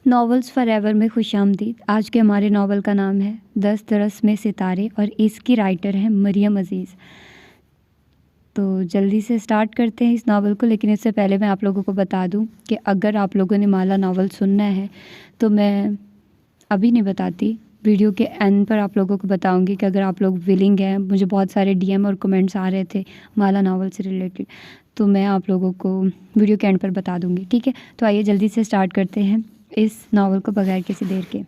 Novels for ever میں خوش آمدید۔ آج کے ہمارے ناول کا نام ہے 10 برس میں ستارے اور اس کی رائٹر ہیں مریم عزیز۔ تو جلدی سے سٹارٹ کرتے ہیں اس ناول کو، لیکن اس سے پہلے میں آپ لوگوں کو بتا دوں کہ اگر آپ لوگوں نے مالا ناول سننا ہے تو میں ابھی نہیں بتاتی، ویڈیو کے اینڈ پر آپ لوگوں کو بتاؤں گی کہ اگر آپ لوگ ولنگ ہیں۔ مجھے بہت سارے ڈی ایم اور کمنٹس آ رہے تھے مالا ناول سے ریلیٹڈ، تو میں آپ لوگوں کو ویڈیو کے اینڈ پر بتا دوں گی، ٹھیک ہے؟ تو آئیے جلدی سے سٹارٹ کرتے ہیں اس ناول کو بغیر کسی دیر کے۔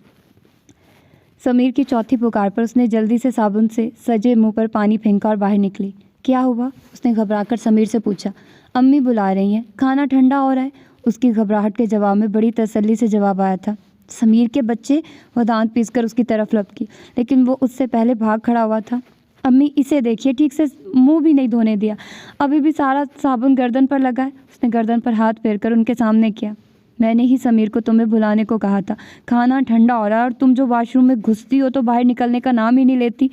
سمیر کی چوتھی پکار پر اس نے جلدی سے صابن سے سجے منہ پر پانی پھینکا اور باہر نکلی۔ کیا ہوا؟ اس نے گھبرا کر سمیر سے پوچھا۔ امی بلا رہی ہیں، کھانا ٹھنڈا ہو رہا ہے، اس کی گھبراہٹ کے جواب میں بڑی تسلی سے جواب آیا تھا۔ سمیر کے بچے، وہ دانت پیس کر اس کی طرف لپکی، لیکن وہ اس سے پہلے بھاگ کھڑا ہوا تھا۔ امی اسے دیکھیے، ٹھیک سے منہ بھی نہیں دھونے دیا، ابھی بھی سارا صابن گردن پر لگا ہے۔ اس نے گردن پر ہاتھ پھیر کر ان کے سامنے کیا۔ میں نے ہی سمیر کو تمہیں بلانے کو کہا تھا، کھانا ٹھنڈا ہو رہا ہے اور تم جو واش روم میں گھستی ہو تو باہر نکلنے کا نام ہی نہیں لیتی۔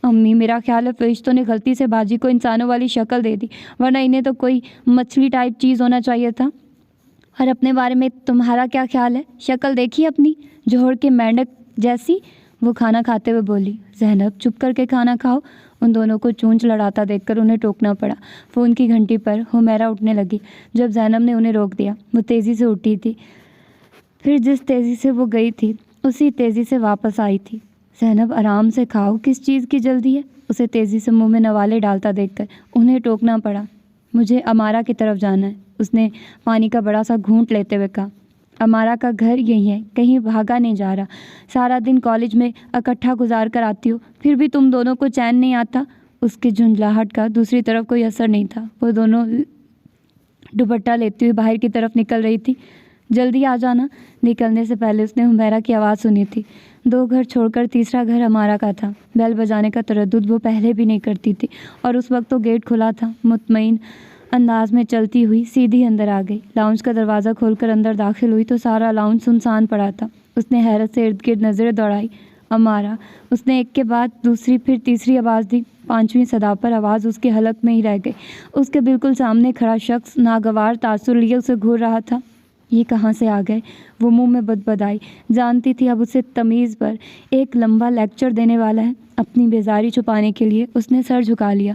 امی میرا خیال ہے فرشتوں نے غلطی سے باجی کو انسانوں والی شکل دے دی، ورنہ انہیں تو کوئی مچھلی ٹائپ چیز ہونا چاہیے تھا۔ اور اپنے بارے میں تمہارا کیا خیال ہے؟ شکل دیکھی اپنی، جوہر کے مینڈک جیسی؟ وہ کھانا کھاتے ہوئے بولی۔ زینب چپ کر کے کھانا کھاؤ۔ ان دونوں کو چونچ لڑاتا دیکھ کر انہیں ٹوکنا پڑا۔ فون کی گھنٹی پر حمیرہ اٹھنے لگی۔ جب زینب نے انہیں روک دیا، وہ تیزی سے اٹھی تھی، پھر جس تیزی سے وہ گئی تھی اسی تیزی سے واپس آئی تھی۔ زینب آرام سے کھاؤ، کس چیز کی جلدی ہے؟ اسے تیزی سے منہ میں نوالے ڈالتا دیکھ کر انہیں ٹوکنا پڑا۔ مجھے امارا کی طرف جانا ہے، اس نے پانی کا بڑا سا گھونٹ لیتے ہوئے کہا۔ امارا کا گھر یہی ہے، کہیں بھاگا نہیں جا رہا۔ سارا دن کالج میں اکٹھا گزار کر آتی ہو، پھر بھی تم دونوں کو چین نہیں آتا۔ اس کی جھنجھلاہٹ کا دوسری طرف کوئی اثر نہیں تھا۔ وہ دونوں دوپٹہ لیتی ہوئی باہر کی طرف نکل رہی تھی۔ جلدی آ جانا۔ نکلنے سے پہلے اس نے حمیرہ کی آواز سنی تھی۔ 2 گھر چھوڑ کر تیسرا گھر امارا کا تھا۔ بیل بجانے کا تردد وہ پہلے بھی نہیں کرتی تھی، اور اس وقت تو گیٹ کھلا تھا۔ مطمئن انداز میں چلتی ہوئی سیدھی اندر آ گئی۔ لاؤنج کا دروازہ کھول کر اندر داخل ہوئی تو سارا لاؤنج سنسان پڑا تھا۔ اس نے حیرت سے ارد گرد نظریں دوڑائی۔ امارا، اس نے ایک کے بعد دوسری پھر تیسری آواز دی۔ 5ویں صدا پر آواز اس کے حلق میں ہی رہ گئی۔ اس کے بالکل سامنے کھڑا شخص ناگوار تاثر لیے اسے گھور رہا تھا۔ یہ کہاں سے آ گئے؟ وہ منہ میں بدبدائی، جانتی تھی اب اسے تمیز پر ایک لمبا لیکچر دینے والا ہے۔ اپنی بیزاری چھپانے کے لیے اس نے سر جھکا لیا۔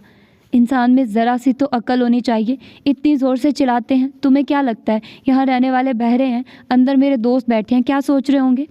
انسان میں ذرا سی تو عقل ہونی چاہیے، اتنی زور سے چلاتے ہیں۔ تمہیں کیا لگتا ہے یہاں رہنے والے بہرے ہیں؟ اندر میرے دوست بیٹھے ہیں، کیا سوچ رہے ہوں گے؟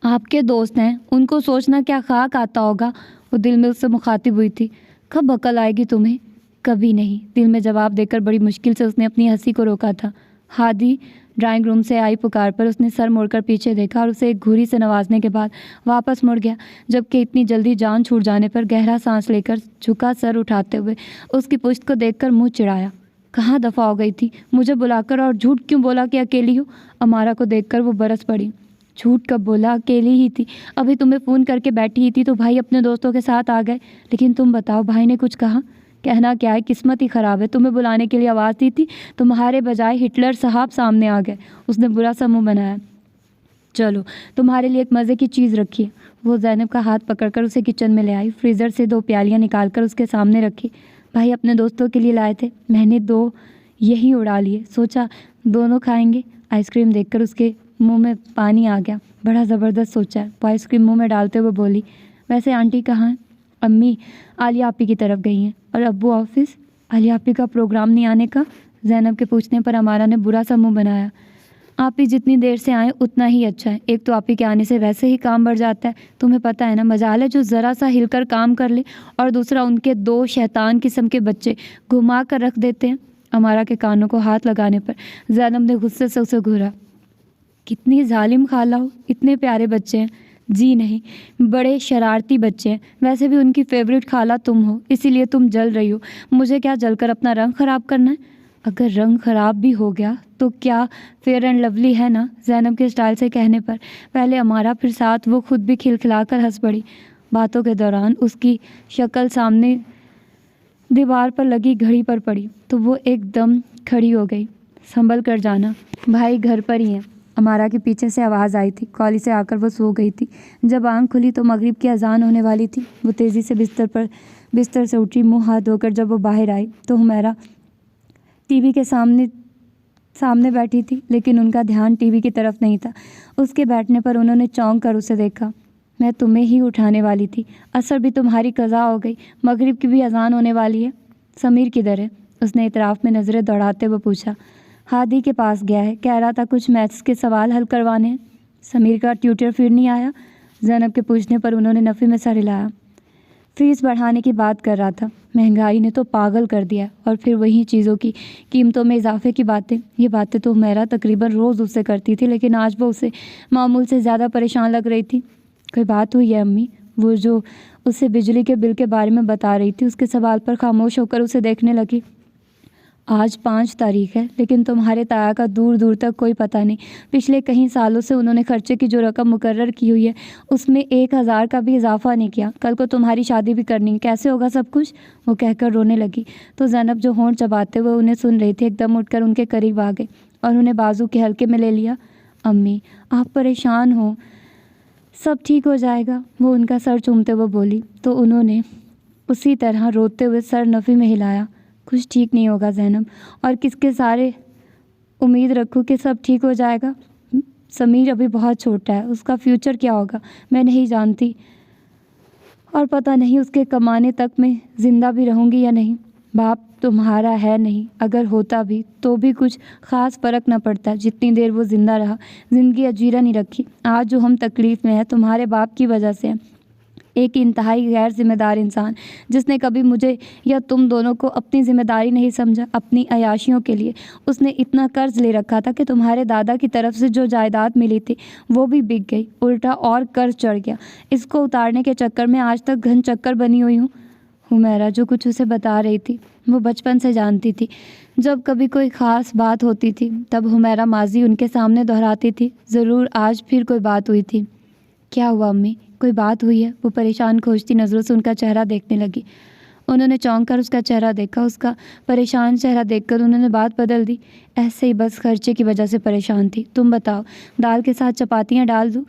آپ کے دوست ہیں، ان کو سوچنا کیا خاک آتا ہوگا؟ وہ دل میں اس سے مخاطب ہوئی تھی۔ کب عقل آئے گی تمہیں؟ کبھی نہیں، دل میں جواب دے کر بڑی مشکل سے اس نے اپنی ہنسی کو روکا تھا۔ ہادی ڈرائنگ روم سے آئی پکار پر اس نے سر موڑ کر پیچھے دیکھا اور اسے ایک گھوری سے نوازنے کے بعد واپس مڑ گیا، جبکہ اتنی جلدی جان چھوٹ جانے پر گہرا سانس لے کر جھکا سر اٹھاتے ہوئے اس کی پشت کو دیکھ کر منہ چڑھایا۔ کہاں دفع ہو گئی تھی؟ مجھے بلا کر اور جھوٹ کیوں بولا کہ اکیلی ہوں؟ امارا کو دیکھ کر وہ برس پڑی۔ جھوٹ کب بولا؟ اکیلی ہی تھی، ابھی تمہیں فون کر کے بیٹھی ہی تھی تو بھائی اپنے دوستوں کے ساتھ آ گئے، لیکن تم بتاؤ بھائی نے کچھ کہا؟ کہنا کیا ہے، قسمت ہی خراب ہے، تمہیں بلانے کے لیے آواز دی تھی، تمہارے بجائے ہٹلر صاحب سامنے آ گئے۔ اس نے برا سا منہ بنایا۔ چلو تمہارے لیے ایک مزے کی چیز رکھی ہے۔ وہ زینب کا ہاتھ پکڑ کر اسے کچن میں لے آئی، فریزر سے 2 پیالیاں نکال کر اس کے سامنے رکھی۔ بھائی اپنے دوستوں کے لیے لائے تھے، میں نے 2 یہی اڑا لیے، سوچا دونوں کھائیں گے۔ آئس کریم دیکھ کر اس کے منہ میں پانی آ گیا۔ بڑا زبردست سوچا ہے، وہ آئس کریم منہ میں ڈالتے ہوئے بولی۔ ویسے آنٹی کہاں ہیں؟ امی عالیہ آپی کی طرف گئی ہیں۔ اور ابو آفس؟ عالیہ آپی کا پروگرام نہیں آنے کا؟ زینب کے پوچھنے پر امارا نے برا سا منہ بنایا۔ آپی جتنی دیر سے آئیں اتنا ہی اچھا ہے، ایک تو آپی کے آنے سے ویسے ہی کام بڑھ جاتا ہے، تمہیں پتہ ہے نا، مجال ہے جو ذرا سا ہل کر کام کر لے، اور دوسرا ان کے 2 شیطان قسم کے بچے گھما کر رکھ دیتے ہیں۔ امارا کے کانوں کو ہاتھ لگانے پر زینب نے غصے سے اسے گھورا۔ کتنی ظالم خالہ ہو، اتنے پیارے بچے ہیں۔ جی نہیں، بڑے شرارتی بچے ہیں، ویسے بھی ان کی فیوریٹ خالہ تم ہو، اسی لیے تم جل رہی ہو۔ مجھے کیا جل کر اپنا رنگ خراب کرنا ہے؟ اگر رنگ خراب بھی ہو گیا تو کیا فیئر اینڈ لولی ہے نا؟ زینب کے اسٹائل سے کہنے پر پہلے امارا پھر ساتھ وہ خود بھی کھلکھلا کر ہنس پڑی۔ باتوں کے دوران اس کی شکل سامنے دیوار پر لگی گھڑی پر پڑی تو وہ ایک دم کھڑی ہو گئی۔ سنبھل کر جانا، بھائی گھر پر ہی ہیں۔ امارا کے پیچھے سے آواز آئی تھی۔ کالج سے آ کر وہ سو گئی تھی۔ جب آنکھ کھلی تو مغرب کی اذان ہونے والی تھی۔ وہ تیزی سے بستر سے اٹھی، منہ ہاتھ دھو کر جب وہ باہر آئی تو حمیرہ ٹی وی کے سامنے سامنے بیٹھی تھی لیکن ان کا دھیان ٹی وی کی طرف نہیں تھا۔ اس کے بیٹھنے پر انہوں نے چونک کر اسے دیکھا۔ میں تمہیں ہی اٹھانے والی تھی، عصر بھی تمہاری قضا ہو گئی، مغرب کی بھی اذان ہونے والی ہے۔ سمیر کدھر ہے؟ اس نے اطراف میں نظریں دوڑاتے ہوئے پوچھا۔ ہادی کے پاس گیا ہے، کہہ رہا تھا کچھ میتھس کے سوال حل کروانے ہیں۔ سمیر کا ٹیوٹر پھر نہیں آیا؟ زینب کے پوچھنے پر انہوں نے نفی میں سر ہلایا۔ فیس بڑھانے کی بات کر رہا تھا، مہنگائی نے تو پاگل کر دیا، اور پھر وہی چیزوں کی قیمتوں میں اضافے کی باتیں۔ یہ باتیں تو میرا تقریباً روز اس سے کرتی تھی، لیکن آج وہ اسے معمول سے زیادہ پریشان لگ رہی تھی۔ کوئی بات ہوئی ہے امی؟ وہ جو اسے بجلی کے بل کے بارے میں بتا رہی تھی، اس کے سوال پر خاموش ہو کر اسے دیکھنے لگی۔ آج 5 تاریخ ہے، لیکن تمہارے تایا کا دور دور تک کوئی پتہ نہیں۔ پچھلے کئی سالوں سے انہوں نے خرچے کی جو رقم مقرر کی ہوئی ہے، اس میں 1000 کا بھی اضافہ نہیں کیا۔ کل کو تمہاری شادی بھی کرنی ہے، کیسے ہوگا سب کچھ؟ وہ کہہ کر رونے لگی تو زینب جو ہونٹ چباتے ہوئے انہیں سن رہی تھی، ایک دم اٹھ کر ان کے قریب آ گئی اور انہیں بازو کے ہلکے میں لے لیا۔ امی آپ پریشان ہو، سب ٹھیک ہو جائے گا، وہ ان کا سر چومتے ہوئے بولی تو انہوں نے اسی طرح روتے ہوئے سر نفی میں ہلایا۔ کچھ ٹھیک نہیں ہوگا زینب، اور کس کے سارے امید رکھوں کہ سب ٹھیک ہو جائے گا؟ سمیر ابھی بہت چھوٹا ہے، اس کا فیوچر کیا ہوگا میں نہیں جانتی، اور پتہ نہیں اس کے کمانے تک میں زندہ بھی رہوں گی یا نہیں۔ باپ تمہارا ہے نہیں، اگر ہوتا بھی تو بھی کچھ خاص فرق نہ پڑتا جتنی دیر وہ زندہ رہا۔ زندگی اجیرا نہیں رکھی۔ آج جو ہم تکلیف میں ہیں تمہارے باپ کی وجہ سے ہیں۔ ایک انتہائی غیر ذمہ دار انسان جس نے کبھی مجھے یا تم دونوں کو اپنی ذمہ داری نہیں سمجھا۔ اپنی عیاشیوں کے لیے اس نے اتنا قرض لے رکھا تھا کہ تمہارے دادا کی طرف سے جو جائیداد ملی تھی وہ بھی بک گئی، الٹا اور قرض چڑھ گیا۔ اس کو اتارنے کے چکر میں آج تک گھن چکر بنی ہوئی ہوں۔ حمیرہ جو کچھ اسے بتا رہی تھی وہ بچپن سے جانتی تھی۔ جب کبھی کوئی خاص بات ہوتی تھی تب حمیرہ ماضی ان کے سامنے دہراتی تھی۔ ضرور آج پھر کوئی بات ہوئی تھی۔ کیا ہوا امی؟ کوئی بات ہوئی ہے؟ وہ پریشان کھوجتی نظروں سے ان کا چہرہ دیکھنے لگی۔ انہوں نے چونک کر اس کا چہرہ دیکھا۔ اس کا پریشان چہرہ دیکھ کر انہوں نے بات بدل دی۔ ایسے ہی بس خرچے کی وجہ سے پریشان تھی۔ تم بتاؤ، دال کے ساتھ چپاتیاں ڈال دوں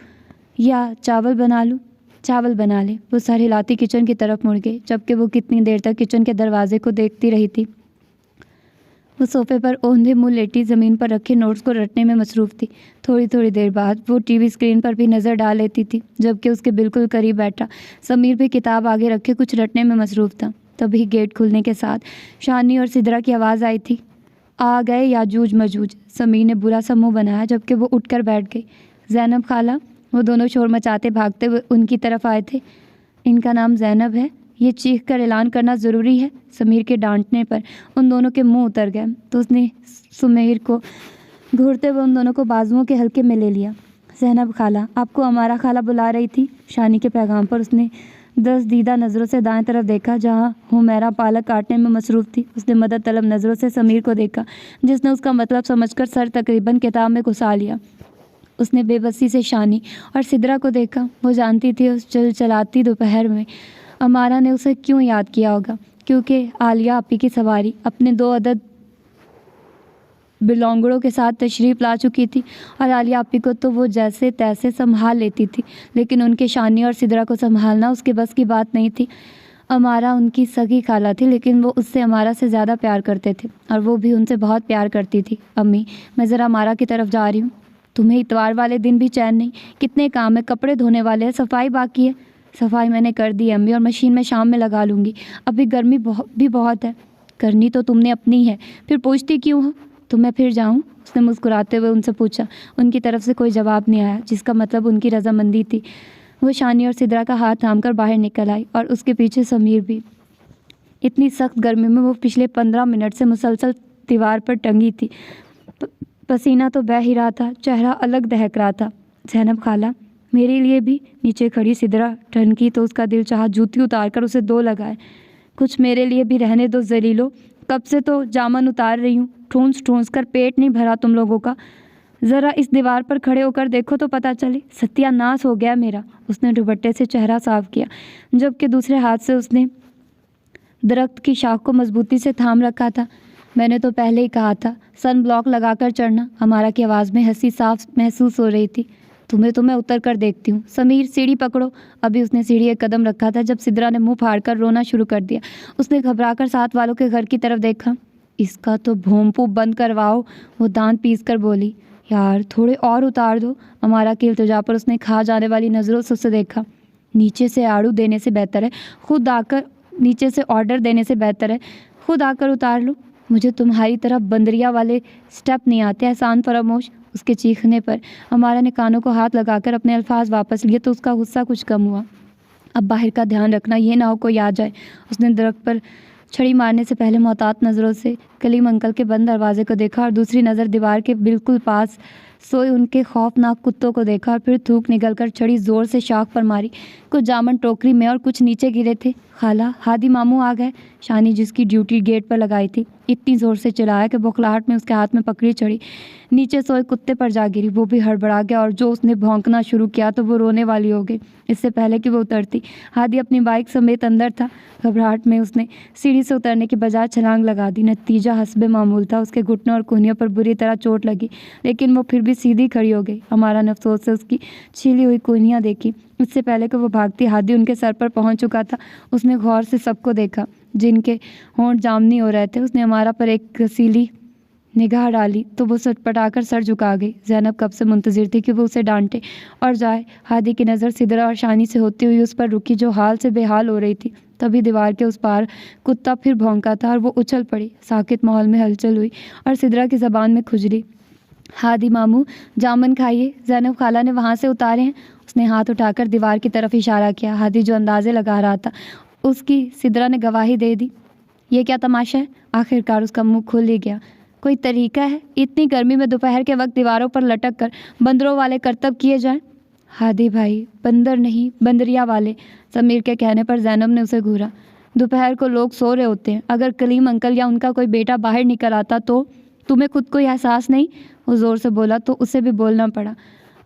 یا چاول بنا لوں؟ چاول بنا لے۔ وہ سر ہلاتی کچن کی طرف مڑ گئی، جبکہ وہ کتنی دیر تک کچن کے دروازے کو دیکھتی رہی تھی۔ وہ صوفے پر اوندھے منہ لیٹی زمین پر رکھے نوٹس کو رٹنے میں مصروف تھی۔ تھوڑی دیر بعد وہ ٹی وی اسکرین پر بھی نظر ڈال لیتی تھی، جبکہ اس کے بالکل قریب بیٹھا سمیر بھی کتاب آگے رکھے کچھ رٹنے میں مصروف تھا۔ تبھی گیٹ کھلنے کے ساتھ شانی اور سدرا کی آواز آئی تھی۔ آ گئے یاجوج ماجوج۔ سمیر نے برا سا منہ بنایا، جبکہ وہ اٹھ کر بیٹھ گئی۔ زینب خالہ، وہ دونوں شور مچاتے بھاگتے ہوئے ان کی طرف آئے تھے۔ ان کا نام زینب ہے، یہ چیخ کر اعلان کرنا ضروری ہے؟ سمیر کے ڈانٹنے پر ان دونوں کے منہ اتر گئے تو اس نے سمیر کو گھورتے ہوئے ان دونوں کو بازوؤں کے ہلکے میں لے لیا۔ زینب خالہ، آپ کو ہمارا خالہ بلا رہی تھی۔ شانی کے پیغام پر اس نے دزدیدہ نظروں سے دائیں طرف دیکھا جہاں حمیرہ پالک کاٹنے میں مصروف تھی۔ اس نے مدد طلب نظروں سے سمیر کو دیکھا، جس نے اس کا مطلب سمجھ کر سر تقریباً کتاب میں گھسا لیا۔ اس نے بے بسی سے شانی اور سدرا کو دیکھا۔ وہ جانتی تھی اس چلچلاتی دوپہر میں امارہ نے اسے کیوں یاد کیا ہوگا، کیونکہ عالیہ آپی کی سواری اپنے 2 عدد بلونگڑوں کے ساتھ تشریف لا چکی تھی، اور عالیہ آپی کو تو وہ جیسے تیسے سنبھال لیتی تھی، لیکن ان کے شانی اور سدرا کو سنبھالنا اس کے بس کی بات نہیں تھی۔ امارہ ان کی سگی خالہ تھی، لیکن وہ اس سے امارہ سے زیادہ پیار کرتے تھے، اور وہ بھی ان سے بہت پیار کرتی تھی۔ امی، میں ذرا امارہ کی طرف جا رہی ہوں۔ تمہیں اتوار والے دن بھی چین نہیں؟ کتنے کام ہے، کپڑے دھونے والے ہیں، صفائی باقی ہے۔ صفائی میں نے کر دی امی، اور مشین میں شام میں لگا لوں گی۔ ابھی گرمی بھی بہت ہے۔ کرنی تو تم نے اپنی ہے، پھر پوچھتی کیوں ہو؟ تو میں پھر جاؤں؟ اس نے مسکراتے ہوئے ان سے پوچھا۔ ان کی طرف سے کوئی جواب نہیں آیا، جس کا مطلب ان کی رضامندی تھی۔ وہ شانی اور سدرا کا ہاتھ تھام کر باہر نکل آئی، اور اس کے پیچھے سمیر بھی۔ اتنی سخت گرمی میں وہ پچھلے 15 منٹ سے مسلسل دیوار پر ٹنگی تھی۔ پسینہ تو بہہ ہی رہا تھا، چہرہ الگ دہک رہا تھا۔ زینب خالہ، میرے لیے بھی؟ نیچے کھڑی سدرا ٹھنکی تو اس کا دل چاہا جوتی اتار کر اسے 2 لگائے۔ کچھ میرے لیے بھی رہنے دو ذلیلو، کب سے تو جامن اتار رہی ہوں، ٹھونس ٹھونس کر پیٹ نہیں بھرا تم لوگوں کا۔ ذرا اس دیوار پر کھڑے ہو کر دیکھو تو پتہ چلے، ستیہ ناس ہو گیا میرا۔ اس نے دوپٹے سے چہرہ صاف کیا، جبکہ دوسرے ہاتھ سے اس نے درخت کی شاخ کو مضبوطی سے تھام رکھا تھا۔ میں نے تو پہلے ہی کہا تھا سن بلاک لگا کر چڑھنا۔ امارہ کی آواز میں ہنسی صاف محسوس ہو رہی تھی۔ تمہیں تو میں اتر کر دیکھتی ہوں۔ سمیر، سیڑھی پکڑو۔ ابھی اس نے سیڑھی 1 قدم رکھا تھا جب سدرا نے منہ پھاڑ کر رونا شروع کر دیا۔ اس نے گھبرا کر ساتھ والوں کے گھر کی طرف دیکھا۔ اس کا تو بھوم پھوپ بند کرواؤ، وہ دانت پیس کر بولی۔ یار تھوڑے اور اتار دو، امارا کی التجا پر اس نے کھا جانے والی نظروں سے اسے دیکھا۔ نیچے سے آرڈر دینے سے بہتر ہے خود آ کر اتار لو، مجھے تمہاری طرح بندریا والے سٹیپ نہیں آتے، احسان فراموش۔ اس کے چیخنے پر امارا نے کانوں کو ہاتھ لگا کر اپنے الفاظ واپس لیے تو اس کا غصہ کچھ کم ہوا۔ اب باہر کا دھیان رکھنا، یہ نہ ہو کوئی آ جائے۔ اس نے درخت پر چھڑی مارنے سے پہلے محتاط نظروں سے کلیم انکل کے بند دروازے کو دیکھا اور دوسری نظر دیوار کے بالکل پاس سوئے ان کے خوفناک کتوں کو دیکھا اور پھر تھوک نگل کر چھڑی زور سے شاخ پر ماری۔ کچھ جامن ٹوکری میں اور کچھ نیچے گرے تھے۔ خالہ، ہادی ماموں آ گئے۔ شانی جس کی ڈیوٹی گیٹ پر لگائی تھی اتنی زور سے چلایا کہ بوکھلاہٹ میں اس کے ہاتھ میں پکڑی چھڑی نیچے سوئے کتے پر جا گری۔ وہ بھی ہڑبڑا گیا اور جو اس نے بھونکنا شروع کیا تو وہ رونے والی ہو گئی۔ اس سے پہلے کہ وہ اترتی ہادی اپنی بائک سمیت اندر تھا۔ گھبراہٹ میں اس نے سیڑھی سے اترنے کی بجائے چھلانگ لگا دی۔ نتیجہ حسب معمول تھا، اس کے گھٹنوں اور کہنیوں پر بری طرح چوٹ لگی، لیکن وہ پھر بھی سیدھی کھڑی ہو گئی۔ امارا نے افسوس سے اس کی چھیلی ہوئی کہنیاں دیکھی۔ اس سے پہلے کہ وہ بھاگتی ہادی ان کے سر پر پہنچ چکا تھا۔ اس نے غور سے سب کو دیکھا جن کے ہونٹ جامنی ہو رہے تھے۔ اس نے امارا پر ایک غسیلی نگاہ ڈالی تو وہ سٹپٹا کر سر جھکا گئی۔ زینب کب سے منتظر تھی کہ وہ اسے ڈانٹے اور جائے۔ ہادی کی نظر سدرا اور شانی سے ہوتی ہوئی اس پر رکی جو حال سے بے حال ہو رہی تھی۔ تبھی دیوار کے اس پار کتا پھر بھونکا تھا اور وہ اچھل پڑی۔ ساکت ماحول میں ہلچل ہوئی اور سدرا کی زبان میں کھجلی۔ ہادی ماموں جامن کھائیے، زینب خالہ نے وہاں سے اتارے ہیں۔ اس نے ہاتھ اٹھا کر دیوار کی طرف اشارہ کیا۔ ہادی جو اندازے لگا رہا تھا اس کی سدرا نے گواہی دے دی۔ یہ کیا تماشا ہے؟ آخرکار اس کا منہ کھل ہی گیا۔ کوئی طریقہ ہے اتنی گرمی میں دوپہر کے وقت دیواروں پر لٹک کر بندروں والے کرتب کیے جائیں؟ ہادی بھائی، بندر نہیں بندریا والے، سمیر کے کہنے پر زینب نے اسے گھورا۔ دوپہر کو لوگ سو رہے ہوتے ہیں، اگر کلیم انکل یا ان کا کوئی بیٹا باہر نکل آتا تو تمہیں خود کوئی احساس نہیں؟ وہ زور سے بولا تو اسے بھی بولنا پڑا۔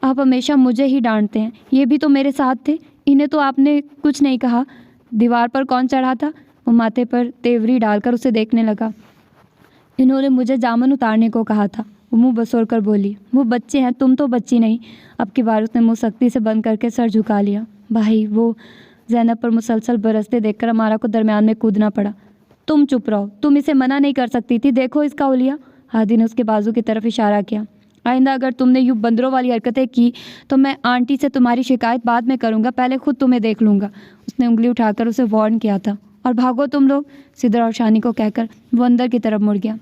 آپ ہمیشہ مجھے ہی ڈانٹتے ہیں، یہ بھی تو میرے ساتھ تھے، انہیں تو آپ نے کچھ نہیں کہا۔ دیوار پر کون چڑھا تھا؟ وہ ماتھے پر تیوری ڈال کر اسے دیکھنے لگا۔ انہوں نے مجھے جامن اتارنے کو کہا تھا، وہ منہ بسور کر بولی۔ وہ بچے ہیں، تم تو بچی نہیں۔ اب کی بار اس نے منہ سختی سے بند کر کے سر جھکا لیا۔ بھائی وہ زینب پر مسلسل برستے دیکھ کر امارا کو درمیان میں کودنا پڑا۔ تم چپ رہو، تم اسے منع نہیں کر سکتی تھی، دیکھو اس کا اولیا۔ ہادی نے اس کے بازو کی طرف اشارہ کیا۔ آئندہ اگر تم نے یوں بندروں والی حرکتیں کی تو میں آنٹی سے تمہاری شکایت بعد میں کروں گا، پہلے خود تمہیں دیکھ لوں گا۔ اس نے انگلی اٹھا کر اسے وارن کیا تھا۔ اور بھاگو تم لوگ، سدرا اور شانی کو کہہ کر وہ اندر کی طرف مڑ گیا۔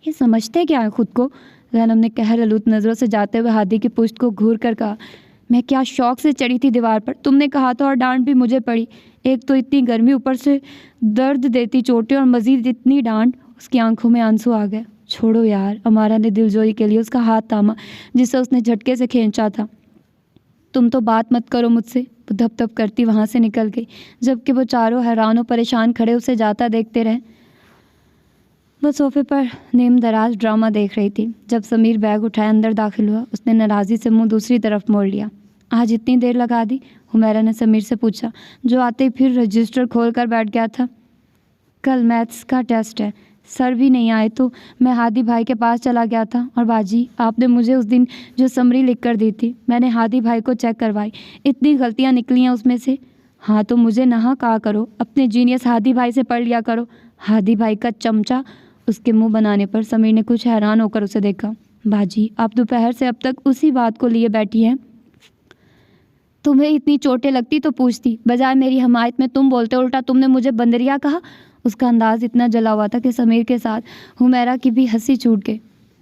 یہ سمجھتے کیا ہے خود کو؟ زینب نے قہر آلود نظروں سے جاتے ہوئے ہادی کی پشت کو گھور کر کہا۔ میں کیا شوق سے چڑھی تھی دیوار پر، تم نے کہا تھا اور ڈانٹ بھی مجھے پڑی۔ ایک تو اتنی گرمی، اوپر سے درد دیتی چوٹیں اور مزید اتنی ڈانٹ۔ اس کی آنکھوں میں آنسو آ گئے۔ چھوڑو یار، امارا نے دلجوئی کے لیے اس کا ہاتھ تھاما جسے اس نے جھٹکے سے کھینچا تھا۔ تم تو بات مت کرو مجھ سے۔ وہ دھپ دھپ کرتی وہاں سے نکل گئی، جبکہ وہ چاروں حیران و پریشان کھڑے اسے جاتا دیکھتے رہے۔ وہ صوفے پر نیم دراز ڈرامہ دیکھ رہی تھی۔ جب سمیر بیگ اٹھائے اندر داخل ہوا، اس نے ناراضی سے منہ دوسری طرف موڑ لیا۔ آج اتنی دیر لگا دی؟ حمیرہ نے سمیر سے پوچھا، جو آتے ہی پھر رجسٹر کھول کر بیٹھ گیا تھا۔ کل میتھس کا ٹیسٹ ہے، سر بھی نہیں آئے تو میں ہادی بھائی کے پاس چلا گیا تھا، اور باجی آپ نے مجھے اس دن جو سمری لکھ کر دی تھی میں نے ہادی بھائی کو چیک کروائی، اتنی غلطیاں نکلی ہیں اس میں سے۔ ہاں تو مجھے نہ کہا کرو، اپنے جینیس ہادی بھائی سے پڑھ لیا کرو۔ ہادی بھائی کا چمچہ۔ اس کے منہ بنانے پر سمیر نے کچھ حیران ہو کر اسے دیکھا۔ باجی آپ دوپہر سے اب تک اسی بات کو لیے بیٹھی ہیں، تمہیں اتنی چوٹیں لگتی تو پوچھتی، بجائے میری حمایت میں تم بولتے الٹا تم نے مجھے بندریا کہا۔ اس کا انداز اتنا جلا ہوا تھا کہ سمیر کے ساتھ حمیرہ کی بھی ہنسی چھوٹ گئی۔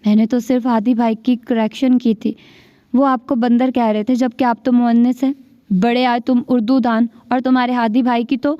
میں نے تو صرف ہادی بھائی کی کریکشن کی تھی، وہ آپ کو بندر کہہ رہے تھے جبکہ آپ تو مؤنث ہیں۔ بڑے آئے تم اردو دان، اور تمہارے ہادی بھائی کی تو…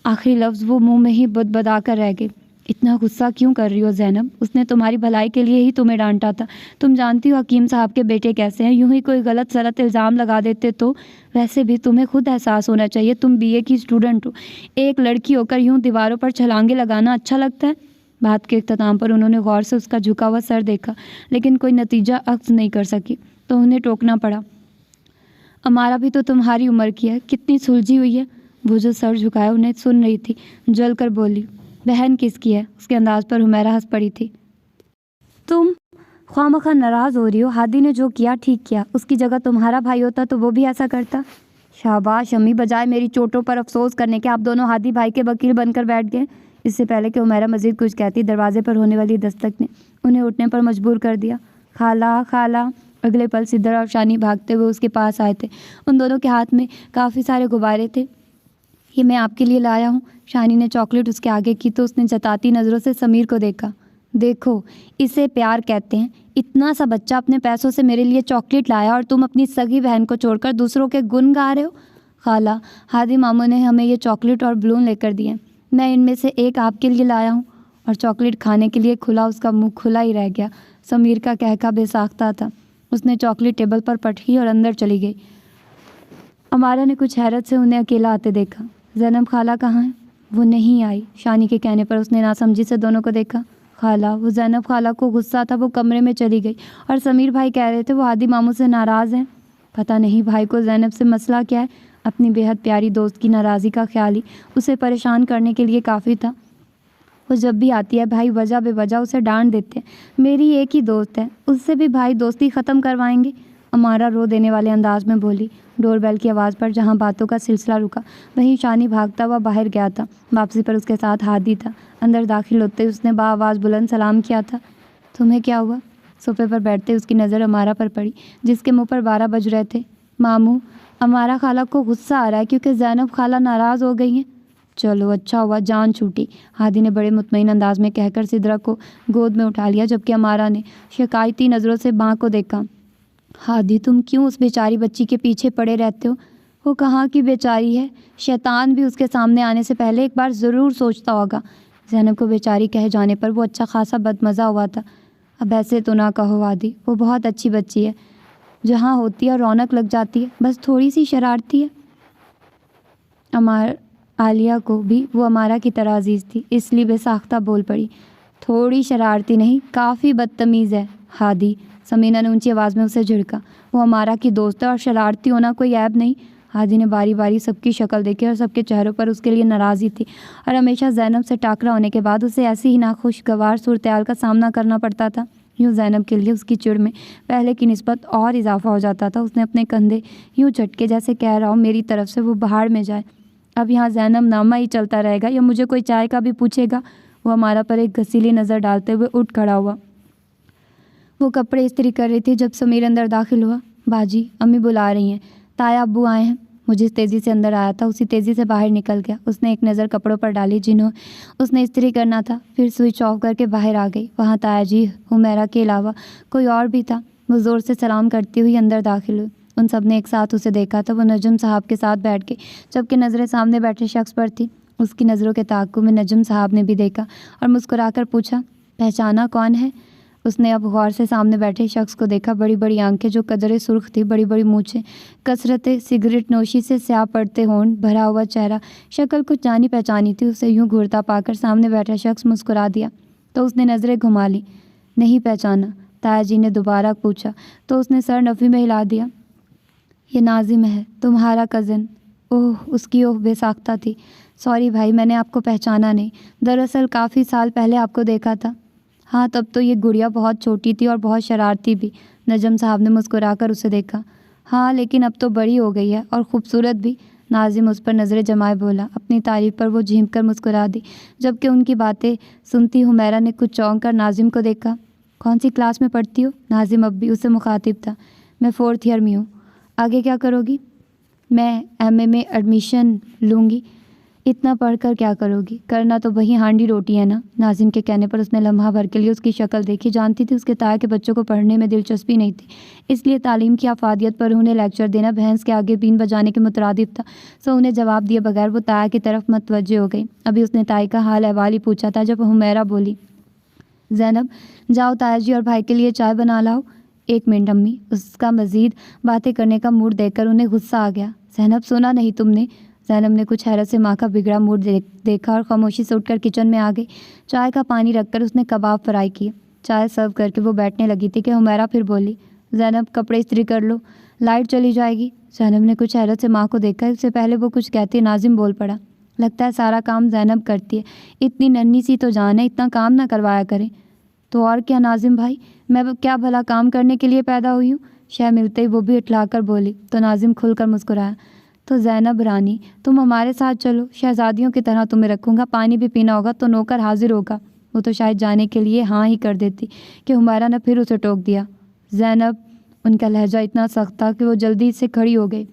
آخری لفظ وہ منہ میں ہی بدبدا کر رہ گئی۔ اتنا غصہ کیوں کر رہی ہو زینب؟ اس نے تمہاری بھلائی کے لیے ہی تمہیں ڈانٹا تھا۔ تم جانتی ہو حکیم صاحب کے بیٹے کیسے ہیں، یوں ہی کوئی غلط سلط الزام لگا دیتے تو… ویسے بھی تمہیں خود احساس ہونا چاہیے، تم بی اے کی اسٹوڈنٹ ہو، ایک لڑکی ہو کر یوں دیواروں پر چھلانگیں لگانا اچھا لگتا ہے؟ بات کے اختتام پر انہوں نے غور سے اس کا جھکا ہوا سر دیکھا، لیکن کوئی نتیجہ اخذ نہیں کر سکی تو انہیں ٹوکنا پڑا۔ امارا بھی تو تمہاری عمر کی ہے، کتنی سلجھی ہوئی ہے۔ وہ جو سر جھکایا انہیں سن رہی تھی، جل کر بولی، بہن کس کی ہے؟ اس کے انداز پر حمیرہ ہنس پڑی تھی۔ تم خواہ مخواہ ناراض ہو رہی ہو، ہادی نے جو کیا ٹھیک کیا، اس کی جگہ تمہارا بھائی ہوتا تو وہ بھی ایسا کرتا۔ شاباش امی، بجائے میری چوٹوں پر افسوس کرنے کے آپ دونوں ہادی بھائی کے وکیل بن کر بیٹھ گئے۔ اس سے پہلے کہ عمیرہ مزید کچھ کہتی دروازے پر ہونے والی دستک نے انہیں اٹھنے پر مجبور کر دیا۔ خالہ خالہ! اگلے پل سدر اور شانی بھاگتے ہوئے اس کے پاس آئے تھے۔ ان دونوں کے ہاتھ میں کافی سارے غبارے تھے۔ یہ میں آپ کے لیے لایا ہوں۔ شانی نے چاکلیٹ اس کے آگے کی تو اس نے جتاتی نظروں سے سمیر کو دیکھا۔ دیکھو، اسے پیار کہتے ہیں۔ اتنا سا بچہ اپنے پیسوں سے میرے لیے چاکلیٹ لایا اور تم اپنی سگی بہن کو چھوڑ کر دوسروں کے گن گا رہے ہو۔ خالہ، ہادی ماموں نے ہمیں یہ چاکلیٹ اور بلون لے کر دیے۔ میں ان میں سے ایک آپ کے لیے لایا ہوں۔ اور چاکلیٹ کھانے کے لیے کھلا اس کا منہ کھلا ہی رہ گیا۔ سمیر کا کہکا بے ساختہ تھا۔ اس نے چاکلیٹ ٹیبل پر پٹکی اور اندر چلی گئی۔ عمارہ نے کچھ حیرت سے انہیں اکیلا آتے دیکھا۔ زینب خالہ کہاں ہے؟ وہ نہیں آئی۔ شانی کے کہنے پر اس نے ناسمجھی سے دونوں کو دیکھا۔ خالہ، وہ زینب خالہ کو غصہ تھا، وہ کمرے میں چلی گئی۔ اور سمیر بھائی کہہ رہے تھے وہ ہادی ماموں سے ناراض ہیں۔ پتہ نہیں بھائی کو زینب سے مسئلہ کیا ہے۔ اپنی بے حد پیاری دوست کی ناراضی کا خیال ہی اسے پریشان کرنے کے لیے کافی تھا۔ وہ جب بھی آتی ہے بھائی وجہ بے وجہ اسے ڈانٹ دیتے ہیں۔ میری ایک ہی دوست ہے، اس سے بھی بھائی دوستی ختم کروائیں گے؟ عمارہ رو دینے والے انداز میں بولی۔ ڈور بیل کی آواز پر جہاں باتوں کا سلسلہ رکا وہیں شانی بھاگتا ہوا باہر گیا تھا۔ واپسی پر اس کے ساتھ ہادی تھا۔ اندر داخل ہوتے اس نے بآواز بلند سلام کیا تھا۔ تمہیں کیا ہوا؟ صوفے پر بیٹھتے اس کی نظر عمارہ پر پڑی جس کے منہ پر 12 بج رہے تھے۔ ماموں، عمارہ خالہ کو غصہ آ رہا ہے کیونکہ زینب خالہ ناراض ہو گئی ہیں۔ چلو اچھا ہوا جان چھوٹی، ہادی نے بڑے مطمئن انداز میں کہہ کر سدرا کو گود میں اٹھا لیا جبکہ عمارہ نے شکایتی نظروں سے ماں کو دیکھا۔ ہادی، تم کیوں اس بیچاری بچی کے پیچھے پڑے رہتے ہو؟ وہ کہاں کی بیچاری ہے؟ شیطان بھی اس کے سامنے آنے سے پہلے ایک بار ضرور سوچتا ہوگا۔ زینب کو بیچاری کہے جانے پر وہ اچھا خاصا بدمزہ ہوا تھا۔ اب ایسے تو نہ کہو ہادی، وہ بہت اچھی بچی ہے، جہاں ہوتی ہے رونق لگ جاتی ہے، بس تھوڑی سی شرارتی ہے۔ عالیہ کو بھی وہ عمارہ کی طرح عزیز تھی، اس لیے بے ساختہ بول پڑی۔ تھوڑی شرارتی نہیں، کافی بدتمیز ہے ہادی۔ سمینا نے اونچی آواز میں اسے جھڑکا۔ وہ عمارہ کی دوست ہے اور شرارتی ہونا کوئی عیب نہیں۔ ہادی نے باری باری سب کی شکل دیکھی اور سب کے چہروں پر اس کے لیے ناراضی تھی اور ہمیشہ زینب سے ٹاکرا ہونے کے بعد اسے ایسی ہی ناخوشگوار صورتحال کا سامنا کرنا پڑتا تھا۔ یوں زینب کے لیے اس کی چڑ میں پہلے کی نسبت اور اضافہ ہو جاتا تھا۔ اس نے اپنے کندھے یوں جھٹکے جیسے کہہ رہا ہو میری طرف سے وہ بہاڑ میں جائے، اب یہاں زینب نامہ ہی چلتا رہے گا یا مجھے کوئی چائے کا بھی پوچھے گا؟ وہ ہمارا پر ایک گھسیلی نظر ڈالتے ہوئے اٹھ کھڑا ہوا۔ وہ کپڑے استری کر رہی تھی جب سمیر اندر داخل ہوا۔ باجی، امی بلا رہی ہیں، تایا ابو آئے ہیں۔ مجھے تیزی سے اندر آیا تھا، اسی تیزی سے باہر نکل گیا۔ اس نے ایک نظر کپڑوں پر ڈالی جنہوں اس نے استری کرنا تھا، پھر سوئچ آف کر کے باہر آ گئی۔ وہاں تایا جی، حمیرہ کے علاوہ کوئی اور بھی تھا۔ وہ زور سے سلام کرتی ہوئی اندر داخل ہوئی۔ ان سب نے ایک ساتھ اسے دیکھا تھا۔ وہ نجم صاحب کے ساتھ بیٹھ گئی جبکہ نظریں سامنے بیٹھے شخص پر تھی۔ اس کی نظروں کے تعاقب میں نجم صاحب نے بھی دیکھا اور مسکرا کر پوچھا، پہچانا کون ہے؟ اس نے اب غور سے سامنے بیٹھے شخص کو دیکھا۔ بڑی بڑی آنکھیں جو قدرے سرخ تھی، بڑی بڑی مونچھیں، کثرت سگریٹ نوشی سے سیاہ پڑتے ہونٹ، بھرا ہوا چہرہ، شکل کچھ جانی پہچانی تھی۔ اسے یوں گھورتا پا کر سامنے بیٹھا شخص مسکرا دیا تو اس نے نظریں گھما لی۔ نہیں پہچانا؟ تایا جی نے دوبارہ پوچھا تو اس نے سر نفی میں ہلا دیا۔ یہ ناظم ہے، تمہارا کزن۔ اوہ، اس کی اوہ بے ساختہ تھی۔ سوری بھائی، میں نے آپ کو پہچانا نہیں، دراصل کافی سال پہلے آپ کو دیکھا تھا۔ ہاں، تب تو یہ گڑیا بہت چھوٹی تھی اور بہت شرارتی بھی۔ نجم صاحب نے مسکرا کر اسے دیکھا۔ ہاں، لیکن اب تو بڑی ہو گئی ہے اور خوبصورت بھی۔ ناظم اس پر نظریں جمائے بولا۔ اپنی تعریف پر وہ جھینک کر مسکرا دی جبکہ ان کی باتیں سنتی حمیرہ نے کچھ چونک کر ناظم کو دیکھا۔ کون سی کلاس میں پڑھتی ہو؟ ناظم اب بھی اسے مخاطب تھا۔ میں 4th ایئر میں ہوں۔ آگے کیا کرو گی؟ میں MA میں ایڈمیشن لوں گی۔ اتنا پڑھ کر کیا کرو گی؟ کرنا تو وہی ہانڈی روٹی ہے نا۔ ناظم کے کہنے پر اس نے لمحہ بھر کے لیے اس کی شکل دیکھی۔ جانتی تھی اس کے تایا کے بچوں کو پڑھنے میں دلچسپی نہیں تھی، اس لیے تعلیم کی افادیت پر انہیں لیکچر دینا بھینس کے آگے بین بجانے کے مترادف تھا۔ سو انہیں جواب دیے بغیر وہ تایا کی طرف متوجہ ہو گئی۔ ابھی اس نے تائی کا حال احوال ہی پوچھا تھا جب حمیرہ بولی، زینب جاؤ تایا جی اور بھائی کے لیے چائے بنا لاؤ۔ 1 منٹ امی۔ اس کا مزید باتیں کرنے کا موڈ دیکھ کر انہیں غصہ آ گیا۔ زینب، سنا نہیں تم نے؟ زینب نے کچھ حیرت سے ماں کا بگڑا موڈ دیکھا اور خاموشی سے اٹھ کر کچن میں آ گئی۔ چائے کا پانی رکھ کر اس نے کباب فرائی کیے۔ چائے سرو کر کے وہ بیٹھنے لگی تھی کہ حمیرہ پھر بولی، زینب کپڑے استری کر لو، لائٹ چلی جائے گی۔ زینب نے کچھ حیرت سے ماں کو دیکھا۔ اس سے پہلے وہ کچھ کہتے ناظم بول پڑا، لگتا ہے سارا کام زینب کرتی ہے، اتنی ننھی سی تو جان ہے، اتنا کام نہ کروایا کرے۔ تو اور کیا ناظم بھائی، میں کیا بھلا کام کرنے کے لیے پیدا ہوئی ہوں؟ شے ملتے ہی وہ بھی اٹھلا کر بولی تو ناظم کھل کر مسکرایا۔ تو زینب رانی تم ہمارے ساتھ چلو، شہزادیوں کی طرح تمہیں رکھوں گا، پانی بھی پینا ہوگا تو نوکر حاضر ہوگا۔ وہ تو شاید جانے کے لیے ہاں ہی کر دیتی کہ حمیرہ نے پھر اسے ٹوک دیا۔ زینب، ان کا لہجہ اتنا سخت تھا کہ وہ جلدی سے کھڑی ہو گئی۔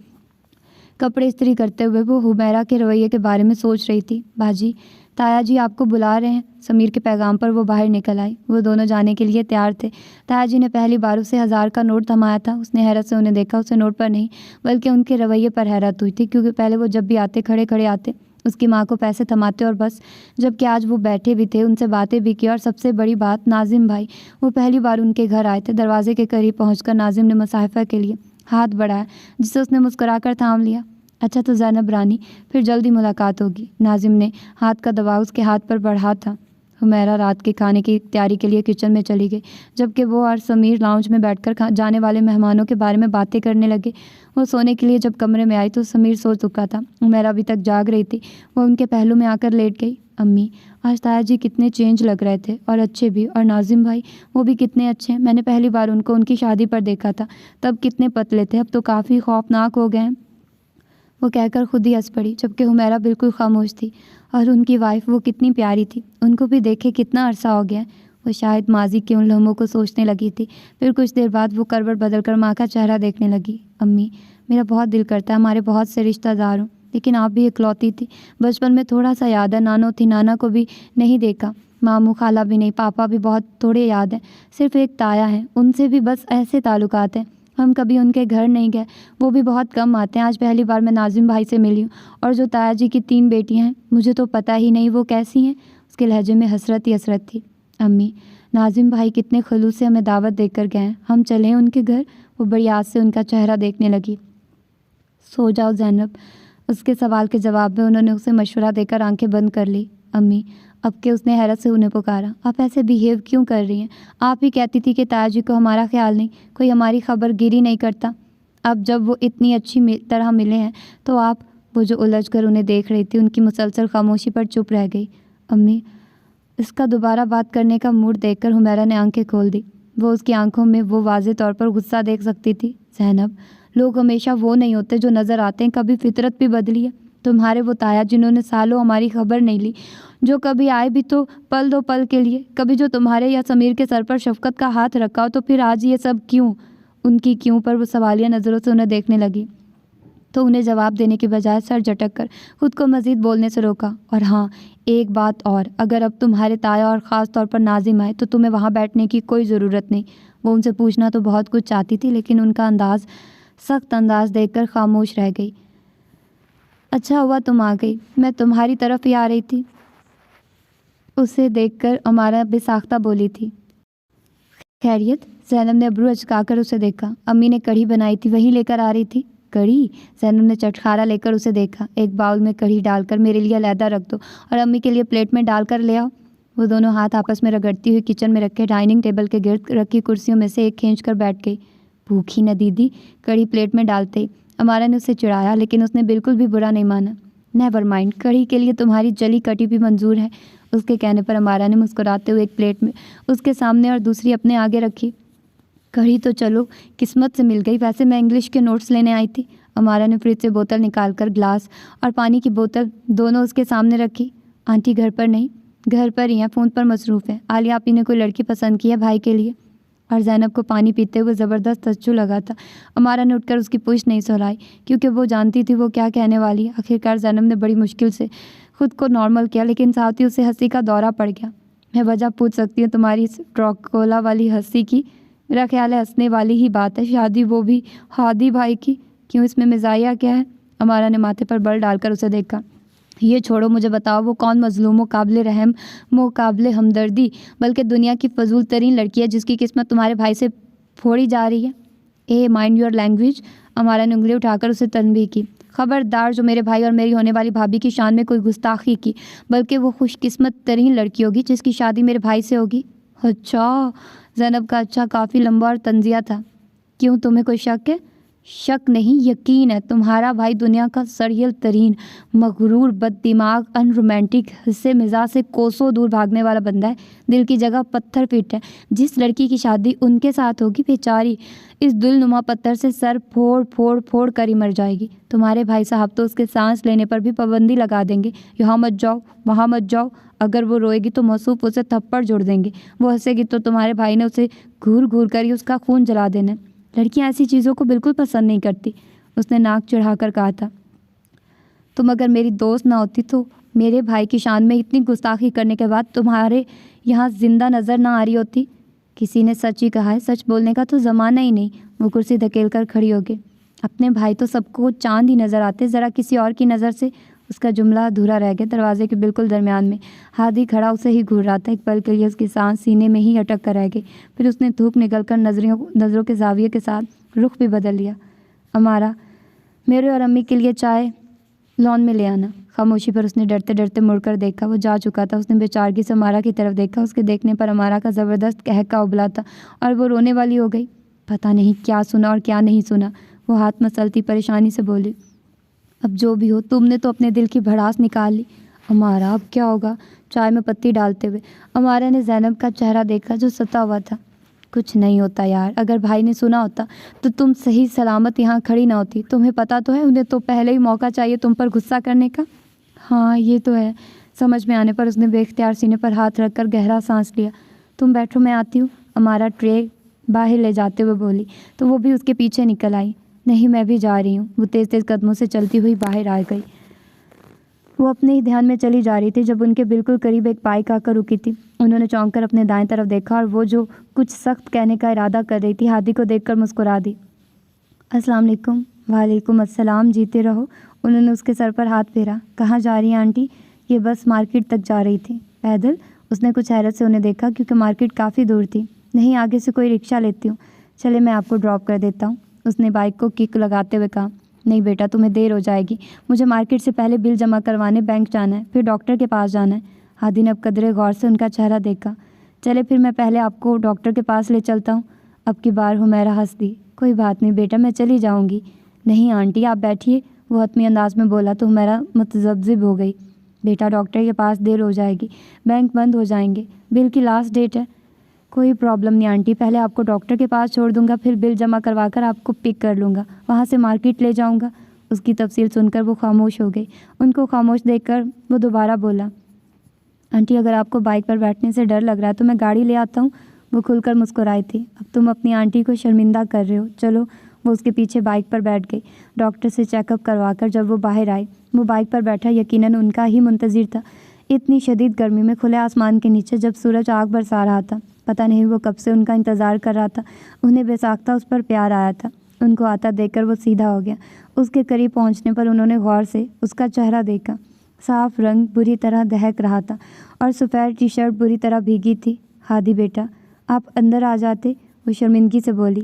کپڑے استری کرتے ہوئے وہ حمیرہ کے رویے کے بارے میں سوچ رہی تھی۔ باجی، تایا جی آپ کو بلا رہے ہیں۔ سمیر کے پیغام پر وہ باہر نکل آئی۔ وہ دونوں جانے کے لیے تیار تھے۔ تایا جی نے پہلی بار اسے 1000 کا نوٹ تھمایا تھا۔ اس نے حیرت سے انہیں دیکھا، اسے نوٹ پر نہیں بلکہ ان کے رویے پر حیرت ہوئی تھی، کیونکہ پہلے وہ جب بھی آتے کھڑے کھڑے آتے، اس کی ماں کو پیسے تھماتے اور بس، جبکہ آج وہ بیٹھے بھی تھے، ان سے باتیں بھی کی، اور سب سے بڑی بات ناظم بھائی، وہ پہلی بار ان کے گھر آئے تھے۔ دروازے کے قریب پہنچ کر ناظم نے مصاحفہ کے لیے ہاتھ بڑھایا، جسے اس نے مسکرا کر تھام لیا۔ اچھا تو زینب رانی، پھر جلدی ملاقات ہوگی۔ ناظم نے ہاتھ کا دباؤ اس کے ہاتھ پر بڑھا تھا۔ حمیرہ رات کے کھانے کی تیاری کے لیے کچن میں چلی گئی، جبکہ وہ اور سمیر لاؤنج میں بیٹھ کر جانے والے مہمانوں کے بارے میں باتیں کرنے لگے۔ وہ سونے کے لیے جب کمرے میں آئی تو سمیر سو چکا تھا۔ حمیرہ ابھی تک جاگ رہی تھی۔ وہ ان کے پہلو میں آ کر لیٹ گئی۔ امی، آج تایا جی کتنے چینج لگ رہے تھے، اور اچھے بھی، اور ناظم بھائی وہ بھی کتنے اچھے ہیں۔ میں نے پہلی بار ان کو ان کی شادی پر دیکھا تھا، تب کتنے پتلے تھے، اب تو کافی خوفناک ہو گئے ہیں۔ وہ کہہ کر خود ہی ہنس پڑی، جبکہ حمیرہ بالکل خاموش تھی۔ اور ان کی وائف وہ کتنی پیاری تھی، ان کو بھی دیکھے کتنا عرصہ ہو گیا ہے۔ وہ شاید ماضی کے ان لمحوں کو سوچنے لگی تھی۔ پھر کچھ دیر بعد وہ کروٹ بدل کر ماں کا چہرہ دیکھنے لگی۔ امی، میرا بہت دل کرتا ہے ہمارے بہت سے رشتہ دار ہوں، لیکن آپ بھی اکلوتی تھی۔ بچپن میں تھوڑا سا یاد ہے، نانو تھی، نانا کو بھی نہیں دیکھا، ماموں خالہ بھی نہیں، پاپا بھی بہت تھوڑے یاد ہیں، صرف ایک تایا ہیں، ان سے بھی بس ایسے تعلقات ہیں۔ ہم کبھی ان کے گھر نہیں گئے، وہ بھی بہت کم آتے ہیں۔ آج پہلی بار میں ناظم بھائی سے ملی ہوں، اور جو تایا جی کی 3 بیٹیاں ہیں، مجھے تو پتہ ہی نہیں وہ کیسی ہیں۔ اس کے لہجے میں حسرت ہی حسرت تھی۔ امی، ناظم بھائی کتنے خلوص سے ہمیں دعوت دے کر گئے ہیں، ہم چلیں ان کے گھر؟ وہ بڑی آس سے ان کا چہرہ دیکھنے لگی۔ سو جاؤ زینب۔ اس کے سوال کے جواب میں انہوں نے اسے مشورہ دے کر آنکھیں بند کر لی۔ امی، اب کہ اس نے حیرت سے انہیں پکارا، آپ ایسے بیہیو کیوں کر رہی ہیں؟ آپ ہی کہتی تھی کہ تایا جی کو ہمارا خیال نہیں، کوئی ہماری خبر گیری نہیں کرتا۔ اب جب وہ اتنی اچھی طرح ملے ہیں تو آپ؟ وہ جو الجھ کر انہیں دیکھ رہی تھی، ان کی مسلسل خاموشی پر چپ رہ گئی۔ امی، اس کا دوبارہ بات کرنے کا موڈ دیکھ کر حمیرہ نے آنکھیں کھول دی۔ وہ اس کی آنکھوں میں وہ واضح طور پر غصہ دیکھ سکتی تھی۔ زینب، لوگ ہمیشہ وہ نہیں ہوتے جو نظر آتے ہیں، کبھی فطرت بھی بدلی ہے۔ تمہارے وہ تایا جنہوں نے سالوں ہماری خبر نہیں لی، جو کبھی آئے بھی تو پل 2 پل کے لیے، کبھی جو تمہارے یا سمیر کے سر پر شفقت کا ہاتھ رکھا ہو، تو پھر آج یہ سب کیوں؟ ان کی کیوں پر وہ سوالیہ نظروں سے انہیں دیکھنے لگی، تو انہیں جواب دینے کی بجائے سر جھٹک کر خود کو مزید بولنے سے روکا۔ اور ہاں، ایک بات اور، اگر اب تمہارے تایا اور خاص طور پر ناظم آئے تو تمہیں وہاں بیٹھنے کی کوئی ضرورت نہیں۔ وہ ان سے پوچھنا تو بہت کچھ چاہتی تھی، لیکن ان کا انداز، سخت انداز دیکھ کر خاموش رہ گئی۔ اچھا ہوا تم آ گئی، میں تمہاری طرف ہی آ رہی تھی، اسے دیکھ کر امارہ بے ساختہ بولی تھی۔ خیریت؟ زینب نے ابرو اچکا کر اسے دیکھا۔ امی نے کڑھی بنائی تھی، وہی لے کر آ رہی تھی۔ کڑھی؟ زینب نے چٹخارا لے کر اسے دیکھا۔ ایک باؤل میں کڑھی ڈال کر میرے لیے علیحدہ رکھ دو، اور امی کے لیے پلیٹ میں ڈال کر لے آؤ۔ وہ دونوں ہاتھ آپس میں رگڑتی ہوئی کچن میں رکھے ڈائننگ ٹیبل کے گرد رکھی کرسیوں میں سے ایک کھینچ کر بیٹھ گئی۔ بھوکھی نہ دیدی؟ کڑھی پلیٹ میں ڈالتے ہی امارہ نے اسے چڑھایا، لیکن اس نے بالکل بھی برا نہیں مانا۔ نیور مائنڈ، کڑھی کے لیے تمہاری جلی کٹی بھی منظور ہے۔ اس کے کہنے پر امارہ نے مسکراتے ہوئے ایک پلیٹ میں اس کے سامنے اور دوسری اپنے آگے رکھی۔ کڑھی تو چلو قسمت سے مل گئی، ویسے میں انگلش کے نوٹس لینے آئی تھی۔ امارہ نے فریج سے بوتل نکال کر گلاس اور پانی کی بوتل دونوں اس کے سامنے رکھی۔ آنٹی گھر پر نہیں؟ گھر پر ہی ہیں، فون پر مصروف ہے۔ عالیہ آپی نے کوئی لڑکی پسند کی ہے بھائی کے لیے؟ اور زینب کو پانی پیتے ہوئے زبردست تجو لگا تھا۔ امارہ نے اٹھ کر اس کی پوچھ نہیں سہلائی، کیونکہ وہ جانتی تھی وہ کیا کہنے والی ہے۔ آخرکار زینب نے بڑی مشکل سے خود کو نارمل کیا، لیکن ساتھ ہی اسے ہنسی کا دورہ پڑ گیا۔ میں وجہ پوچھ سکتی ہوں تمہاری اس ڈراکولا والی ہنسی کی؟ میرا خیال ہے ہنسنے والی ہی بات ہے، شادی وہ بھی ہادی بھائی کی۔ کیوں، اس میں مزاحیہ کیا ہے؟ امارہ نے ماتھے پر بل ڈال کر اسے دیکھا۔ یہ چھوڑو، مجھے بتاؤ وہ کون مظلوم و قابل رحم و قابل ہمدردی بلکہ دنیا کی فضول ترین لڑکی ہے جس کی قسمت تمہارے بھائی سے پھوڑی جا رہی ہے؟ اے مائنڈ یور لینگویج، امارہ نے انگلی اٹھا کر اسے تنبیہ کی۔ خبردار جو میرے بھائی اور میری ہونے والی بھابھی کی شان میں کوئی گستاخی کی، بلکہ وہ خوش قسمت ترین لڑکی ہوگی جس کی شادی میرے بھائی سے ہوگی۔ اچھا، زینب کا اچھا کافی لمبا اور طنزیہ تھا۔ کیوں، تمہیں کوئی شک ہے؟ شک نہیں یقین ہے، تمہارا بھائی دنیا کا سڑیل ترین، مغرور، بد دماغ، ان رومانٹک، حصے مزاج سے کوسوں دور بھاگنے والا بندہ ہے۔ دل کی جگہ پتھر فٹ ہے۔ جس لڑکی کی شادی ان کے ساتھ ہوگی بیچاری اس دل نما پتھر سے سر پھوڑ پھوڑ پھوڑ کر ہی مر جائے گی۔ تمہارے بھائی صاحب تو اس کے سانس لینے پر بھی پابندی لگا دیں گے، یہاں مت جاؤ وہاں مت جاؤ۔ اگر وہ روئے گی تو موصوف اسے تھپڑ جوڑ دیں گے، وہ ہنسے گی تو تمہارے بھائی نے اسے گھور گھور کر ہی اس کا خون جلا دینا ہے۔ لڑکیاں ایسی چیزوں کو بالکل پسند نہیں کرتی، اس نے ناک چڑھا کر کہا تھا۔ تم اگر میری دوست نہ ہوتی تو میرے بھائی کی شان میں اتنی گستاخی کرنے کے بعد تمہارے یہاں زندہ نظر نہ آ رہی ہوتی۔ کسی نے سچ ہی کہا ہے، سچ بولنے کا تو زمانہ ہی نہیں۔ وہ کرسی دھکیل کر کھڑی ہو گئی۔ اپنے بھائی تو سب کو چاند ہی نظر آتے، ذرا کسی اور کی نظر سے۔ اس کا جملہ ادھورا رہ گیا۔ دروازے کے بالکل درمیان میں ہادی کھڑا اسے ہی گھور رہا تھا۔ ایک پل کے لیے اس کی سانس سینے میں ہی اٹک کر رہ گئی، پھر اس نے دھوپ نکل کر نظروں کے زاویے کے ساتھ رخ بھی بدل لیا۔ امارا، میرے اور امی کے لیے چائے لان میں لے آنا۔ خاموشی پر اس نے ڈرتے ڈرتے مڑ کر دیکھا، وہ جا چکا تھا۔ اس نے بے چارگی سے امارا کی طرف دیکھا۔ اس کے دیکھنے پر امارا کا زبردست قہقہ ابلا تھا اور وہ رونے والی ہو گئی۔ پتہ نہیں کیا سنا اور کیا نہیں سنا، وہ ہاتھ مسلتی پریشانی سے بولی۔ اب جو بھی ہو، تم نے تو اپنے دل کی بھڑاس نکال لی۔ امارا، اب کیا ہوگا؟ چائے میں پتی ڈالتے ہوئے امارا نے زینب کا چہرہ دیکھا جو ستا ہوا تھا۔ کچھ نہیں ہوتا یار، اگر بھائی نے سنا ہوتا تو تم صحیح سلامت یہاں کھڑی نہ ہوتی۔ تمہیں پتہ تو ہے انہیں تو پہلے ہی موقع چاہیے تم پر غصہ کرنے کا۔ ہاں یہ تو ہے۔ سمجھ میں آنے پر اس نے بے اختیار سینے پر ہاتھ رکھ کر گہرا سانس لیا۔ تم بیٹھو میں آتی ہوں، امارا ٹرے باہر لے جاتے ہوئے بولی تو وہ بھی اس کے پیچھے نکل آئی۔ نہیں میں بھی جا رہی ہوں۔ وہ تیز تیز قدموں سے چلتی ہوئی باہر آ گئی۔ وہ اپنے ہی دھیان میں چلی جا رہی تھی جب ان کے بالکل قریب ایک بائک آ کر رکی تھی۔ انہوں نے چونک کر اپنے دائیں طرف دیکھا اور وہ جو کچھ سخت کہنے کا ارادہ کر رہی تھی ہادی کو دیکھ کر مسکرا دی۔ السلام علیکم۔ وعلیکم السلام، جیتے رہو۔ انہوں نے اس کے سر پر ہاتھ پھیرا۔ کہاں جا رہی ہیں آنٹی؟ یہ بس مارکیٹ تک جا رہی تھی۔ پیدل؟ اس نے کچھ حیرت سے انہیں دیکھا کیونکہ مارکیٹ کافی دور تھی۔ نہیں، آگے سے کوئی رکشہ لیتی ہوں۔ چلے میں آپ کو ڈراپ کر دیتا ہوں، اس نے بائک کو کک لگاتے ہوئے کہا۔ نہیں بیٹا، تمہیں دیر ہو جائے گی، مجھے مارکیٹ سے پہلے بل جمع کروانے بینک جانا ہے، پھر ڈاکٹر کے پاس جانا ہے۔ ہادی نے اب قدرے غور سے ان کا چہرہ دیکھا۔ چلے پھر میں پہلے آپ کو ڈاکٹر کے پاس لے چلتا ہوں۔ اب کی بار حمیرہ ہنس دی۔ کوئی بات نہیں بیٹا، میں چلی جاؤں گی۔ نہیں آنٹی آپ بیٹھیے، وہ حتمی انداز میں بولا تو حمیرہ متذبذب ہو گئی۔ بیٹا ڈاکٹر کے پاس دیر ہو جائے گی، بینک بند ہو جائیں گے، بل کی لاسٹ ڈیٹ ہے۔ کوئی پرابلم نہیں آنٹی، پہلے آپ کو ڈاکٹر کے پاس چھوڑ دوں گا، پھر بل جمع کروا کر آپ کو پک کر لوں گا، وہاں سے مارکیٹ لے جاؤں گا۔ اس کی تفصیل سن کر وہ خاموش ہو گئی۔ ان کو خاموش دیکھ کر وہ دوبارہ بولا۔ آنٹی اگر آپ کو بائک پر بیٹھنے سے ڈر لگ رہا ہے تو میں گاڑی لے آتا ہوں۔ وہ کھل کر مسکرائی تھی۔ اب تم اپنی آنٹی کو شرمندہ کر رہے ہو، چلو۔ وہ اس کے پیچھے بائک پر بیٹھ گئی۔ ڈاکٹر سے چیک اپ کروا کر جب وہ باہر آئی، وہ بائک پر بیٹھا یقیناً ان کا ہی منتظر تھا۔ اتنی شدید گرمی میں کھلے آسمان کے نیچے جب سورج آگ برسا رہا تھا، پتہ نہیں وہ کب سے ان کا انتظار کر رہا تھا۔ انہیں بے ساختہ اس پر پیار آیا تھا۔ ان کو آتا دیکھ کر وہ سیدھا ہو گیا۔ اس کے قریب پہنچنے پر انہوں نے غور سے اس کا چہرہ دیکھا۔ صاف رنگ بری طرح دہک رہا تھا اور سفید ٹی شرٹ بری طرح بھیگی تھی۔ ہادی بیٹا آپ اندر آ جاتے، وہ شرمندگی سے بولی۔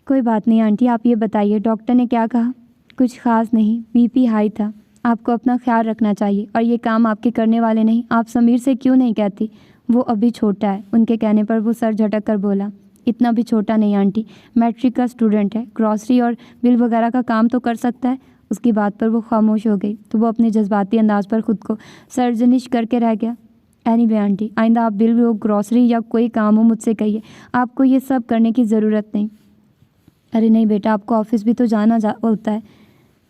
کوئی بات نہیں آنٹی، آپ یہ بتائیے ڈاکٹر نے کیا کہا؟ کچھ خاص نہیں، بی پی ہائی تھا۔ آپ کو اپنا خیال رکھنا چاہیے، اور یہ کام آپ کے کرنے والے نہیں۔ آپ سمیر سے کیوں نہیں کہتی؟ وہ ابھی چھوٹا ہے۔ ان کے کہنے پر وہ سر جھٹک کر بولا۔ اتنا بھی چھوٹا نہیں آنٹی، میٹرک کا اسٹوڈنٹ ہے، گراسری اور بل وغیرہ کا کام تو کر سکتا ہے۔ اس کی بات پر وہ خاموش ہو گئی تو وہ اپنے جذباتی انداز پر خود کو سرزنش کر کے رہ گیا۔ اینی وے آنٹی، آئندہ آپ بل ہو، گراسری یا کوئی کام ہو مجھ سے کہیے، آپ کو یہ سب کرنے کی ضرورت نہیں۔ ارے نہیں بیٹا، آپ کو آفس بھی تو جانا ہوتا ہے۔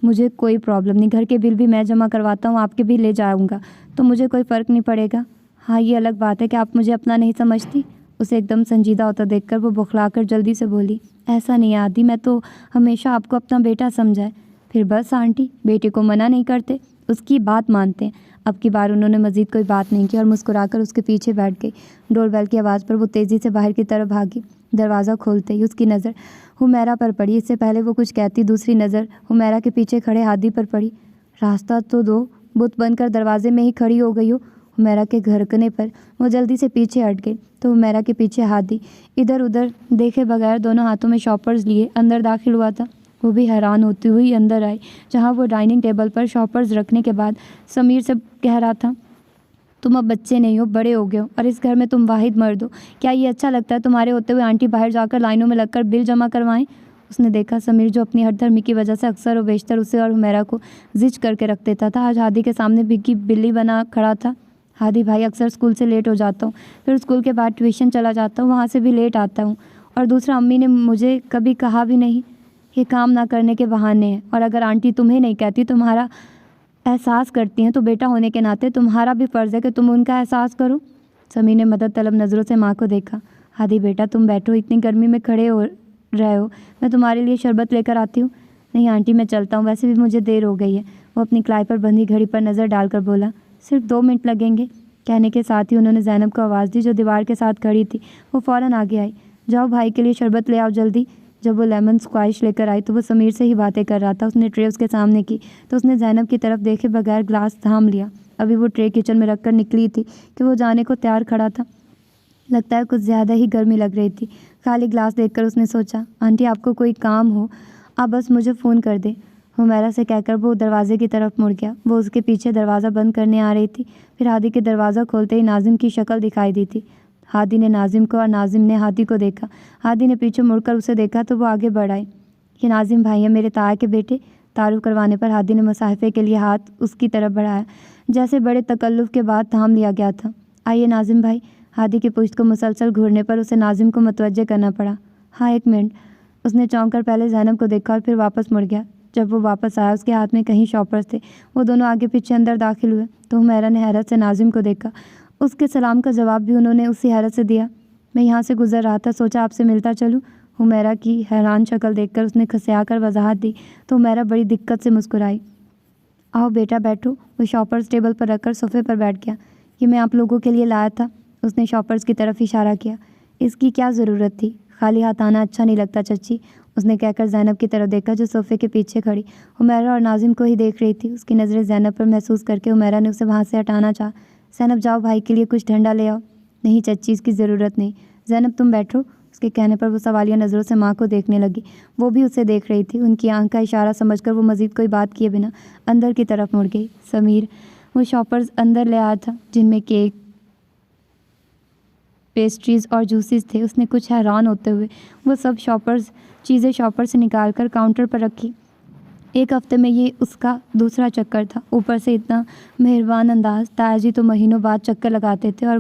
مجھے کوئی پرابلم نہیں، گھر کے بل بھی میں جمع کرواتا ہوں، آپ کے بھی لے جاؤں گا تو مجھے کوئی فرق نہیں پڑے گا۔ ہاں یہ الگ بات ہے کہ آپ مجھے اپنا نہیں سمجھتی۔ اسے ایک دم سنجیدہ ہوتا دیکھ کر وہ بخلا کر جلدی سے بولی۔ ایسا نہیں عادی، میں تو ہمیشہ آپ کو اپنا بیٹا سمجھا ہے۔ پھر بس آنٹی، بیٹے کو منع نہیں کرتے، اس کی بات مانتے ہیں۔ اب کی بار انہوں نے مزید کوئی بات نہیں کی اور مسکرا کر اس کے پیچھے بیٹھ گئی۔ ڈور بیل کی آواز پر وہ تیزی سے باہر کی طرف بھاگی۔ دروازہ کھولتے ہی اس کی نظر حمیرہ پر پڑی۔ اس سے پہلے وہ کچھ کہتی دوسری نظر حمیرہ کے پیچھے کھڑے ہادی پر پڑی۔ راستہ تو دو، بت بن کر دروازے میں ہی کھڑی ہو گئی ہو۔ حمیرہ کے گھرکنے پر وہ جلدی سے پیچھے ہٹ گئی تو حمیرہ کے پیچھے ہادی ادھر ادھر دیکھے بغیر دونوں ہاتھوں میں شاپرز لیے اندر داخل ہوا تھا۔ وہ بھی حیران ہوتی ہوئی اندر آئی، جہاں وہ ڈائننگ ٹیبل پر شاپرز رکھنے کے بعد سمیر سے کہہ رہا تھا۔ تم اب بچے نہیں ہو، بڑے ہو گئے ہو اور اس گھر میں تم واحد مرد ہو۔ کیا یہ اچھا لگتا ہے تمہارے ہوتے ہوئے آنٹی باہر جا کر لائنوں میں لگ کر بل جمع کروائیں؟ اس نے دیکھا سمیر جو اپنی ہٹ دھرمی کی وجہ سے اکثر و بیشتر اسے اور حمیرہ کو زج کر کے رکھ دیتا تھا، آج ہادی کے سامنے بھگی بلی بنا کھڑا تھا۔ ہادی بھائی، اکثر اسکول سے لیٹ ہو جاتا ہوں، پھر اسکول کے بعد ٹیوشن چلا جاتا ہوں، وہاں سے بھی لیٹ آتا ہوں، اور دوسرا امی نے مجھے کبھی کہا بھی نہیں، یہ کام نہ کرنے کے بہانے ہیں، اور اگر آنٹی تمہیں نہیں کہتی، تمہارا احساس کرتی ہیں، تو بیٹا ہونے کے ناطے تمہارا بھی فرض ہے کہ تم ان کا احساس کرو۔ سمیر نے مدد طلب نظروں سے ماں کو دیکھا۔ ہادی بیٹا تم بیٹھو، اتنی گرمی میں کھڑے ہو رہے ہو، میں تمہارے لیے شربت لے کر آتی ہوں۔ نہیں آنٹی میں چلتا ہوں، ویسے بھی مجھے دیر ہو گئی ہے۔ وہ اپنی کلائی پر بندھی گھڑی پر نظر ڈال کر بولا، صرف 2 منٹ لگیں گے۔ کہنے کے ساتھ ہی انہوں نے زینب کو آواز دی جو دیوار کے ساتھ کھڑی تھی، وہ فوراً آگے آئی۔ جاؤ بھائی کے لیے شربت لے آؤ جلدی۔ جب وہ لیمن اسکواش لے کر آئی تو وہ سمیر سے ہی باتیں کر رہا تھا۔ اس نے ٹرے اس کے سامنے کی تو اس نے زینب کی طرف دیکھے بغیر گلاس تھام لیا۔ ابھی وہ ٹرے کچن میں رکھ کر نکلی تھی کہ وہ جانے کو تیار کھڑا تھا۔ لگتا ہے کچھ زیادہ ہی گرمی لگ رہی تھی۔ خالی گلاس دیکھ کر اس نے سوچا، آنٹی آپ کو کوئی کام ہو آپ بس مجھے فون کر دیں۔ حمیرہ سے کہہ کر وہ دروازے کی طرف مڑ گیا۔ وہ اس کے پیچھے دروازہ بند کرنے آ رہی تھی، پھر ہادی کے دروازہ کھولتے ہی ناظم کی شکل دکھائی دی تھی۔ ہادی نے ناظم کو اور ناظم نے ہادی کو دیکھا۔ ہادی نے پیچھے مڑ کر اسے دیکھا تو وہ آگے بڑھ آئے۔ یہ ناظم بھائی ہے، میرے تایا کے بیٹے۔ تعارف کروانے پر ہادی نے مصاحفے کے لیے ہاتھ اس کی طرف بڑھایا، جیسے بڑے تکلف کے بعد تھام لیا گیا تھا۔ آئیے ناظم بھائی۔ ہادی کی پشت کو مسلسل گھورنے پر اسے ناظم کو متوجہ کرنا پڑا۔ ہاں 1 منٹ۔ اس نے چونک کر پہلے زینب کو دیکھا اور پھر واپس مڑ گیا۔ جب وہ واپس آیا اس کے ہاتھ میں کہیں شاپرز تھے۔ وہ دونوں آگے پیچھے اندر داخل ہوئے تو حمیرہ نے حیرت سے ناظم کو دیکھا۔ اس کے سلام کا جواب بھی انہوں نے اسی حیرت سے دیا۔ میں یہاں سے گزر رہا تھا، سوچا آپ سے ملتا چلوں۔ حمیرہ کی حیران شکل دیکھ کر اس نے کھسیا کر وضاحت دی تو حمیرہ بڑی دقت سے مسکرائی۔ آؤ بیٹا بیٹھو۔ وہ شاپرز ٹیبل پر رکھ کر صوفے پر بیٹھ گیا۔ یہ میں آپ لوگوں کے لیے لایا تھا۔ اس نے شاپرز کی طرف اشارہ کیا۔ اس کی کیا ضرورت تھی؟ خالی ہاتھ آنا اچھا نہیں لگتا چچی، اس نے کہہ کر زینب کی طرف دیکھا جو صوفے کے پیچھے کھڑی حمیرہ اور ناظم کو ہی دیکھ رہی تھی۔ اس کی نظریں زینب پر محسوس کر کے حمیرہ نے اسے وہاں سے ہٹانا چاہا۔ زینب جاؤ بھائی کے لیے کچھ ٹھنڈا لے آؤ۔ نہیں چچی اس کی ضرورت نہیں۔ زینب تم بیٹھو۔ اس کے کہنے پر وہ سوالیہ نظروں سے ماں کو دیکھنے لگی۔ وہ بھی اسے دیکھ رہی تھی۔ ان کی آنکھ کا اشارہ سمجھ کر وہ مزید کوئی بات کیے بنا اندر کی طرف مڑ گئی۔ سمیر وہ شاپرز اندر لے آیا تھا جن میں کیک، پیسٹریز اور جوسز تھے۔ اس نے کچھ حیران ہوتے ہوئے وہ سب چیزیں شاپر سے نکال کر کاؤنٹر پر رکھی۔ 1 ہفتے میں یہ اس کا دوسرا چکر تھا، اوپر سے اتنا مہربان انداز۔ تایا جی تو مہینوں بعد چکر لگاتے تھے اور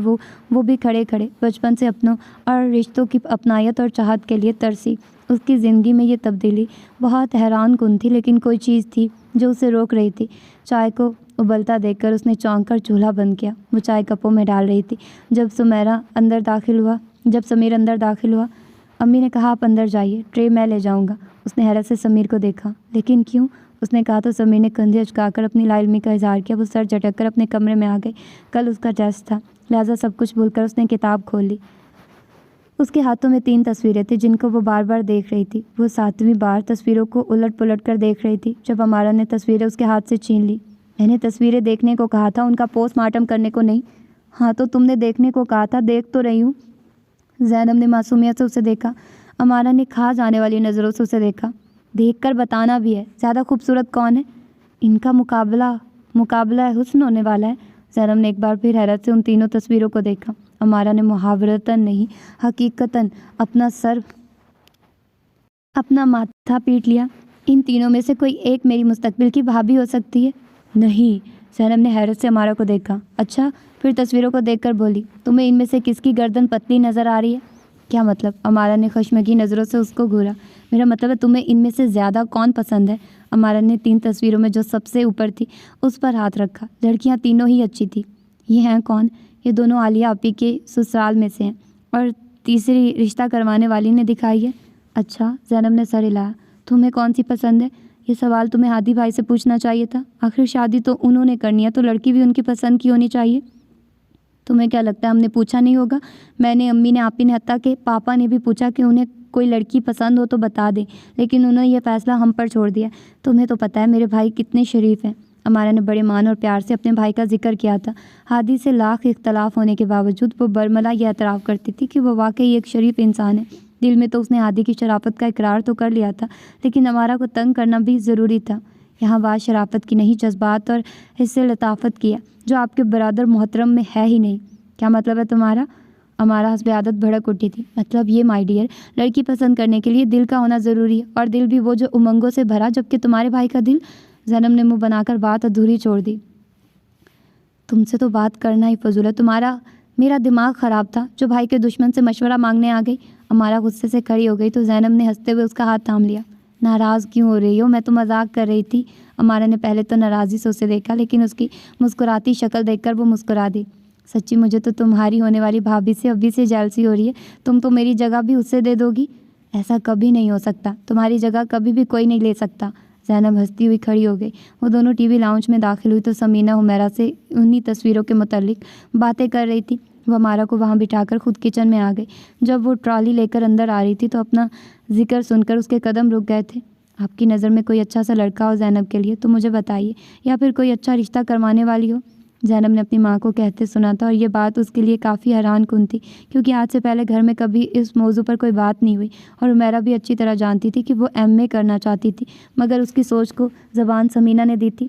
وہ بھی کھڑے کھڑے۔ بچپن سے اپنوں اور رشتوں کی اپنائیت اور چاہت کے لیے ترسی۔ اس کی زندگی میں یہ تبدیلی بہت حیران کن تھی، لیکن کوئی چیز تھی جو اسے روک رہی تھی۔ چائے کو ابلتا دیکھ کر اس نے چونک کر چولہا بند کیا۔ وہ چائے کپوں میں ڈال رہی تھی جب سمیر اندر داخل ہوا۔ امی نے کہا آپ اندر جائیے، ٹرے میں لے جاؤں گا۔ اس نے حیرت سے سمیر کو دیکھا۔ لیکن کیوں؟ اس نے کہا تو سمیر نے کندھے اچکا کر اپنی لا علمی کا اظہار کیا۔ وہ سر جھٹک کر اپنے کمرے میں آ گئی۔ کل اس کا ٹیسٹ تھا، لہٰذا سب کچھ بھول کر اس نے کتاب کھول لی۔ اس کے ہاتھوں میں 3 تصویریں تھیں جن کو وہ بار بار دیکھ رہی تھی۔ وہ 7ویں بار تصویروں کو الٹ پلٹ کر دیکھ رہی تھی جب ہمارا نے تصویریں اس کے ہاتھ سے چھین لی۔ میں نے تصویریں دیکھنے کو کہا تھا، ان کا پوسٹ مارٹم کرنے کو نہیں۔ ہاں تو تم نے دیکھنے کو کہا تھا، دیکھ تو رہی ہوں۔ زینب نے معصومیت سے اسے دیکھا۔ امارہ نے کھا جانے والی نظروں سے اسے دیکھا۔ دیکھ کر بتانا بھی ہے، زیادہ خوبصورت کون ہے؟ ان کا مقابلہ حسن ہونے والا ہے۔ زینب نے ایک بار پھر حیرت سے ان تینوں تصویروں کو دیکھا۔ امارہ نے محاورتاً نہیں حقیقتاً اپنا ماتھا پیٹ لیا۔ ان تینوں میں سے کوئی ایک میری مستقبل کی بھابھی ہو سکتی ہے؟ نہیں۔ زینب نے حیرت سے امارہ کو دیکھا۔ اچھا، پھر تصویروں کو دیکھ کر بولی، تمہیں ان میں سے کس کی گردن پتلی نظر آ رہی ہے؟ کیا مطلب؟ امارہ نے خشمگین نظروں سے اس کو گھورا۔ میرا مطلب ہے تمہیں ان میں سے زیادہ کون پسند ہے؟ امارہ نے 3 تصویروں میں جو سب سے اوپر تھی اس پر ہاتھ رکھا۔ لڑکیاں تینوں ہی اچھی تھیں۔ یہ ہیں کون؟ یہ دونوں عالیہ آپی کے سسرال میں سے ہیں، اور تیسری رشتہ کروانے والی نے دکھائی ہے۔ اچھا، زینب نے سر ہلایا۔ تمہیں کون سی پسند ہے؟ یہ سوال تمہیں ہادی بھائی سے پوچھنا چاہیے تھا۔ آخر شادی تو انہوں نے کرنی ہے تو لڑکی بھی ان کی پسند کی ہونی چاہیے۔ تمہیں کیا لگتا ہے ہم نے پوچھا نہیں ہوگا؟ میں نے، امی نے، آپی نے، حتیٰ کہ پاپا نے بھی پوچھا کہ انہیں کوئی لڑکی پسند ہو تو بتا دیں، لیکن انہوں نے یہ فیصلہ ہم پر چھوڑ دیا۔ تمہیں تو پتہ ہے میرے بھائی کتنے شریف ہیں۔ امارہ نے بڑے مان اور پیار سے اپنے بھائی کا ذکر کیا تھا۔ ہادی سے لاکھ اختلاف ہونے کے باوجود وہ برملا یہ اعتراف کرتی تھی کہ وہ واقعی ایک شریف انسان ہے۔ دل میں تو اس نے ہادی کی شرافت کا اقرار تو کر لیا تھا، لیکن امارہ کو تنگ کرنا بھی ضروری تھا۔ یہاں بات شرافت کی نہیں، جذبات اور حس لطافت کی ہے، جو آپ کے برادر محترم میں ہے ہی نہیں۔ کیا مطلب ہے تمہارا؟ ہمارا حسب عادت بھڑک اٹھی تھی۔ مطلب یہ مائی ڈیئر، لڑکی پسند کرنے کے لیے دل کا ہونا ضروری ہے، اور دل بھی وہ جو امنگوں سے بھرا، جبکہ تمہارے بھائی کا دل۔ زینب نے منہ بنا کر بات ادھوری چھوڑ دی۔ تم سے تو بات کرنا ہی فضول ہے، میرا دماغ خراب تھا جو بھائی کے دشمن سے مشورہ مانگنے آ گئی۔ ہمارا غصے سے کھڑی ہو گئی تو زینب نے ہنستے ہوئے اس کا ہاتھ تھام لیا۔ ناراض کیوں ہو رہی ہو؟ میں تو مذاق کر رہی تھی۔ ہمارا نے پہلے تو ناراضی سے اسے دیکھا، لیکن اس کی مسکراتی شکل دیکھ کر وہ مسکرا دی۔ سچی مجھے تو تمہاری ہونے والی بھابھی سے ابھی سے جیلسی ہو رہی ہے۔ تم تو میری جگہ بھی اس سے دے دو گی؟ ایسا کبھی نہیں ہو سکتا، تمہاری جگہ کبھی بھی کوئی نہیں لے سکتا۔ زینب ہنستی ہوئی کھڑی ہو گئی۔ وہ دونوں ٹی وی لاؤنج میں داخل ہوئی تو سمینہ حمیرہ سے انہی تصویروں کے متعلق باتیں کر رہی تھی۔ وہ ہمارا کو وہاں بٹھا کر خود کچن میں آ گئی۔ جب وہ ٹرالی لے کر اندر آ رہی تھی تو اپنا ذکر سن کر اس کے قدم رک گئے تھے۔ آپ کی نظر میں کوئی اچھا سا لڑکا ہو زینب کے لیے تو مجھے بتائیے، یا پھر کوئی اچھا رشتہ کروانے والی ہو۔ زینب نے اپنی ماں کو کہتے سنا تھا، اور یہ بات اس کے لیے کافی حیران کن تھی، کیونکہ آج سے پہلے گھر میں کبھی اس موضوع پر کوئی بات نہیں ہوئی، اور حمیرہ بھی اچھی طرح جانتی تھی کہ وہ ایم اے کرنا چاہتی تھی، مگر اس کی سوچ کو زبان سمینہ نے دی تھی۔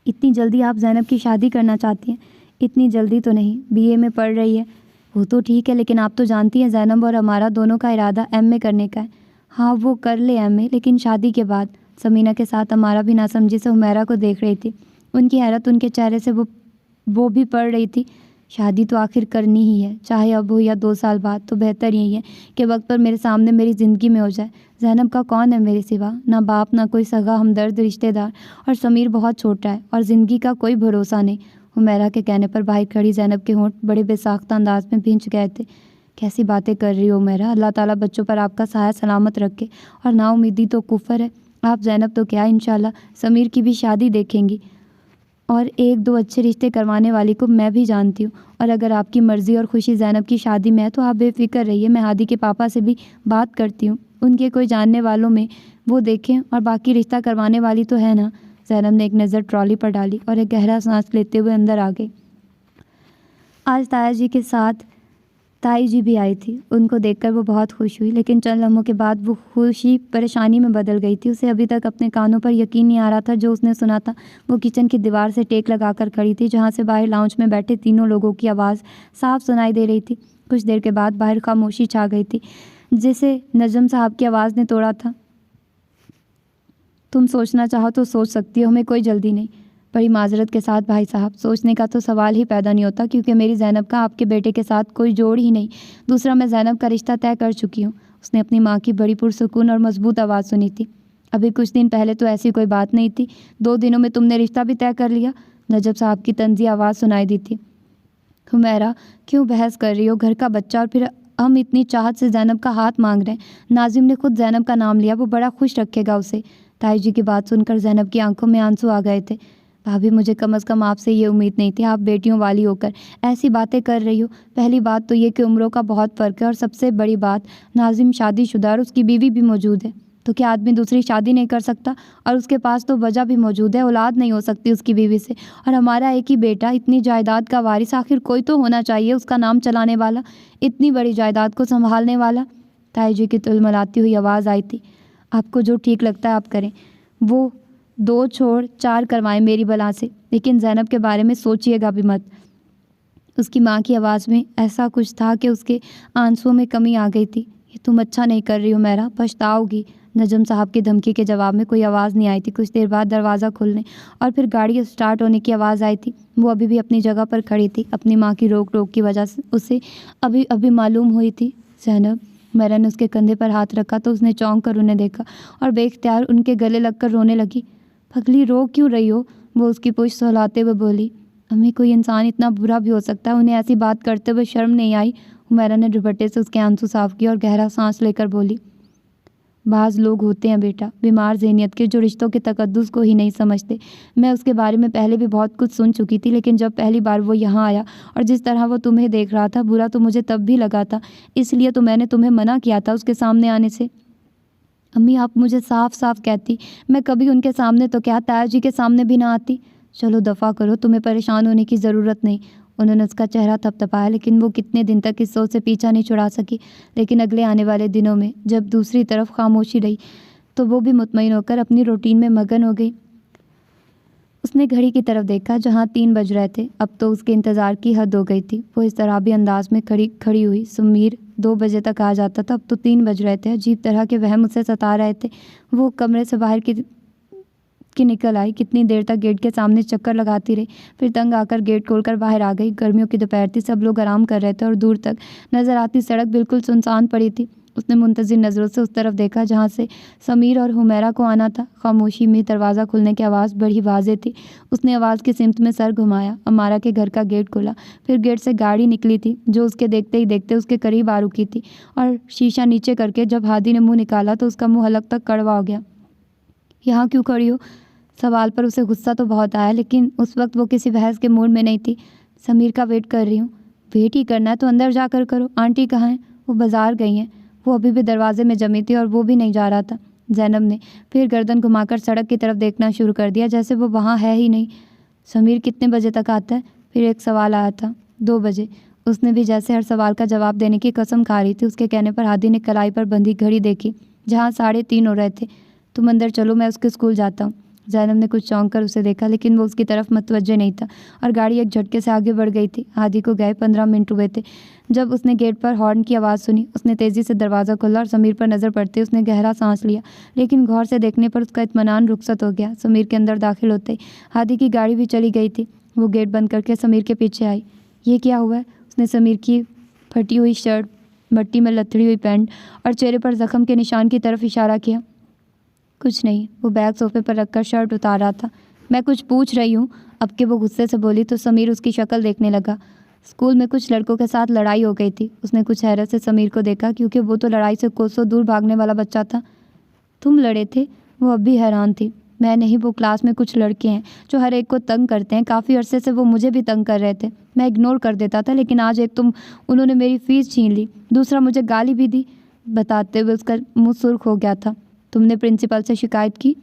اتنی جلدی آپ زینب کی شادی کرنا چاہتی ہیں؟ اتنی جلدی تو نہیں، بی اے میں پڑھ رہی ہے۔ وہ تو ٹھیک ہے، لیکن آپ تو جانتی ہیں زینب اور ہمارا دونوں کا ارادہ ایم اے کرنے کا ہے۔ ہاں وہ کر لے ایم اے، لیکن شادی کے بعد۔ سمینہ کے ساتھ ہمارا بھی ناسمجھی سے حمیرہ کو دیکھ رہی تھی۔ ان کی حیرت ان کے چہرے سے وہ بھی پڑھ رہی تھی۔ شادی تو آخر کرنی ہی ہے، چاہے اب ہو یا 2 سال بعد، تو بہتر یہی ہے کہ وقت پر میرے سامنے میری زندگی میں ہو جائے۔ زینب کا کون ہے میرے سوا؟ نہ باپ، نہ کوئی سگا ہمدرد رشتہ دار، اور سمیر بہت چھوٹا ہے، اور زندگی کا کوئی بھروسہ نہیں۔ حمیرہ کے کہنے پر باہر کھڑی زینب کے ہونٹ بڑے بے ساختہ انداز میں بھنج گئے تھے۔ کیسی باتیں کر رہی ہو حمیرہ؟ اللہ تعالیٰ بچوں پر آپ کا سایہ سلامت رکھے، اور نا امیدی تو کفر ہے۔ آپ زینب تو کیا، انشاءاللہ سمیر کی بھی شادی دیکھیں گی، اور 1-2 اچھے رشتے کروانے والی کو میں بھی جانتی ہوں، اور اگر آپ کی مرضی اور خوشی زینب کی شادی میں ہے تو آپ بے فکر رہیے، میں ہادی کے پاپا سے بھی بات کرتی ہوں، ان کے کوئی جاننے والوں میں وہ دیکھیں، اور باقی رشتہ کروانے والی تو ہے نا۔ زینب نے ایک نظر ٹرالی پر ڈالی اور ایک گہرا سانس لیتے ہوئے اندر آ گئی۔ آج تایا جی کے ساتھ تائی جی بھی آئی تھی۔ ان کو دیکھ کر وہ بہت خوش ہوئی، لیکن چند لمحوں کے بعد وہ خوشی پریشانی میں بدل گئی تھی۔ اسے ابھی تک اپنے کانوں پر یقین نہیں آ رہا تھا جو اس نے سنا تھا۔ وہ کچن کی دیوار سے ٹیک لگا کر کھڑی تھی، جہاں سے باہر لاؤنج میں بیٹھے تینوں لوگوں کی آواز صاف سنائی دے رہی تھی۔ کچھ دیر کے بعد باہر خاموشی چھا گئی تھی، جسے نجم صاحب کی آواز نے توڑا تھا۔ تم سوچنا چاہو تو سوچ سکتی ہو، ہمیں کوئی جلدی نہیں۔ بڑی معذرت کے ساتھ بھائی صاحب، سوچنے کا تو سوال ہی پیدا نہیں ہوتا، کیونکہ میری زینب کا آپ کے بیٹے کے ساتھ کوئی جوڑ ہی نہیں۔ دوسرا، میں زینب کا رشتہ طے کر چکی ہوں۔ اس نے اپنی ماں کی بڑی پرسکون اور مضبوط آواز سنی تھی۔ ابھی کچھ دن پہلے تو ایسی کوئی بات نہیں تھی، 2 دنوں میں تم نے رشتہ بھی طے کر لیا؟ نجم صاحب کی طنزی آواز سنائی دی تھی۔ حمیرہ کیوں بحث کر رہی ہو؟ گھر کا بچہ، اور پھر ہم اتنی چاہت سے زینب کا ہاتھ مانگ رہے ہیں۔ ناظم نے خود زینب کا نام لیا، وہ بڑا خوش رکھے گا اسے۔ تائی جی کی بات سن کر زینب کی آنکھوں میں آنسو آ گئے تھے۔ بھابھی، مجھے کم از کم آپ سے یہ امید نہیں تھی، آپ بیٹیوں والی ہو کر ایسی باتیں کر رہی ہو۔ پہلی بات تو یہ کہ عمروں کا بہت فرق ہے، اور سب سے بڑی بات، ناظم شادی شدہ اور اس کی بیوی بھی موجود ہے۔ تو کیا آدمی دوسری شادی نہیں کر سکتا؟ اور اس کے پاس تو وجہ بھی موجود ہے، اولاد نہیں ہو سکتی اس کی بیوی سے، اور ہمارا ایک ہی بیٹا، اتنی جائیداد کا وارث، آخر کوئی تو ہونا چاہیے اس کا نام چلانے والا، اتنی بڑی جائیداد کو سنبھالنے والا۔ تائی جی کی تلملاتی ہوئی آواز آئی تھی۔ آپ کو جو ٹھیک لگتا ہے آپ کریں، وہ 2 چھوڑ 4 کروائیں میری بلا سے، لیکن زینب کے بارے میں سوچیے گا بھی مت۔ اس کی ماں کی آواز میں ایسا کچھ تھا کہ اس کے آنسوؤں میں کمی آ گئی تھی۔ یہ تم اچھا نہیں کر رہی ہو میرا، پچھتاؤ گی۔ نجم صاحب کی دھمکی کے جواب میں کوئی آواز نہیں آئی تھی۔ کچھ دیر بعد دروازہ کھلنے اور پھر گاڑی اسٹارٹ ہونے کی آواز آئی تھی۔ وہ ابھی بھی اپنی جگہ پر کھڑی تھی، اپنی ماں کی روک ٹوک کی وجہ سے اسے ابھی معلوم ہوئی تھی۔ زینب، میرا نے اس کے کندھے پر ہاتھ رکھا تو اس نے چونک کر انہیں دیکھا اور بے اختیار ان کے گلے لگ کر رونے لگی۔ پگلی، رو کیوں رہی ہو؟ وہ اس کی پشت سہلاتے ہوئے بولی۔ امی، کوئی انسان اتنا برا بھی ہو سکتا ہے؟ انہیں ایسی بات کرتے ہوئے شرم نہیں آئی؟ حمیرہ نے دوپٹے سے اس کے آنسو صاف کیے اور گہرا سانس لے کر بولی۔ بعض لوگ ہوتے ہیں بیٹا، بیمار ذہنیت کے، جو رشتوں کے تقدس کو ہی نہیں سمجھتے۔ میں اس کے بارے میں پہلے بھی بہت کچھ سن چکی تھی، لیکن جب پہلی بار وہ یہاں آیا اور جس طرح وہ تمہیں دیکھ رہا تھا، برا تو مجھے تب بھی لگا تھا، اس لیے تو میں نے تمہیں منع کیا تھا اس کے سامنے آنے سے۔ امی، آپ مجھے صاف صاف کہتی، میں کبھی ان کے سامنے تو کیا تایا جی کے سامنے بھی نہ آتی۔ چلو دفع کرو، تمہیں پریشان ہونے کی ضرورت نہیں۔ انہوں نے اس کا چہرہ تھپتھپایا، لیکن وہ کتنے دن تک اس سوچ سے پیچھا نہیں چھڑا سکی۔ لیکن اگلے آنے والے دنوں میں جب دوسری طرف خاموشی رہی تو وہ بھی مطمئن ہو کر اپنی روٹین میں مگن ہو گئی۔ اس نے گھڑی کی طرف دیکھا جہاں 3 بج رہے تھے۔ اب تو اس کے انتظار کی حد ہو گئی تھی۔ وہ اس طرح بھی انداز میں کھڑی ہوئی۔ سمیر 2 بجے تک آ جاتا تھا، اب تو 3 بج رہے تھے۔ عجیب طرح کے وہم اسے ستا رہے تھے۔ وہ کمرے سے باہر کی نکل آئی، کتنی دیر تک گیٹ کے سامنے چکر لگاتی رہی، پھر تنگ آ کر گیٹ کھول کر باہر آ گئی۔ گرمیوں کی دوپہر تھی، سب لوگ آرام کر رہے تھے اور دور تک نظر آتی سڑک بالکل سنسان پڑی تھی۔ اس نے منتظر نظروں سے اس طرف دیکھا جہاں سے سمیر اور حمیرہ کو آنا تھا۔ خاموشی میں دروازہ کھلنے کی آواز بڑی واضح تھی۔ اس نے آواز کی سمت میں سر گھمایا۔ امارا کے گھر کا گیٹ کھلا، پھر گیٹ سے گاڑی نکلی تھی جو اس کے دیکھتے ہی دیکھتے اس کے قریب آ رکی تھی، اور شیشہ نیچے کر کے جب ہادی نے منہ نکالا تو اس کا منہ حلق تک کڑوا ہو گیا۔ یہاں کیوں کھڑی ہو؟ سوال پر اسے غصہ تو بہت آیا، لیکن اس وقت وہ کسی بحث کے موڈ میں نہیں تھی۔ سمیر کا ویٹ کر رہی ہوں۔ ویٹ ہی کرنا ہے تو اندر جا کر کرو۔ آنٹی کہاں ہیں؟ وہ بازار گئی ہیں۔ وہ ابھی بھی دروازے میں جمی تھی اور وہ بھی نہیں جا رہا تھا۔ زینب نے پھر گردن گھما کر سڑک کی طرف دیکھنا شروع کر دیا جیسے وہ وہاں ہے ہی نہیں۔ سمیر کتنے بجے تک آتا ہے؟ پھر ایک سوال آیا تھا۔ 2 بجے۔ اس نے بھی جیسے ہر سوال کا جواب دینے کی قسم کھا رہی تھی۔ اس کے کہنے پر ہادی نے کلائی پر بندھی گھڑی دیکھی جہاں 3:30 ہو رہے تھے۔ تم اندر چلو، میں اس کے اسکول جاتا ہوں۔ زینب نے کچھ چونک کر اسے دیکھا، لیکن وہ اس کی طرف متوجہ نہیں تھا اور گاڑی ایک جھٹکے سے آگے بڑھ گئی تھی۔ ہادی کو گئے 15 منٹ ہوئے تھے جب اس نے گیٹ پر ہارن کی آواز سنی۔ اس نے تیزی سے دروازہ کھولا اور سمیر پر نظر پڑتے اس نے گہرا سانس لیا، لیکن غور سے دیکھنے پر اس کا اطمینان رخصت ہو گیا۔ سمیر کے اندر داخل ہوتے ہی ہادی کی گاڑی بھی چلی گئی تھی۔ وہ گیٹ بند کر کے سمیر کے پیچھے آئی۔ یہ کیا ہوا ہے؟ اس نے سمیر کی پھٹی ہوئی شرٹ، مٹی میں لتھڑی ہوئی پینٹ اور چہرے پر زخم کے نشان کی طرف اشارہ کیا۔ کچھ نہیں۔ وہ بیگ صوفے پر رکھ کر شرٹ اتار رہا تھا۔ میں کچھ پوچھ رہی ہوں۔ اب کہ وہ غصے سے بولی تو سمیر اس کی شکل دیکھنے لگا۔ اسکول میں کچھ لڑکوں کے ساتھ لڑائی ہو گئی تھی۔ اس نے کچھ حیرت سے سمیر کو دیکھا کیونکہ وہ تو لڑائی سے کوسوں دور بھاگنے والا بچہ تھا۔ تم لڑے تھے؟ وہ اب بھی حیران تھی۔ میں نہیں، وہ کلاس میں کچھ لڑکے ہیں جو ہر ایک کو تنگ کرتے ہیں۔ کافی عرصے سے وہ مجھے بھی تنگ کر رہے تھے۔ میں اگنور کر دیتا تھا، لیکن آج ایک انہوں نے میری فیس چھین لی، دوسرا مجھے گالی بھی دی۔ بتاتے ہوئے اس کا منہ سرخ ہو گیا تھا۔ تم نے پرنسپل سے شکایت کی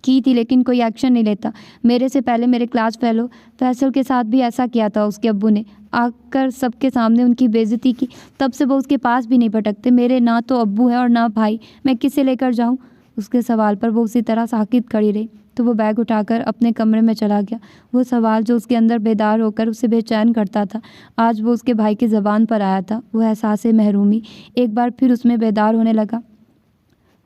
تھی لیکن کوئی ایکشن نہیں لیتا۔ میرے سے پہلے میرے کلاس فیلو فیصل کے ساتھ بھی ایسا کیا تھا۔ اس کے ابو نے آ کر سب کے سامنے ان کی بے عزتی کی، تب سے وہ اس کے پاس بھی نہیں بھٹکتے۔ میرے نہ تو ابو ہیں اور نہ بھائی، میں کسے لے کر جاؤں؟ اس کے سوال پر وہ اسی طرح ساکت کھڑی رہی تو وہ بیگ اٹھا کر اپنے کمرے میں چلا گیا۔ وہ سوال جو اس کے اندر بیدار ہو کر اسے بے چین کرتا تھا، آج وہ اس کے بھائی کی زبان پر آیا تھا۔ وہ احساس محرومی ایک بار پھر اس میں بیدار ہونے لگا۔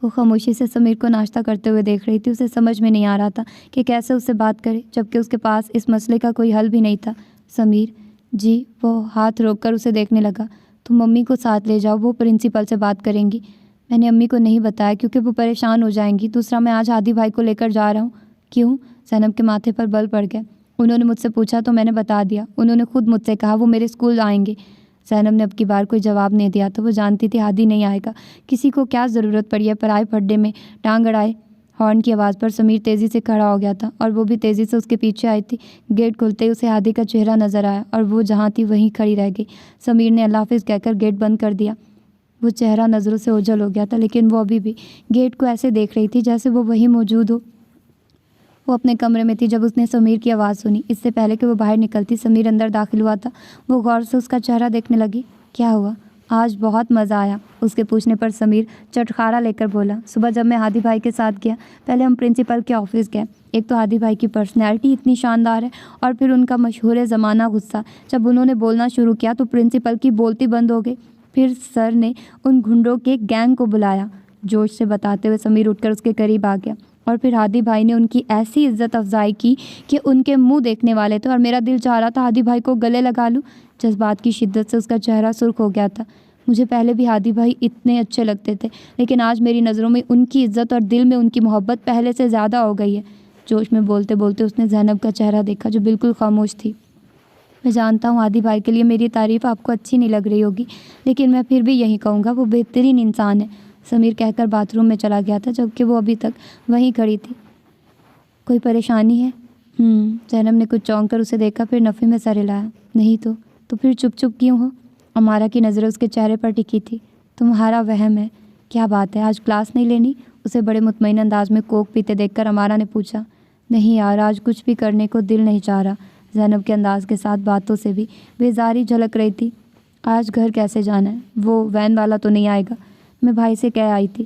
وہ خاموشی سے سمیر کو ناشتہ کرتے ہوئے دیکھ رہی تھی۔ اسے سمجھ میں نہیں آ رہا تھا کہ کیسے اس سے بات کرے، جبکہ اس کے پاس اس مسئلے کا کوئی حل بھی نہیں تھا۔ سمیر جی، وہ ہاتھ روک کر اسے دیکھنے لگا۔ تم ممی کو ساتھ لے جاؤ، وہ پرنسپل سے بات کریں گی۔ میں نے امی کو نہیں بتایا کیونکہ وہ پریشان ہو جائیں گی۔ دوسرا میں آج ہادی بھائی کو لے کر جا رہا ہوں۔ کیوں؟ زینب کے ماتھے پر بل پڑ گیا۔ انہوں نے مجھ سے پوچھا تو میں نے بتا دیا۔ انہوں نے خود مجھ سے کہا وہ میرے اسکول آئیں گے۔ زینب نے اب کی بار کوئی جواب نہیں دیا تو وہ جانتی تھی ہادی نہیں آئے گا۔ کسی کو کیا ضرورت پڑی ہے پرائے پھڈے میں ٹانگ اڑائے۔ ہارن کی آواز پر سمیر تیزی سے کھڑا ہو گیا تھا اور وہ بھی تیزی سے اس کے پیچھے آئی تھی۔ گیٹ کھلتے ہی اسے ہادی کا چہرہ نظر آیا اور وہ جہاں تھی وہیں کھڑی رہ گئی۔ سمیر نے اللہ حافظ کہہ کر گیٹ بند کر دیا۔ وہ چہرہ نظروں سے اوجھل ہو گیا تھا، لیکن وہ ابھی بھی گیٹ کو ایسے دیکھ رہی تھی جیسے وہ وہیں موجود ہو۔ وہ اپنے کمرے میں تھی جب اس نے سمیر کی آواز سنی۔ اس سے پہلے کہ وہ باہر نکلتی سمیر اندر داخل ہوا تھا۔ وہ غور سے اس کا چہرہ دیکھنے لگی۔ کیا ہوا؟ آج بہت مزہ آیا، اس کے پوچھنے پر سمیر چٹخارا لے کر بولا۔ صبح جب میں ہادی بھائی کے ساتھ گیا، پہلے ہم پرنسپل کے آفس گئے۔ ایک تو ہادی بھائی کی پرسنالٹی اتنی شاندار ہے، اور پھر ان کا مشہور زمانہ غصہ۔ جب انہوں نے بولنا شروع کیا تو پرنسپل کی بولتی بند ہو گئی۔ پھر سر نے ان گھنڈوں کے گینگ کو بلایا۔ جوش سے بتاتے ہوئے سمیر اٹھ کر اس کے قریب آ گیا۔ اور پھر ہادی بھائی نے ان کی ایسی عزت افزائی کی کہ ان کے منہ دیکھنے والے تھے، اور میرا دل چاہ رہا تھا ہادی بھائی کو گلے لگا لوں۔ جذبات کی شدت سے اس کا چہرہ سرخ ہو گیا تھا۔ مجھے پہلے بھی ہادی بھائی اتنے اچھے لگتے تھے، لیکن آج میری نظروں میں ان کی عزت اور دل میں ان کی محبت پہلے سے زیادہ ہو گئی ہے۔ جوش میں بولتے بولتے اس نے زینب کا چہرہ دیکھا جو بالکل خاموش تھی۔ میں جانتا ہوں ہادی بھائی کے لیے میری تعریف آپ کو اچھی نہیں لگ رہی ہوگی، لیکن میں پھر بھی یہی کہوں گا وہ بہترین انسان ہے، سمیر کہہ کر باتھ روم میں چلا گیا تھا جبکہ وہ ابھی تک وہیں کھڑی تھی۔ کوئی پریشانی ہے؟ زینب نے کچھ چونک کر اسے دیکھا، پھر نفی میں سر ہلایا۔ نہیں تو پھر چپ چپ کیوں ہو؟ امارا کی نظریں اس کے چہرے پر ٹکی تھی۔ تمہارا وہم ہے۔ کیا بات ہے، آج کلاس نہیں لینی؟ اسے بڑے مطمئن انداز میں کوک پیتے دیکھ کر امارا نے پوچھا۔ نہیں یار، آج کچھ بھی کرنے کو دل نہیں چاہ رہا۔ زینب کے انداز کے ساتھ باتوں سے بھی بیزاری جھلک رہی تھی۔ آج گھر کیسے جانا ہے؟ وہ وین والا تو نہیں آئے گا؟ میں بھائی سے کہہ آئی تھی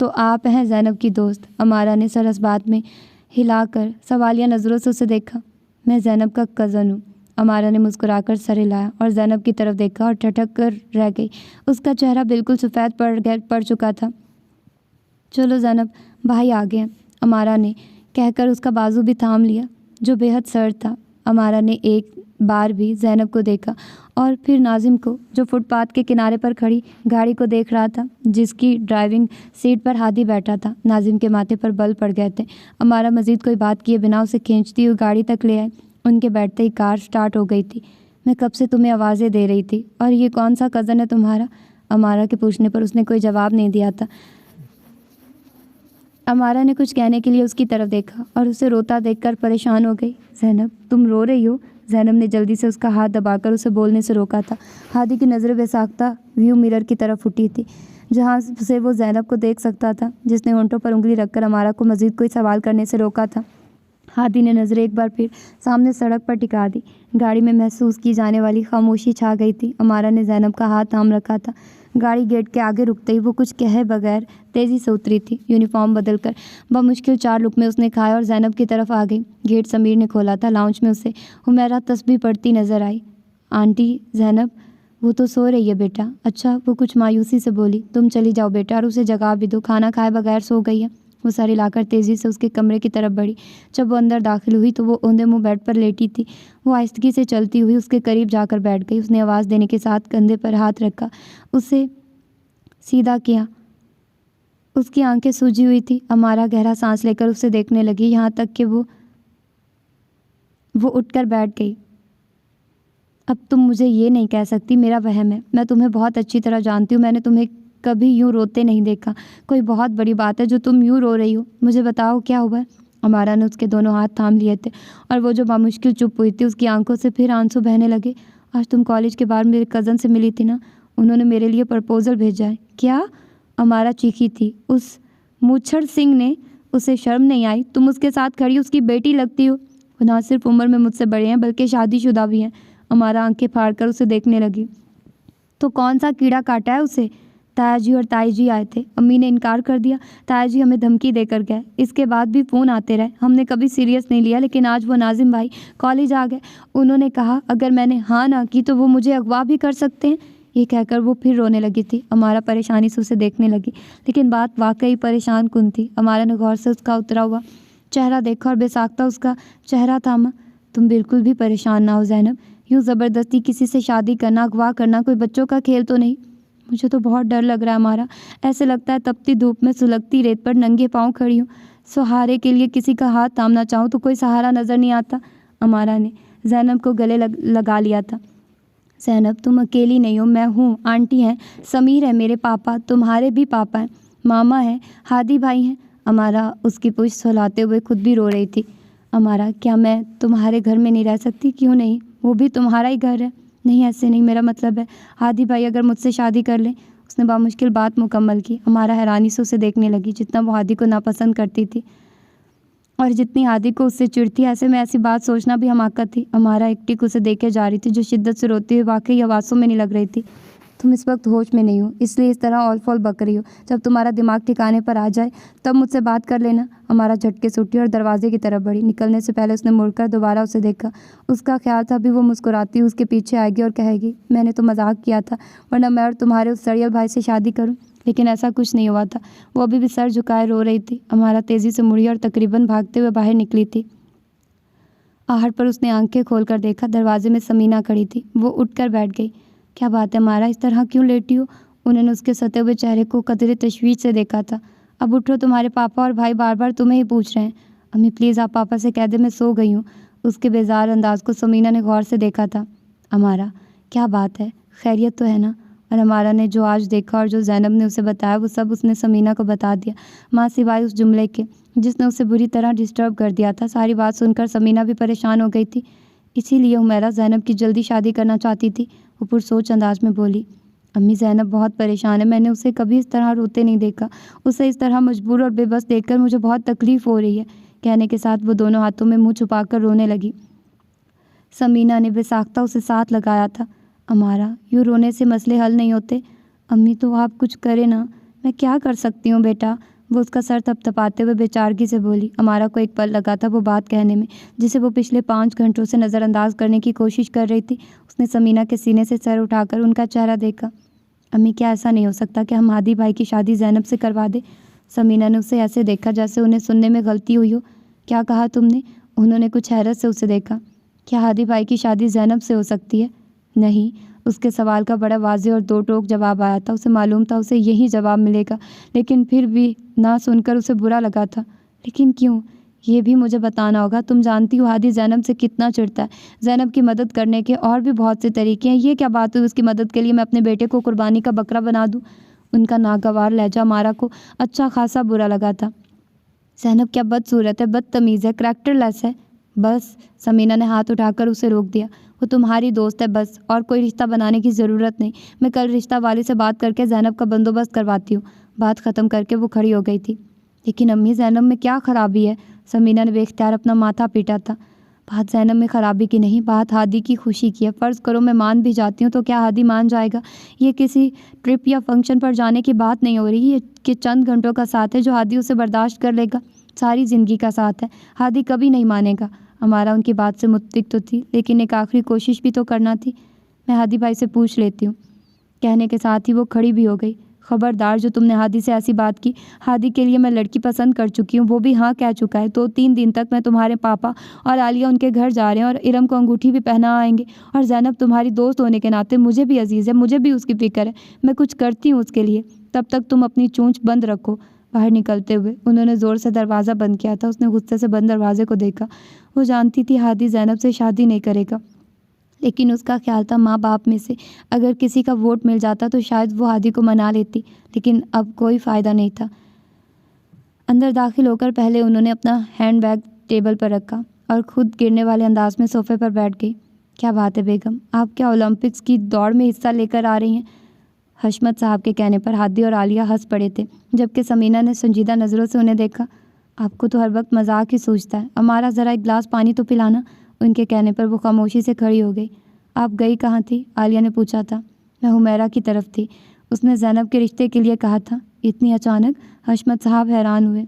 تو آپ ہیں زینب کی دوست؟ امارہ نے سر اس بات میں ہلا کر سوالیہ نظروں سے اسے دیکھا۔ میں زینب کا کزن ہوں۔ امارہ نے مسکرا کر سر ہلایا اور زینب کی طرف دیکھا اور ٹھٹک کر رہ گئی۔ اس کا چہرہ بالکل سفید پڑ چکا تھا۔ چلو زینب، بھائی آ گئے ہیں، امارہ نے کہہ کر اس کا بازو بھی تھام لیا جو بے حد سرد تھا۔ امارہ نے ایک بار بھی زینب کو دیکھا اور پھر ناظم کو، جو فٹ پاتھ کے کنارے پر کھڑی گاڑی کو دیکھ رہا تھا جس کی ڈرائیونگ سیٹ پر ہادی بیٹھا تھا۔ ناظم کے ماتھے پر بل پڑ گئے تھے۔ امارہ مزید کوئی بات کیے بنا اسے کھینچتی ہوئی گاڑی تک لے آئے۔ ان کے بیٹھتے ہی کار سٹارٹ ہو گئی تھی۔ میں کب سے تمہیں آوازیں دے رہی تھی، اور یہ کون سا کزن ہے تمہارا؟ امارہ کے پوچھنے پر اس نے کوئی جواب نہیں دیا تھا۔ امارہ نے کچھ کہنے کے لیے اس کی طرف دیکھا اور اسے روتا دیکھ کر پریشان ہو گئی۔ زینب، تم رو رہی ہو؟ زینب نے جلدی سے اس کا ہاتھ دبا کر اسے بولنے سے روکا تھا۔ ہادی کی نظریں بے ساختہ ویو مرر کی طرف اٹھی تھی جہاں سے وہ زینب کو دیکھ سکتا تھا، جس نے ہونٹوں پر انگلی رکھ کر امارہ کو مزید کوئی سوال کرنے سے روکا تھا۔ ہادی نے نظریں ایک بار پھر سامنے سڑک پر ٹکا دی۔ گاڑی میں محسوس کی جانے والی خاموشی چھا گئی تھی۔ امارہ نے زینب کا ہاتھ تھام رکھا تھا۔ گاڑی گیٹ کے آگے رکتے ہی وہ کچھ کہے بغیر تیزی سے اتری تھی۔ یونیفارم بدل کر بمشکل 4 لقمے اس نے کھائے اور زینب کی طرف آ گئی۔ گیٹ سمیر نے کھولا تھا۔ لاؤنج میں اسے حمیرہ تسبیح پڑھتی نظر آئی۔ آنٹی زینب، وہ تو سو رہی ہے بیٹا۔ اچھا، وہ کچھ مایوسی سے بولی۔ تم چلی جاؤ بیٹا اور اسے جگا بھی دو، کھانا کھائے بغیر سو گئی ہے۔ وہ سر ہلا کر تیزی سے اس کے کمرے کی طرف بڑھی۔ جب وہ اندر داخل ہوئی تو وہ اوندے منہ بیڈ پر لیٹی تھی۔ وہ آہستگی سے چلتی ہوئی اس کے قریب جا کر بیٹھ گئی۔ اس نے آواز دینے کے ساتھ کندھے پر ہاتھ رکھا، اسے سیدھا کیا۔ اس کی آنکھیں سوجی ہوئی تھی۔ امارہ گہرا سانس لے کر اسے دیکھنے لگی، یہاں تک کہ وہ اٹھ کر بیٹھ گئی۔ اب تم مجھے یہ نہیں کہہ سکتی میرا وہم ہے۔ میں تمہیں بہت اچھی طرح جانتی ہوں۔ میں نے تمہیں کبھی یوں روتے نہیں دیکھا۔ کوئی بہت بڑی بات ہے جو تم یوں رو رہی ہو؟ مجھے بتاؤ کیا ہوا ہے؟ امارہ نے اس کے دونوں ہاتھ تھام لیے تھے اور وہ جو بامشکل چپ ہوئی تھی اس کی آنکھوں سے پھر آنسو بہنے لگے۔ آج تم کالج کے باہر میرے کزن سے ملی تھی نا؟ انہوں نے میرے لیے پرپوزل بھیجا ہے۔ کیا؟ امارہ چیخی تھی۔ اس موچھڑ سنگھ نے؟ اسے شرم نہیں آئی؟ تم اس کے ساتھ کھڑی اس کی بیٹی لگتی ہو۔ وہ نہ صرف عمر میں مجھ سے بڑے ہیں بلکہ شادی شدہ بھی ہیں۔ امارہ آنکھیں پھاڑ کر اسے دیکھنے لگی۔ تو کون سا کیڑا کاٹا ہے اسے؟ تایا جی اور تائی جی آئے تھے، امی نے انکار کر دیا۔ تایا جی ہمیں دھمکی دے کر گئے، اس کے بعد بھی فون آتے رہے، ہم نے کبھی سیریس نہیں لیا، لیکن آج وہ ناظم بھائی کالج آ گئے۔ انہوں نے کہا اگر میں نے ہاں نہ کی تو وہ مجھے اغوا بھی کر سکتے ہیں۔ یہ کہہ کر وہ پھر رونے لگی تھی۔ امارہ پریشانی سے اسے دیکھنے لگی، لیکن بات واقعی پریشان کن تھی۔ امارہ نے غور سے اس کا اترا ہوا چہرہ دیکھا اور بے ساختہ اس کا چہرہ تھاما۔ تم بالکل بھی پریشان نہ ہو زینب، یوں زبردستی کسی سے شادی کرنا، اغوا کرنا کوئی بچوں کا کھیل تو نہیں۔ مجھے تو بہت ڈر لگ رہا ہے امارہ، ایسے لگتا ہے تپتی دھوپ میں سلگتی ریت پر ننگے پاؤں کھڑی ہوں، سہارے کے لیے کسی کا ہاتھ تھامنا چاہوں تو کوئی سہارا نظر نہیں آتا۔ امارہ نے زینب کو گلے لگا لیا تھا۔ زینب تم اکیلی نہیں ہو، میں ہوں، آنٹی ہیں، سمیر ہے میرے پاپا، تمہارے بھی پاپا ہیں، ماما ہیں، ہادی بھائی ہیں۔ امارہ اس کی پشت سہلاتے ہوئے خود بھی رو رہی تھی۔ امارہ کیا میں تمہارے گھر میں نہیں رہ سکتی؟ کیوں نہیں؟ وہ بھی تمہارا ہی گھر ہے۔ نہیں ایسے نہیں، میرا مطلب ہے ہادی بھائی اگر مجھ سے شادی کر لیں۔ اس نے بامشکل بات مکمل کی۔ امارہ حیرانی سے اسے دیکھنے لگی، جتنا وہ ہادی کو ناپسند کرتی تھی اور جتنی ہادی کو اس سے چڑتی، ایسے میں ایسی بات سوچنا بھی حماقت تھی۔ امارہ ایک ٹک اسے دیکھے جا رہی تھی جو شدت سے روتی ہوئی واقعی آوازوں میں نہیں لگ رہی تھی۔ تم اس وقت ہوش میں نہیں ہو، اس لیے اس طرح اول فول بک رہی ہو، جب تمہارا دماغ ٹھکانے پر آ جائے تب مجھ سے بات کر لینا۔ امارہ جھٹکے سے اٹھی اور دروازے کی طرف بڑھی۔ نکلنے سے پہلے اس نے مڑ کر دوبارہ اسے دیکھا۔ اس کا خیال تھا بھی وہ مسکراتی ہوئی اس کے پیچھے آئے گی اور کہے گی میں نے تو مذاق کیا تھا، ورنہ میں اور تمہارے اس سڑیل بھائی سے شادی کروں، لیکن ایسا کچھ نہیں ہوا تھا۔ وہ ابھی بھی سر جھکائے رو رہی تھی۔ امارہ تیزی سے مڑی اور تقریباً بھاگتے ہوئے باہر نکلی تھی۔ آہٹ پر اس نے آنکھیں کھول کر دیکھا، دروازے میں سمینہ کھڑی تھی۔ وہ اٹھ کر بیٹھ گئی۔ کیا بات ہے امارہ، اس طرح کیوں لیٹی ہو؟ انہوں نے اس کے ستے ہوئے چہرے کو قدرے تشویش سے دیکھا تھا۔ اب اٹھو، تمہارے پاپا اور بھائی بار بار تمہیں ہی پوچھ رہے ہیں۔ امی پلیز آپ پاپا سے کہہ دیں میں سو گئی ہوں۔ اس کے بیزار انداز کو سمینہ نے غور سے دیکھا تھا۔ امارہ کیا بات ہے، خیریت تو ہے نا؟ اور امارہ نے جو آج دیکھا اور جو زینب نے اسے بتایا وہ سب اس نے سمینہ کو بتا دیا، ماں سوائے اس جملے کے جس نے اسے بری طرح ڈسٹرب کر دیا تھا۔ ساری بات سن کر سمینہ بھی پریشان ہو گئی تھی، اسی لیے حمیرہ زینب کی جلدی شادی کرنا چاہتی تھی۔ وہ پرسوچ انداز میں بولی امی زینب بہت پریشان ہے، میں نے اسے کبھی اس طرح روتے نہیں دیکھا، اسے اس طرح مجبور اور بے بس دیکھ کر مجھے بہت تکلیف ہو رہی ہے۔ کہنے کے ساتھ وہ دونوں ہاتھوں میں منہ چھپا کر رونے لگی۔ سمینہ نے بے ساختہ اسے ساتھ لگایا تھا۔ امارہ یوں رونے سے مسئلے حل نہیں ہوتے، امی تو آپ کچھ کرے نا، میں کیا کر سکتی ہوں بیٹا؟ وہ اس کا سر تھپتھپاتے ہوئے بےچارگی سے بولی۔ امارا کو ایک پل لگا تھا وہ بات کہنے میں جسے وہ پچھلے 5 گھنٹوں سے نظر انداز کرنے کی کوشش کر رہی تھی۔ اس نے سمینہ کے سینے سے سر اٹھا کر ان کا چہرہ دیکھا۔ امی، کیا ایسا نہیں ہو سکتا کہ ہم ہادی بھائی کی شادی زینب سے کروا دیں؟ سمینہ نے اسے ایسے دیکھا جیسے انہیں سننے میں غلطی ہوئی ہو۔ کیا کہا تم نے؟ انہوں نے کچھ حیرت سے اسے دیکھا۔ کیا ہادی بھائی کی شادی زینب سے ہو سکتی ہے؟ نہیں۔ اس کے سوال کا بڑا واضح اور دو ٹوک جواب آیا تھا۔ اسے معلوم تھا اسے یہی جواب ملے گا، لیکن پھر بھی نہ سن کر اسے برا لگا تھا۔ لیکن کیوں؟ یہ بھی مجھے بتانا ہوگا۔ تم جانتی ہو ہادی زینب سے کتنا چڑھتا ہے۔ زینب کی مدد کرنے کے اور بھی بہت سے طریقے ہیں۔ یہ کیا بات ہوئی اس کی مدد کے لیے میں اپنے بیٹے کو قربانی کا بکرا بنا دوں؟ ان کا ناگوار لہجہ مارا کو اچھا خاصا برا لگا تھا۔ زینب کیا بدصورت ہے، بدتمیز ہے، کریکٹر لیس ہے۔ بس، سمینہ نے ہاتھ اٹھا کر اسے روک دیا۔ وہ تمہاری دوست ہے بس، اور کوئی رشتہ بنانے کی ضرورت نہیں۔ میں کل رشتہ والی سے بات کر کے زینب کا بندوبست کرواتی ہوں۔ بات ختم کر کے وہ کھڑی ہو گئی تھی۔ لیکن امی، زینب میں کیا خرابی ہے؟ سمینہ نے بے اختیار اپنا ماتھا پیٹا تھا۔ بات زینب میں خرابی کی نہیں، بات ہادی کی خوشی کی ہے۔ فرض کرو میں مان بھی جاتی ہوں تو کیا ہادی مان جائے گا؟ یہ کسی ٹرپ یا فنکشن پر جانے کی بات نہیں ہو رہی، یہ کہ چند گھنٹوں کا ساتھ ہے جو ہادی اسے برداشت کر لے گا۔ ساری زندگی کا ساتھ ہے، ہادی کبھی نہیں مانے گا۔ ہمارا ان کی بات سے متفق تو تھی، لیکن ایک آخری کوشش بھی تو کرنا تھی۔ میں ہادی بھائی سے پوچھ لیتی ہوں، کہنے کے ساتھ ہی وہ کھڑی بھی ہو گئی۔ خبردار جو تم نے ہادی سے ایسی بات کی۔ ہادی کے لیے میں لڑکی پسند کر چکی ہوں، وہ بھی ہاں کہہ چکا ہے۔ 2-3 دن تک میں تمہارے پاپا اور عالیہ ان کے گھر جا رہے ہیں اور ارم کو انگوٹھی بھی پہنا آئیں گے۔ اور زینب تمہاری دوست ہونے کے ناطے مجھے بھی عزیز ہے، مجھے بھی اس کی فکر ہے۔ میں کچھ کرتی ہوں اس کے لیے، تب تک تم اپنی چونچ بند رکھو۔ باہر نکلتے ہوئے انہوں نے زور سے دروازہ بند کیا تھا۔ اس نے غصے سے بند دروازے کو دیکھا۔ وہ جانتی تھی ہادی زینب سے شادی نہیں کرے گا، لیکن اس کا خیال تھا ماں باپ میں سے اگر کسی کا ووٹ مل جاتا تو شاید وہ ہادی کو منا لیتی، لیکن اب کوئی فائدہ نہیں تھا۔ اندر داخل ہو کر پہلے انہوں نے اپنا ہینڈ بیگ ٹیبل پر رکھا اور خود گرنے والے انداز میں صوفے پر بیٹھ گئی۔ کیا بات ہے بیگم، آپ کیا اولمپکس کی دوڑ میں حصہ لے کر آ رہی ہیں؟ حشمت صاحب کے کہنے پر ہادی اور عالیہ ہنس پڑے تھے، جبکہ سمینہ نے سنجیدہ نظروں سے انہیں دیکھا۔ آپ کو تو ہر وقت مذاق ہی سوچتا ہے، ہمارا ذرا ایک گلاس پانی تو پلانا۔ ان کے کہنے پر وہ خاموشی سے کھڑی ہو گئی۔ آپ گئی کہاں تھی؟ عالیہ نے پوچھا تھا۔ میں حمیرہ کی طرف تھی، اس نے زینب کے رشتے کے لیے کہا تھا۔ اتنی اچانک؟ حشمت صاحب حیران ہوئے۔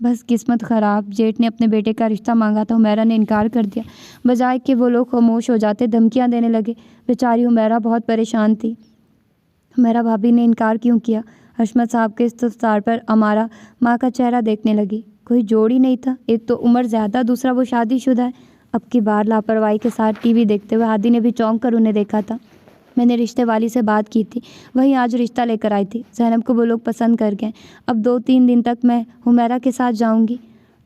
بس قسمت خراب، جیٹ نے اپنے بیٹے کا رشتہ مانگا تھا، حمیرہ نے انکار کر دیا۔ بجائے کہ وہ لوگ خاموش ہو جاتے، دھمکیاں دینے لگے۔ بیچاری حمیرہ بہت پریشان تھی۔ حمیرہ بھابھی نے انکار کیوں کیا؟ حشمت صاحب کے استفسار پر امارا ماں کا چہرہ دیکھنے لگی۔ کوئی جوڑ ہی نہیں تھا، ایک تو عمر زیادہ، دوسرا وہ شادی شدہ ہے۔ اب کی بار لاپرواہی کے ساتھ ٹی وی دیکھتے ہوئے ہادی نے بھی چونک کر انہیں دیکھا تھا۔ میں نے رشتے والی سے بات کی تھی، وہی آج رشتہ لے کر آئی تھی۔ زینب کو وہ لوگ پسند کر گئے۔ اب 2-3 دن تک میں حمیرہ کے ساتھ جاؤں گی۔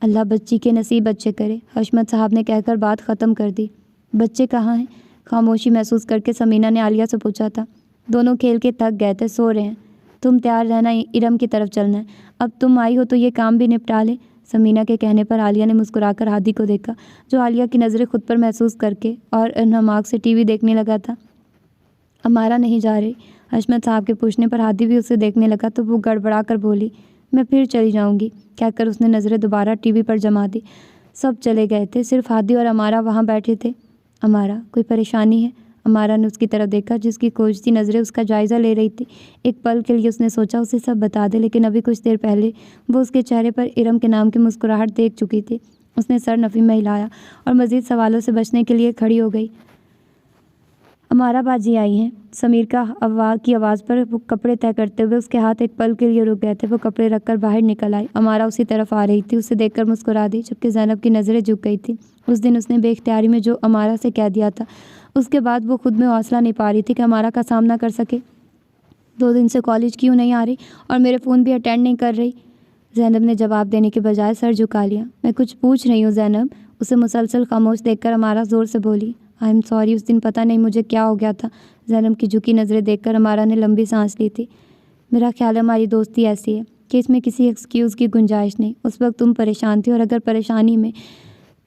اللہ بچی کے نصیب اچھے کرے، حشمت صاحب نے کہہ کر بات ختم کر دی۔ بچے کہاں ہیں؟ خاموشی محسوس کر کے سمینہ نے عالیہ سے پوچھا تھا۔ دونوں کھیل کے تھک گئے تھے، سو رہے ہیں۔ تم تیار رہنا، ارم کی طرف چلنا ہے۔ اب تم آئی ہو تو یہ کام بھی نپٹا لے۔ سمینہ کے کہنے پر عالیہ نے مسکرا کر ہادی کو دیکھا، جو عالیہ کی نظریں خود پر محسوس کر کے اور انہماک سے ٹی وی دیکھنے لگا تھا۔ امارا نہیں جا رہی؟ حشمت صاحب کے پوچھنے پر ہادی بھی اسے دیکھنے لگا تو وہ گڑبڑا کر بولی، میں پھر چلی جاؤں گی، کہہ کر اس نے نظریں دوبارہ ٹی وی پر جما دی۔ سب چلے گئے تھے، صرف ہادی اور امارا وہاں بیٹھے تھے۔ امارا، کوئی پریشانی ہے؟ امارا نے اس کی طرف دیکھا، جس کی کھوجتی نظریں اس کا جائزہ لے رہی تھی۔ ایک پل کے لیے اس نے سوچا اسے سب بتا دے، لیکن ابھی کچھ دیر پہلے وہ اس کے چہرے پر ارم کے نام کی مسکراہٹ دیکھ چکی تھی۔ اس نے سر نفی میں ہلایا اور مزید سوالوں سے بچنے کے لیے کھڑی ہو گئی۔ امارا باجی آئی ہیں۔ سمیر کی آواز پر وہ کپڑے طے کرتے ہوئے اس کے ہاتھ ایک پل کے لیے رک گئے تھے۔ وہ کپڑے رکھ کر باہر نکل آئی۔ امارا اسی طرف آ رہی تھی، اسے دیکھ کر مسکرا دی، جبکہ زینب کی نظریں جھک گئی تھیں۔ اس دن اس نے بے اختیاری میں جو امارا سے کہہ دیا تھا، اس کے بعد وہ خود میں حوصلہ نہیں پا رہی تھی کہ امارا کا سامنا کر سکے۔ 2 دن سے کالج کیوں نہیں آ رہی اور میرے فون بھی اٹینڈ نہیں کر رہی؟ زینب نے جواب دینے کے بجائے سر جھکا لیا۔ میں کچھ پوچھ رہی ہوں زینب، اسے مسلسل خاموش دیکھ کر امارا زور سے بولی۔ آئی ایم سوری، اس دن پتہ نہیں مجھے کیا ہو گیا تھا۔ زینب کی جھکی نظریں دیکھ کر امارا نے لمبی سانس لی تھی۔ میرا خیال ہے ہماری دوستی ایسی ہے کہ اس میں کسی ایکسکیوز کی گنجائش نہیں۔ اس وقت تم پریشان تھی، اور اگر پریشانی میں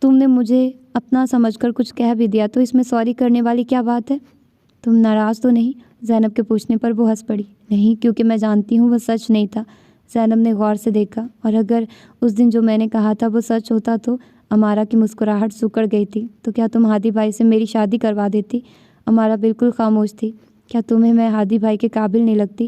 تم نے مجھے اپنا سمجھ کر کچھ کہہ بھی دیا تو اس میں سوری کرنے والی کیا بات ہے؟ تم ناراض تو نہیں؟ زینب کے پوچھنے پر وہ ہنس پڑی۔ نہیں، کیونکہ میں جانتی ہوں وہ سچ نہیں تھا۔ زینب نے غور سے دیکھا، اور اگر اس دن جو میں نے کہا تھا وہ سچ ہوتا تو؟ امارا کی مسکراہٹ سکڑ گئی تھی۔ تو کیا تم ہادی بھائی سے میری شادی کروا دیتی؟ امارا بالکل خاموش تھی۔ کیا تمہیں میں ہادی بھائی کے قابل نہیں لگتی؟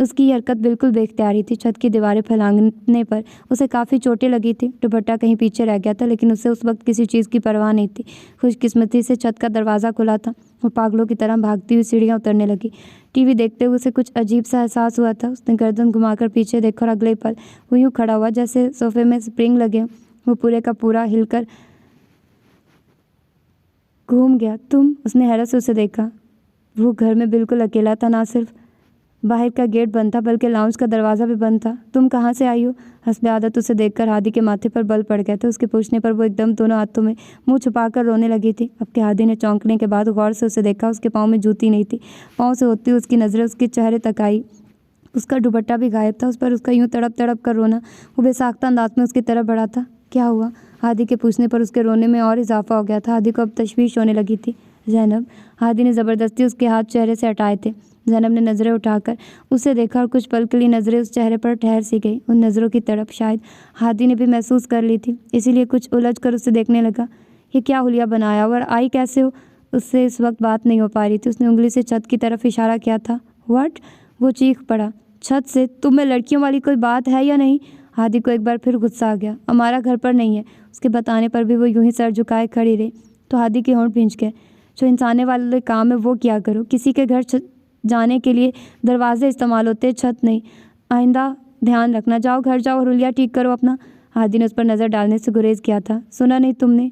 اس کی یہ حرکت بالکل بے اختیاری تھی۔ چھت کی دیواریں پھلانگنے پر اسے کافی چوٹیں لگی تھیں۔ دوپٹہ کہیں پیچھے رہ گیا تھا، لیکن اسے اس وقت کسی چیز کی پرواہ نہیں تھی۔ خوش قسمتی سے چھت کا دروازہ کھلا تھا۔ وہ پاگلوں کی طرح بھاگتی ہوئی سیڑھیاں اترنے لگی۔ ٹی وی دیکھتے ہوئے اسے کچھ عجیب سا احساس ہوا تھا۔ اس نے گردن گھما کر پیچھے دیکھا اور اگلے پل وہ یوں کھڑا ہوا جیسے صوفے میں سپرنگ لگے ہوں۔ وہ پورے کا پورا ہل کر گھوم گیا۔ تم؟ اس نے حیرت سے اسے دیکھا۔ وہ گھر میں بالکل اکیلا تھا، نہ صرف باہر کا گیٹ بند تھا بلکہ لاؤنج کا دروازہ بھی بند تھا۔ تم کہاں سے آئی ہو؟ حسب عادت اسے دیکھ کر ہادی کے ماتھے پر بل پڑ گئے تھے۔ اس کے پوچھنے پر وہ ایک دم دونوں ہاتھوں میں منہ چھپا کر رونے لگی تھی۔ اب کہ ہادی نے چونکنے کے بعد غور سے اسے دیکھا، اس کے پاؤں میں جوتی نہیں تھی۔ پاؤں سے ہوتی اس کی نظریں اس کے چہرے تک آئی۔ اس کا دوپٹہ بھی غائب تھا، اس پر اس کا یوں تڑپ تڑپ کر رونا۔ وہ بے ساختہ انداز میں اس کی طرف بڑھا تھا۔ کیا ہوا؟ ہادی کے پوچھنے پر اس کے رونے میں اور اضافہ ہو گیا تھا۔ ہادی کو اب تشویش ہونے لگی تھی۔ زینب، ہادی نے زبردستی اس کے ہاتھ چہرے سے ہٹائے تھے۔ زینب نے نظریں اٹھا کر اسے دیکھا اور کچھ پل کے لیے نظریں اس چہرے پر ٹھہر سی گئی۔ ان نظروں کی تڑپ شاید ہادی نے بھی محسوس کر لی تھی، اسی لیے کچھ الجھ کر اسے دیکھنے لگا۔ یہ کیا حلیہ بنایا اور آئی کیسے ہو؟ اس سے اس وقت بات نہیں ہو پا رہی تھی۔ اس نے انگلی سے چھت کی طرف اشارہ کیا تھا۔ واٹ؟ وہ چیخ پڑا چھت سے، تم میں لڑکیوں والی کوئی بات ہے یا نہیں؟ ہادی کو ایک بار پھر غصہ آ گیا۔ ہمارا گھر پر نہیں ہے۔ اس کے بتانے پر بھی وہ یوں ہی سر جھکائے کھڑی رہی تو ہادی کے ہونٹ بھینچ گئے۔ جو انسانے والے کام ہے وہ کیا کرو۔ کسی کے گھر جانے کے لیے دروازے استعمال ہوتے، چھت نہیں۔ آئندہ دھیان رکھنا۔ جاؤ گھر جاؤ اور حلیہ ٹھیک کرو اپنا۔ ہادی نے اس پر نظر ڈالنے سے گریز کیا تھا۔ سنا نہیں تم نے؟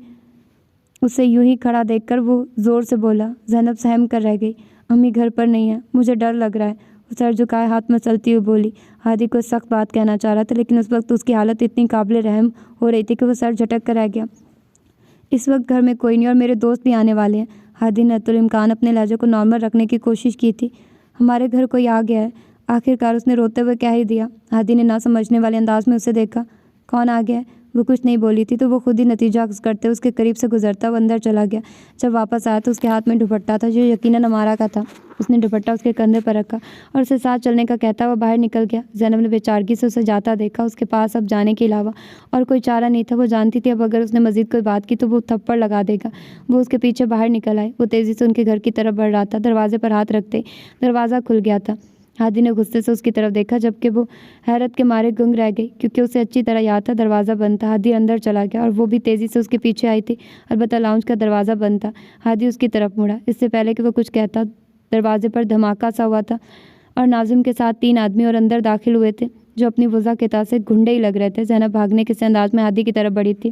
اسے یوں ہی کھڑا دیکھ کر وہ زور سے بولا۔ زینب سہم کر رہ گئی۔ امی گھر پر نہیں ہے، مجھے ڈر لگ رہا ہے، وہ سر جھکائے ہاتھ مسلتی ہوئی بولی۔ ہادی کو سخت بات کہنا چاہ رہا تھا، لیکن اس وقت اس کی حالت اتنی قابل رحم ہو رہی تھی کہ وہ سر جھٹک کر رہ گیا۔ اس وقت گھر میں کوئی نہیں اور میرے دوست بھی آنے والے ہیں۔ ہادی نے الامکان اپنے لہجے کو نارمل رکھنے کی کوشش کی تھی۔ ہمارے گھر کوئی آ گیا ہے، آخرکار اس نے روتے ہوئے کہہ ہی دیا۔ ہادی نے نہ سمجھنے والے انداز میں اسے دیکھا۔ کون آ گیا ہے؟ وہ کچھ نہیں بولی تھی تو وہ خود ہی نتیجہ اخذ کرتے اس کے قریب سے گزرتا وہ اندر چلا گیا۔ جب واپس آیا تو اس کے ہاتھ میں دوپٹہ تھا جو یقیناً ہمارا کا تھا۔ اس نے دوپٹہ اس کے کندھے پر رکھا اور اسے ساتھ چلنے کا کہتا ہوا باہر نکل گیا۔ زینب نے بے چارگی سے اسے جاتا دیکھا۔ اس کے پاس اب جانے کے علاوہ اور کوئی چارہ نہیں تھا۔ وہ جانتی تھی اب اگر اس نے مزید کوئی بات کی تو وہ تھپڑ لگا دے گا۔ وہ اس کے پیچھے باہر نکل آئے۔ وہ تیزی سے ان کے گھر کی طرف بڑھ رہا تھا۔ دروازے پر ہاتھ رکھتے دروازہ کھل گیا تھا۔ ہادی نے غصے سے اس کی طرف دیکھا جبکہ وہ حیرت کے مارے گنگ رہ گئی کیونکہ اسے اچھی طرح یاد تھا دروازہ بند تھا۔ ہادی اندر چلا گیا اور وہ بھی تیزی سے اس کے پیچھے آئی تھی، البتہ لاؤنج کا دروازہ بند تھا۔ ہادی اس کی طرف مڑا۔ اس سے پہلے کہ وہ کچھ کہتا دروازے پر دھماکہ سا ہوا تھا اور ناظم کے ساتھ 3 آدمی اور اندر داخل ہوئے تھے جو اپنی وضع کے تحت سے گھنڈے ہی لگ رہے تھے۔ زینب بھاگنے کے سے انداز میں ہادی کی طرف بڑھی تھی۔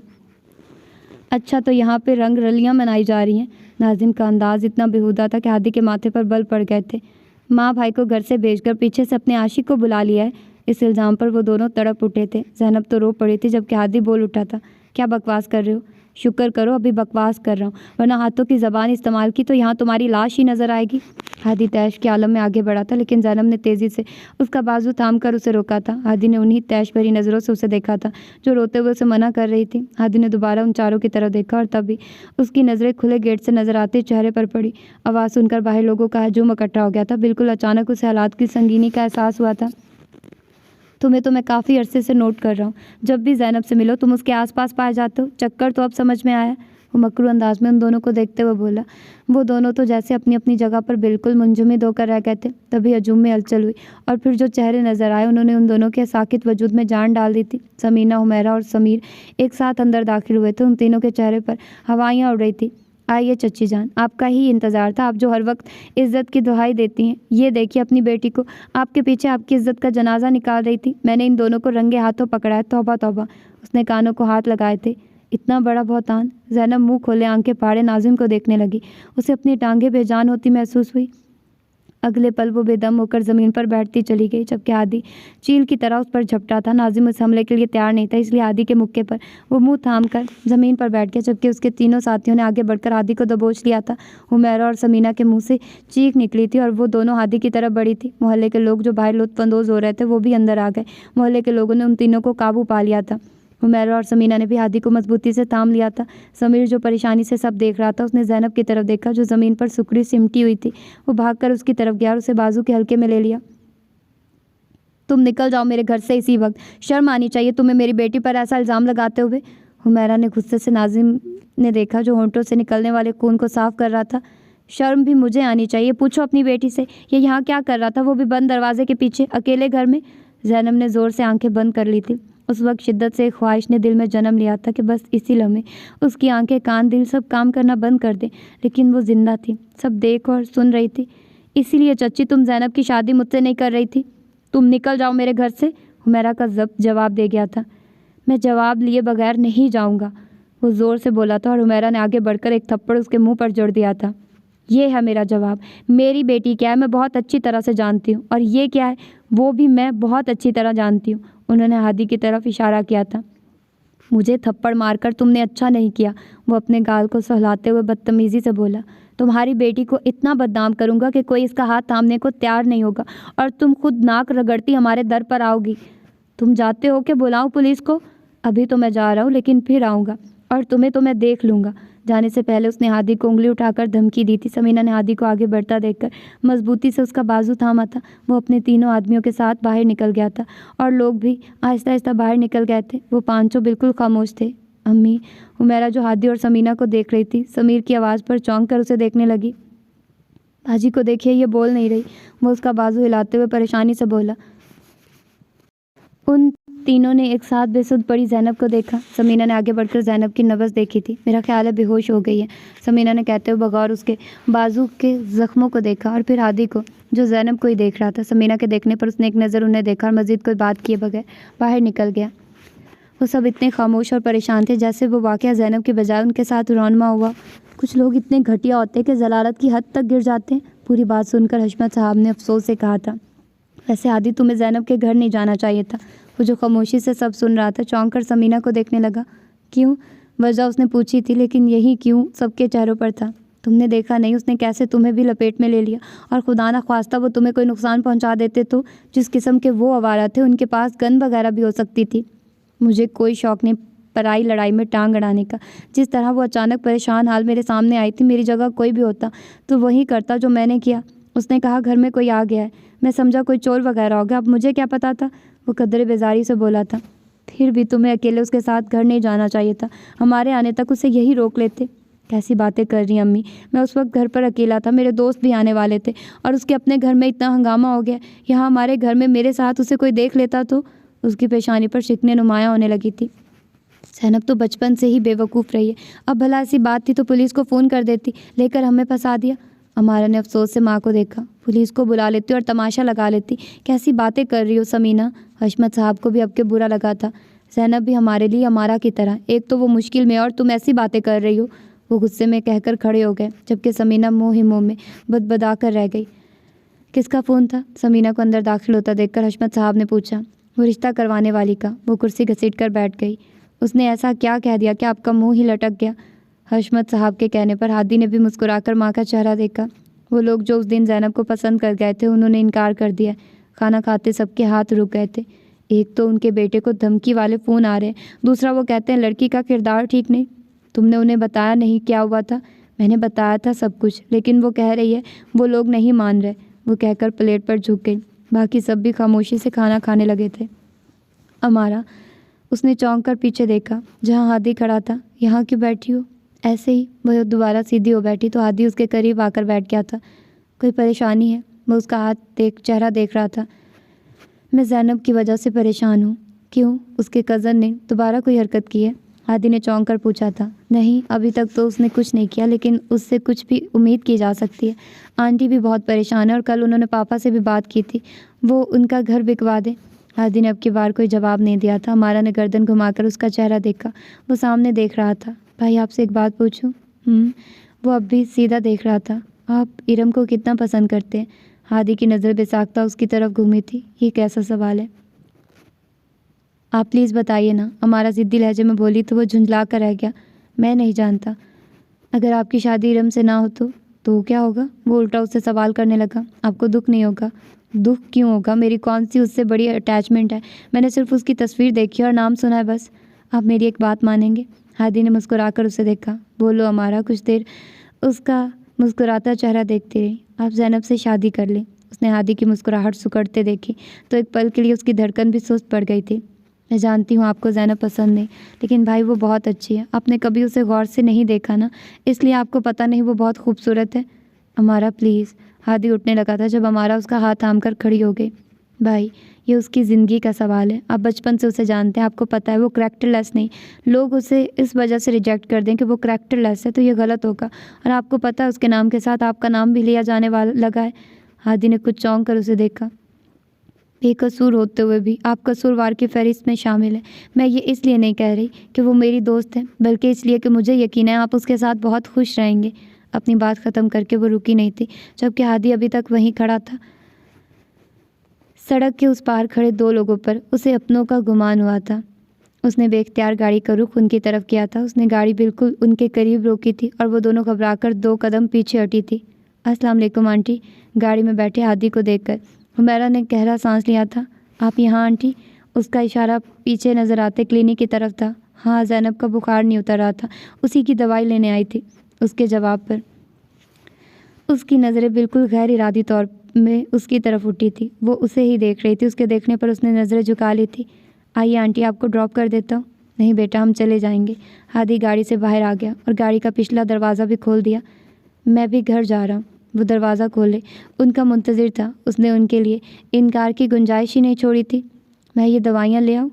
اچھا تو یہاں پہ رنگ رلیاں منائی جا رہی ہیں۔ ناظم کا انداز اتنا بیہودہ تھا کہ ہادی کے ماتھے پر بل پڑ گئے تھے۔ ماں بھائی کو گھر سے بھیج کر پیچھے سے اپنے عاشق کو بلا لیا ہے، اس الزام پر وہ دونوں تڑپ اٹھے تھے۔ زینب تو رو پڑی تھی جبکہ ہادی بول اٹھا تھا۔ کیا بکواس کر رہے ہو؟ شکر کرو ابھی بکواس کر رہا ہوں، ورنہ ہاتھوں کی زبان استعمال کی تو یہاں تمہاری لاش ہی نظر آئے گی۔ ہادی طیش کے عالم میں آگے بڑھا تھا، لیکن زینب نے تیزی سے اس کا بازو تھام کر اسے روکا تھا۔ ہادی نے انہی طیش بھری نظروں سے اسے دیکھا تھا جو روتے ہوئے اسے منع کر رہی تھی۔ ہادی نے دوبارہ ان چاروں کی طرف دیکھا اور تب بھی اس کی نظریں کھلے گیٹ سے نظر آتے چہرے پر پڑی۔ آواز سن کر باہر لوگوں کا ہجوم اکٹھا ہو گیا تھا۔ بالکل اچانک اسے حالات کی سنگینی کا احساس ہوا تھا۔ تمہیں تو میں کافی عرصے سے نوٹ کر رہا ہوں، جب بھی زینب سے ملو تم اس کے آس پاس پائے جاتے ہو۔ چکر تو اب سمجھ میں آیا۔ وہ مکرو انداز میں ان دونوں کو دیکھتے ہوئے بولا۔ وہ دونوں تو جیسے اپنی اپنی جگہ پر بالکل منجمد ہو کر رہ گئے تھے۔ تبھی ہجوم میں ہلچل ہوئی اور پھر جو چہرے نظر آئے انہوں نے ان دونوں کے ساکت وجود میں جان ڈال دی تھی۔ سمینہ، حمیرہ اور سمیر ایک ساتھ اندر داخل ہوئے تھے۔ ان تینوں کے چہرے پر ہوائیاں اڑ رہی تھیں۔ آئیے چچی جان، آپ کا ہی انتظار تھا، آپ جو ہر وقت عزت کی دہائی دیتی ہیں۔ یہ دیکھیے اپنی بیٹی کو، آپ کے پیچھے آپ کی عزت کا جنازہ نکال رہی تھی۔ میں نے ان دونوں کو رنگے ہاتھوں پکڑا ہے۔ توبہ توبہ۔ اس نے کانوں کو ہاتھ لگائے تھے۔ اتنا بڑا بہتان؟ زینب منہ کھولے آنکھیں پھاڑے ناظم کو دیکھنے لگی۔ اسے اپنی ٹانگیں بے جان ہوتی محسوس ہوئی۔ اگلے پل وہ بے دم ہو کر زمین پر بیٹھتی چلی گئی جبکہ ہادی چیل کی طرح اس پر جھپٹا تھا۔ ناظم اس حملے کے لیے تیار نہیں تھا، اس لیے ہادی کے مکے پر وہ منہ تھام کر زمین پر بیٹھ گیا جبکہ اس کے تینوں ساتھیوں نے آگے بڑھ کر ہادی کو دبوچ لیا تھا۔ حمیرہ اور سمینہ کے منہ سے چیخ نکلی تھی اور وہ دونوں ہادی کی طرف بڑھی تھی۔ محلے کے لوگ جو باہر لطف اندوز ہو رہے تھے وہ بھی اندر آ گئے۔ محلے کے لوگوں نے ان تینوں کو قابو پا لیا تھا۔ حمیرہ اور سمینہ نے بھی ہادی کو مضبوطی سے تھام لیا تھا۔ سمیر جو پریشانی سے سب دیکھ رہا تھا اس نے زینب کی طرف دیکھا جو زمین پر سکڑی سمٹی ہوئی تھی۔ وہ بھاگ کر اس کی طرف گیا اور اسے بازو کے حلقے میں لے لیا۔ تم نکل جاؤ میرے گھر سے اسی وقت، شرم آنی چاہیے تمہیں میری بیٹی پر ایسا الزام لگاتے ہوئے۔ حمیرہ نے غصے سے ناظم نے دیکھا جو ہونٹوں سے نکلنے والے خون کو صاف کر رہا تھا۔ شرم بھی مجھے آنی چاہیے. پوچھو اپنی بیٹی سے یہ یہاں کیا کر رہا تھا, وہ بھی بند دروازے کے پیچھے اکیلے گھر میں. زینب نے زور سے آنکھیں بند کر لی تھی. اس وقت شدت سے ایک خواہش نے دل میں جنم لیا تھا کہ بس اسی لمحے اس کی آنکھیں, کان, دل سب کام کرنا بند کر دیں. لیکن وہ زندہ تھی, سب دیکھ اور سن رہی تھی. اسی لیے چچی تم زینب کی شادی مجھ سے نہیں کر رہی تھی. تم نکل جاؤ میرے گھر سے. حمیرہ کا ضبط جواب دے گیا تھا. میں جواب لیے بغیر نہیں جاؤں گا, وہ زور سے بولا تھا اور حمیرہ نے آگے بڑھ کر ایک تھپڑ اس کے منہ پر جڑ دیا تھا. یہ ہے میرا جواب. میری بیٹی کیا ہے میں بہت اچھی طرح سے جانتی ہوں, اور یہ کیا ہے وہ بھی میں بہت اچھی طرح جانتی ہوں. انہوں نے ہادی کی طرف اشارہ کیا تھا. مجھے تھپڑ مار کر تم نے اچھا نہیں کیا, وہ اپنے گال کو سہلاتے ہوئے بدتمیزی سے بولا. تمہاری بیٹی کو اتنا بدنام کروں گا کہ کوئی اس کا ہاتھ تھامنے کو تیار نہیں ہوگا, اور تم خود ناک رگڑتی ہمارے در پر آؤ گی. تم جاتے ہو کہ بلاؤں پولیس کو؟ ابھی تو میں جا رہا ہوں, لیکن پھر آؤں گا, اور تمہیں تو میں دیکھ لوں گا. جانے سے پہلے اس نے ہادی کو انگلی اٹھا کر دھمکی دی تھی. سمینہ نے ہادی کو آگے بڑھتا دیکھ کر مضبوطی سے اس کا بازو تھاما تھا. وہ اپنے تینوں آدمیوں کے ساتھ باہر نکل گیا تھا, اور لوگ بھی آہستہ آہستہ باہر نکل گئے تھے. وہ پانچوں بالکل خاموش تھے. امی, حمیرہ جو ہادی اور سمینہ کو دیکھ رہی تھی, سمیر کی آواز پر چونک کر اسے دیکھنے لگی. باجی کو دیکھیے, یہ بول نہیں رہی, وہ اس کا بازو ہلاتے ہوئے پریشانی سے بولا. ان تینوں نے ایک ساتھ بے سدھ پڑی زینب کو دیکھا. سمینہ نے آگے بڑھ کر زینب کی نبض دیکھی تھی. میرا خیال ہے بے ہوش ہو گئی ہے, سمینہ نے کہتے ہوئے بغور اس کے بازو کے زخموں کو دیکھا, اور پھر ہادی کو جو زینب کو ہی دیکھ رہا تھا. سمینہ کے دیکھنے پر اس نے ایک نظر انہیں دیکھا اور مزید کوئی بات کیے بغیر باہر نکل گیا. وہ سب اتنے خاموش اور پریشان تھے جیسے وہ واقعہ زینب کے بجائے ان کے ساتھ رونما ہوا. کچھ لوگ اتنے گھٹیا ہوتے کہ ضلالت کی حد تک گر جاتے ہیں. پوری بات سن کر حشمت صاحب نے افسوس سے کہا تھا. ویسے ہادی تمہیں زینب کے گھر نہیں جانا چاہیے تھا. وہ جو خاموشی سے سب سن رہا تھا چونک کر سمینہ کو دیکھنے لگا. کیوں؟ وجہ اس نے پوچھی تھی, لیکن یہی کیوں سب کے چہروں پر تھا. تم نے دیکھا نہیں اس نے کیسے تمہیں بھی لپیٹ میں لے لیا, اور خدا نہ خواستہ وہ تمہیں کوئی نقصان پہنچا دیتے تو جس قسم کے وہ آوارہ تھے ان کے پاس گن وغیرہ بھی ہو سکتی تھی. مجھے کوئی شوق نہیں پرائی لڑائی میں ٹانگ اڑانے کا. جس طرح وہ اچانک پریشان حال میرے سامنے آئی تھی, میری جگہ کوئی بھی ہوتا تو وہی کرتا جو میں نے کیا. اس نے کہا گھر میں کوئی آ گیا ہے, میں سمجھا کوئی چور وغیرہ ہو گیا. اب مجھے کیا پتا تھا, وہ قدرے بیزاری سے بولا تھا. پھر بھی تمہیں اکیلے اس کے ساتھ گھر نہیں جانا چاہیے تھا, ہمارے آنے تک اسے یہی روک لیتے. کیسی باتیں کر رہی ہیں امی, میں اس وقت گھر پر اکیلا تھا, میرے دوست بھی آنے والے تھے, اور اس کے اپنے گھر میں اتنا ہنگامہ ہو گیا. یہاں ہمارے گھر میں میرے ساتھ اسے کوئی دیکھ لیتا تو. اس کی پیشانی پر شکنیں نمایاں ہونے لگی تھی. زینب تو بچپن سے ہی بے وقوف رہی ہے, اب بھلا ایسی بات تھی تو پولیس کو فون کر دیتی, لے کر ہمیں پھنسا دیا. امارا نے افسوس سے ماں کو دیکھا. پولیس کو بلا لیتی اور تماشا لگا لیتی. کیسی باتیں کر رہی ہو سمینہ. حشمت صاحب کو بھی اب کے برا لگا تھا. زینب بھی ہمارے لیے امارا کی طرح, ایک تو وہ مشکل میں اور تم ایسی باتیں کر رہی ہو. وہ غصے میں کہہ کر کھڑے ہو گئے, جبکہ سمینہ منہ ہی منہ میں بدبدا کر رہ گئی. کس کا فون تھا؟ سمینہ کو اندر داخل ہوتا دیکھ کر حشمت صاحب نے پوچھا. وہ رشتہ کروانے والی کا. وہ کرسی گھسیٹ کر بیٹھ گئی. اس نے ایسا کیا کہہ دیا کہ آپ کا منہ ہی لٹک گیا؟ حشمت صاحب کے کہنے پر ہادی نے بھی مسکرا کر ماں کا چہرہ دیکھا. وہ لوگ جو اس دن زینب کو پسند کر گئے تھے انہوں نے انکار کر دیا. کھانا کھاتے سب کے ہاتھ رک گئے تھے. ایک تو ان کے بیٹے کو دھمکی والے فون آ رہے, دوسرا وہ کہتے ہیں لڑکی کا کردار ٹھیک نہیں. تم نے انہیں بتایا نہیں کیا ہوا تھا؟ میں نے بتایا تھا سب کچھ, لیکن وہ کہہ رہی ہے وہ لوگ نہیں مان رہے. وہ کہہ کر پلیٹ پر جھک گئی. باقی سب بھی خاموشی سے کھانا کھانے لگے تھے. امارا, اس نے چونک کر پیچھے دیکھا جہاں ہادی کھڑا تھا. یہاں کیوں بیٹھی ہو؟ ایسے ہی. وہ دوبارہ سیدھی ہو بیٹھی تو ہادی اس کے قریب آ کر بیٹھ گیا تھا. کوئی پریشانی ہے؟ وہ اس کا چہرہ دیکھ رہا تھا. میں زینب کی وجہ سے پریشان ہوں. کیوں؟ اس کے کزن نے دوبارہ کوئی حرکت کی ہے؟ ہادی نے چونک کر پوچھا تھا. نہیں, ابھی تک تو اس نے کچھ نہیں کیا, لیکن اس سے کچھ بھی امید کی جا سکتی ہے. آنٹی بھی بہت پریشان ہے, اور کل انہوں نے پاپا سے بھی بات کی تھی, وہ ان کا گھر بکوا دیں. ہادی نے اب کی بار کوئی جواب نہیں دیا تھا. ہمارا نے گردن گھما کر اس کا چہرہ دیکھا. وہ سامنے دیکھ رہا تھا. بھائی آپ سے ایک بات پوچھوں؟ وہ اب بھی سیدھا دیکھ رہا تھا. آپ ارم کو کتنا پسند کرتے ہیں؟ ہادی کی نظر بے ساختہ اس کی طرف گھومی تھی. یہ کیسا سوال ہے؟ آپ پلیز بتائیے نا. ہمارا ضدی لہجے میں بولی تو وہ جھنجھلا کر رہ گیا. میں نہیں جانتا. اگر آپ کی شادی ارم سے نہ ہو تو کیا ہوگا؟ وہ الٹا اس سے سوال کرنے لگا. آپ کو دکھ نہیں ہوگا؟ دکھ کیوں ہوگا؟ میری کون سی اس سے بڑی اٹیچمنٹ ہے؟ میں نے صرف اس کی تصویر دیکھی اور نام سنا ہے بس. آپ میری ایک بات مانیں گے؟ ہادی نے مسکرا کر اسے دیکھا. بولو امارا. کچھ دیر اس کا مسکراتا چہرہ دیکھتی رہی. آپ زینب سے شادی کر لیں. اس نے ہادی کی مسکراہٹ سکڑتے دیکھی تو ایک پل کے لیے اس کی دھڑکن بھی سست پڑ گئی تھی. میں جانتی ہوں آپ کو زینب پسند نہیں, لیکن بھائی وہ بہت اچھی ہے. آپ نے کبھی اسے غور سے نہیں دیکھا نا, اس لیے آپ کو پتہ نہیں وہ بہت خوبصورت ہے. ہمارا پلیز۔ ہادی اٹھنے لگا تھا جب ہمارا اس کا ہاتھ تھام کر کھڑی ہو گئی۔ بھائی یہ اس کی زندگی کا سوال ہے، آپ بچپن سے اسے جانتے ہیں، آپ کو پتہ ہے وہ کریکٹر لیس نہیں، لوگ اسے اس وجہ سے ریجیکٹ کر دیں کہ وہ کریکٹر لیس ہے تو یہ غلط ہوگا، اور آپ کو پتہ ہے اس کے نام کے ساتھ آپ کا نام بھی لیا جانے والا لگا ہے۔ ہادی نے کچھ چونک کر اسے دیکھا۔ بے قصور ہوتے ہوئے بھی آپ قصوروار کی فہرست میں شامل ہیں۔ میں یہ اس لیے نہیں کہہ رہی کہ وہ میری دوست ہے، بلکہ اس لیے کہ مجھے یقین ہے آپ اس کے ساتھ بہت خوش رہیں گے۔ اپنی بات ختم کر کے وہ رکی نہیں تھی، جبکہ ہادی ابھی تک وہیں کھڑا تھا۔ سڑک کے اس پار کھڑے دو لوگوں پر اسے اپنوں کا گمان ہوا تھا۔ اس نے بے اختیار گاڑی کا رخ ان کی طرف کیا تھا۔ اس نے گاڑی بالکل ان کے قریب روکی تھی اور وہ دونوں گھبرا کر 2 قدم پیچھے ہٹی تھی۔ السلام علیکم آنٹی، گاڑی میں بیٹھے ہادی کو دیکھ کر حمیرہ نے گہرا سانس لیا تھا۔ آپ یہاں آنٹی؟ اس کا اشارہ پیچھے نظر آتے کلینک کی طرف تھا۔ ہاں، زینب کا بخار نہیں اتر رہا تھا، اسی کی دوائی لینے آئی تھی۔ اس کے جواب پر اس کی نظریں بالکل غیر ارادی طور میں اس کی طرف اٹھی تھی۔ وہ اسے ہی دیکھ رہی تھی۔ اس کے دیکھنے پر اس نے نظریں جھکا لی تھی۔ آئیے آنٹی، آپ کو ڈراپ کر دیتا ہوں۔ نہیں بیٹا، ہم چلے جائیں گے۔ ہادی گاڑی سے باہر آ گیا اور گاڑی کا پچھلا دروازہ بھی کھول دیا۔ میں بھی گھر جا رہا ہوں۔ وہ دروازہ کھولے ان کا منتظر تھا۔ اس نے ان کے لیے انکار کی گنجائش ہی نہیں چھوڑی تھی۔ میں یہ دوائیاں لے آؤں؟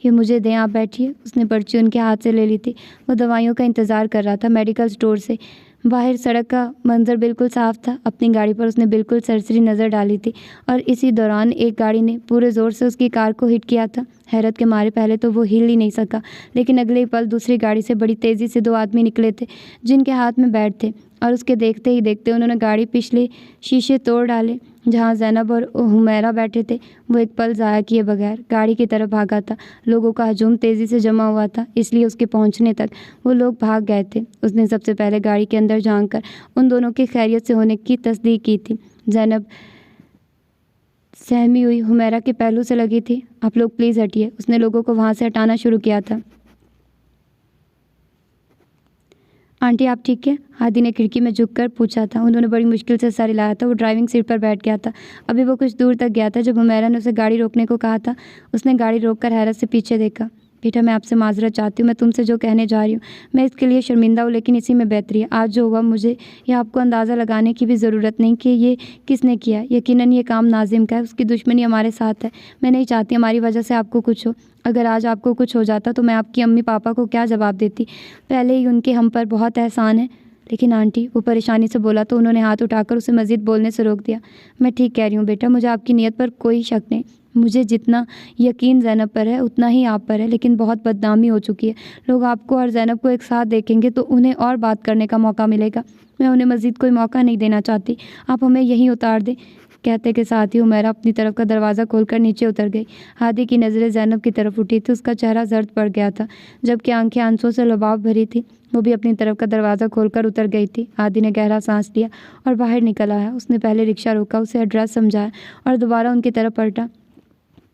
یہ مجھے دیں، آپ بیٹھیے۔ اس نے پرچی ان کے ہاتھ سے لے لی تھی۔ وہ دوائیوں کا انتظار کر رہا تھا۔ میڈیکل سٹور سے باہر سڑک کا منظر بالکل صاف تھا۔ اپنی گاڑی پر اس نے بالکل سرسری نظر ڈالی تھی اور اسی دوران ایک گاڑی نے پورے زور سے اس کی کار کو ہٹ کیا تھا۔ حیرت کے مارے پہلے تو وہ ہل ہی نہیں سکا، لیکن اگلے ہی پل دوسری گاڑی سے بڑی تیزی سے 2 آدمی نکلے تھے جن کے ہاتھ میں بیٹ تھے، اور اس کے دیکھتے ہی دیکھتے انہوں نے گاڑی پچھلے شیشے توڑ ڈالے۔ جہاں زینب اور حمیرہ بیٹھے تھے وہ ایک پل ضائع کیے بغیر گاڑی کی طرف بھاگا تھا۔ لوگوں کا ہجوم تیزی سے جمع ہوا تھا، اس لیے اس کے پہنچنے تک وہ لوگ بھاگ گئے تھے۔ اس نے سب سے پہلے گاڑی کے اندر جھانک کر ان دونوں کی خیریت سے ہونے کی تصدیق کی تھی۔ زینب سہمی ہوئی حمیرہ کے پہلو سے لگی تھی۔ آپ لوگ پلیز ہٹیے۔ اس نے لوگوں کو وہاں سے ہٹانا شروع کیا تھا۔ آنٹی آپ ٹھیک ہے؟ ہادی نے کھڑکی میں جھک کر پوچھا تھا۔ انہوں نے بڑی مشکل سے سر ہلایا تھا۔ وہ ڈرائیونگ سیٹ پر بیٹھ گیا تھا۔ ابھی وہ کچھ دور تک گیا تھا جب حمیرہ نے اسے گاڑی روکنے کو کہا تھا۔ اس نے گاڑی روک کر حیرت سے پیچھے دیکھا۔ بیٹا، میں آپ سے معذرت چاہتی ہوں، میں تم سے جو کہنے جا رہی ہوں میں اس کے لیے شرمندہ ہوں، لیکن اسی میں بہتری ہے۔ آج جو ہوا مجھے یہ آپ کو اندازہ لگانے کی بھی ضرورت نہیں کہ یہ کس نے کیا۔ یقیناً یہ کام ناظم کا ہے، اس کی دشمنی ہمارے ساتھ ہے۔ میں نہیں چاہتی ہماری وجہ سے آپ کو کچھ ہو۔ اگر آج آپ کو کچھ ہو جاتا تو میں آپ کی امی پاپا کو کیا جواب دیتی؟ پہلے ہی ان کے ہم پر بہت احسان ہے۔ لیکن آنٹی، وہ پریشانی سے بولا تو انہوں نے ہاتھ اٹھا کر اسے مزید بولنے سے روک دیا۔ میں ٹھیک کہہ رہی ہوں بیٹا، مجھے آپ کی نیت پر کوئی شک نہیں۔ مجھے جتنا یقین زینب پر ہے اتنا ہی آپ پر ہے، لیکن بہت بدنامی ہو چکی ہے۔ لوگ آپ کو اور زینب کو ایک ساتھ دیکھیں گے تو انہیں اور بات کرنے کا موقع ملے گا۔ میں انہیں مزید کوئی موقع نہیں دینا چاہتی۔ آپ ہمیں یہیں اتار دیں۔ کہتے کہ ساتھ ہی حمیرہ اپنی طرف کا دروازہ کھول کر نیچے اتر گئی۔ ہادی کی نظریں زینب کی طرف اٹھی تھی۔ اس کا چہرہ زرد پڑ گیا تھا، جبکہ آنکھیں آنسوں سے لباب بھری تھی۔ وہ بھی اپنی طرف کا دروازہ کھول کر اتر گئی تھی۔ ہادی نے گہرا سانس لیا اور باہر نکل آیا۔ اس نے پہلے رکشہ روکا، اسے ایڈریس سمجھایا اور دوبارہ ان کی طرف پلٹا۔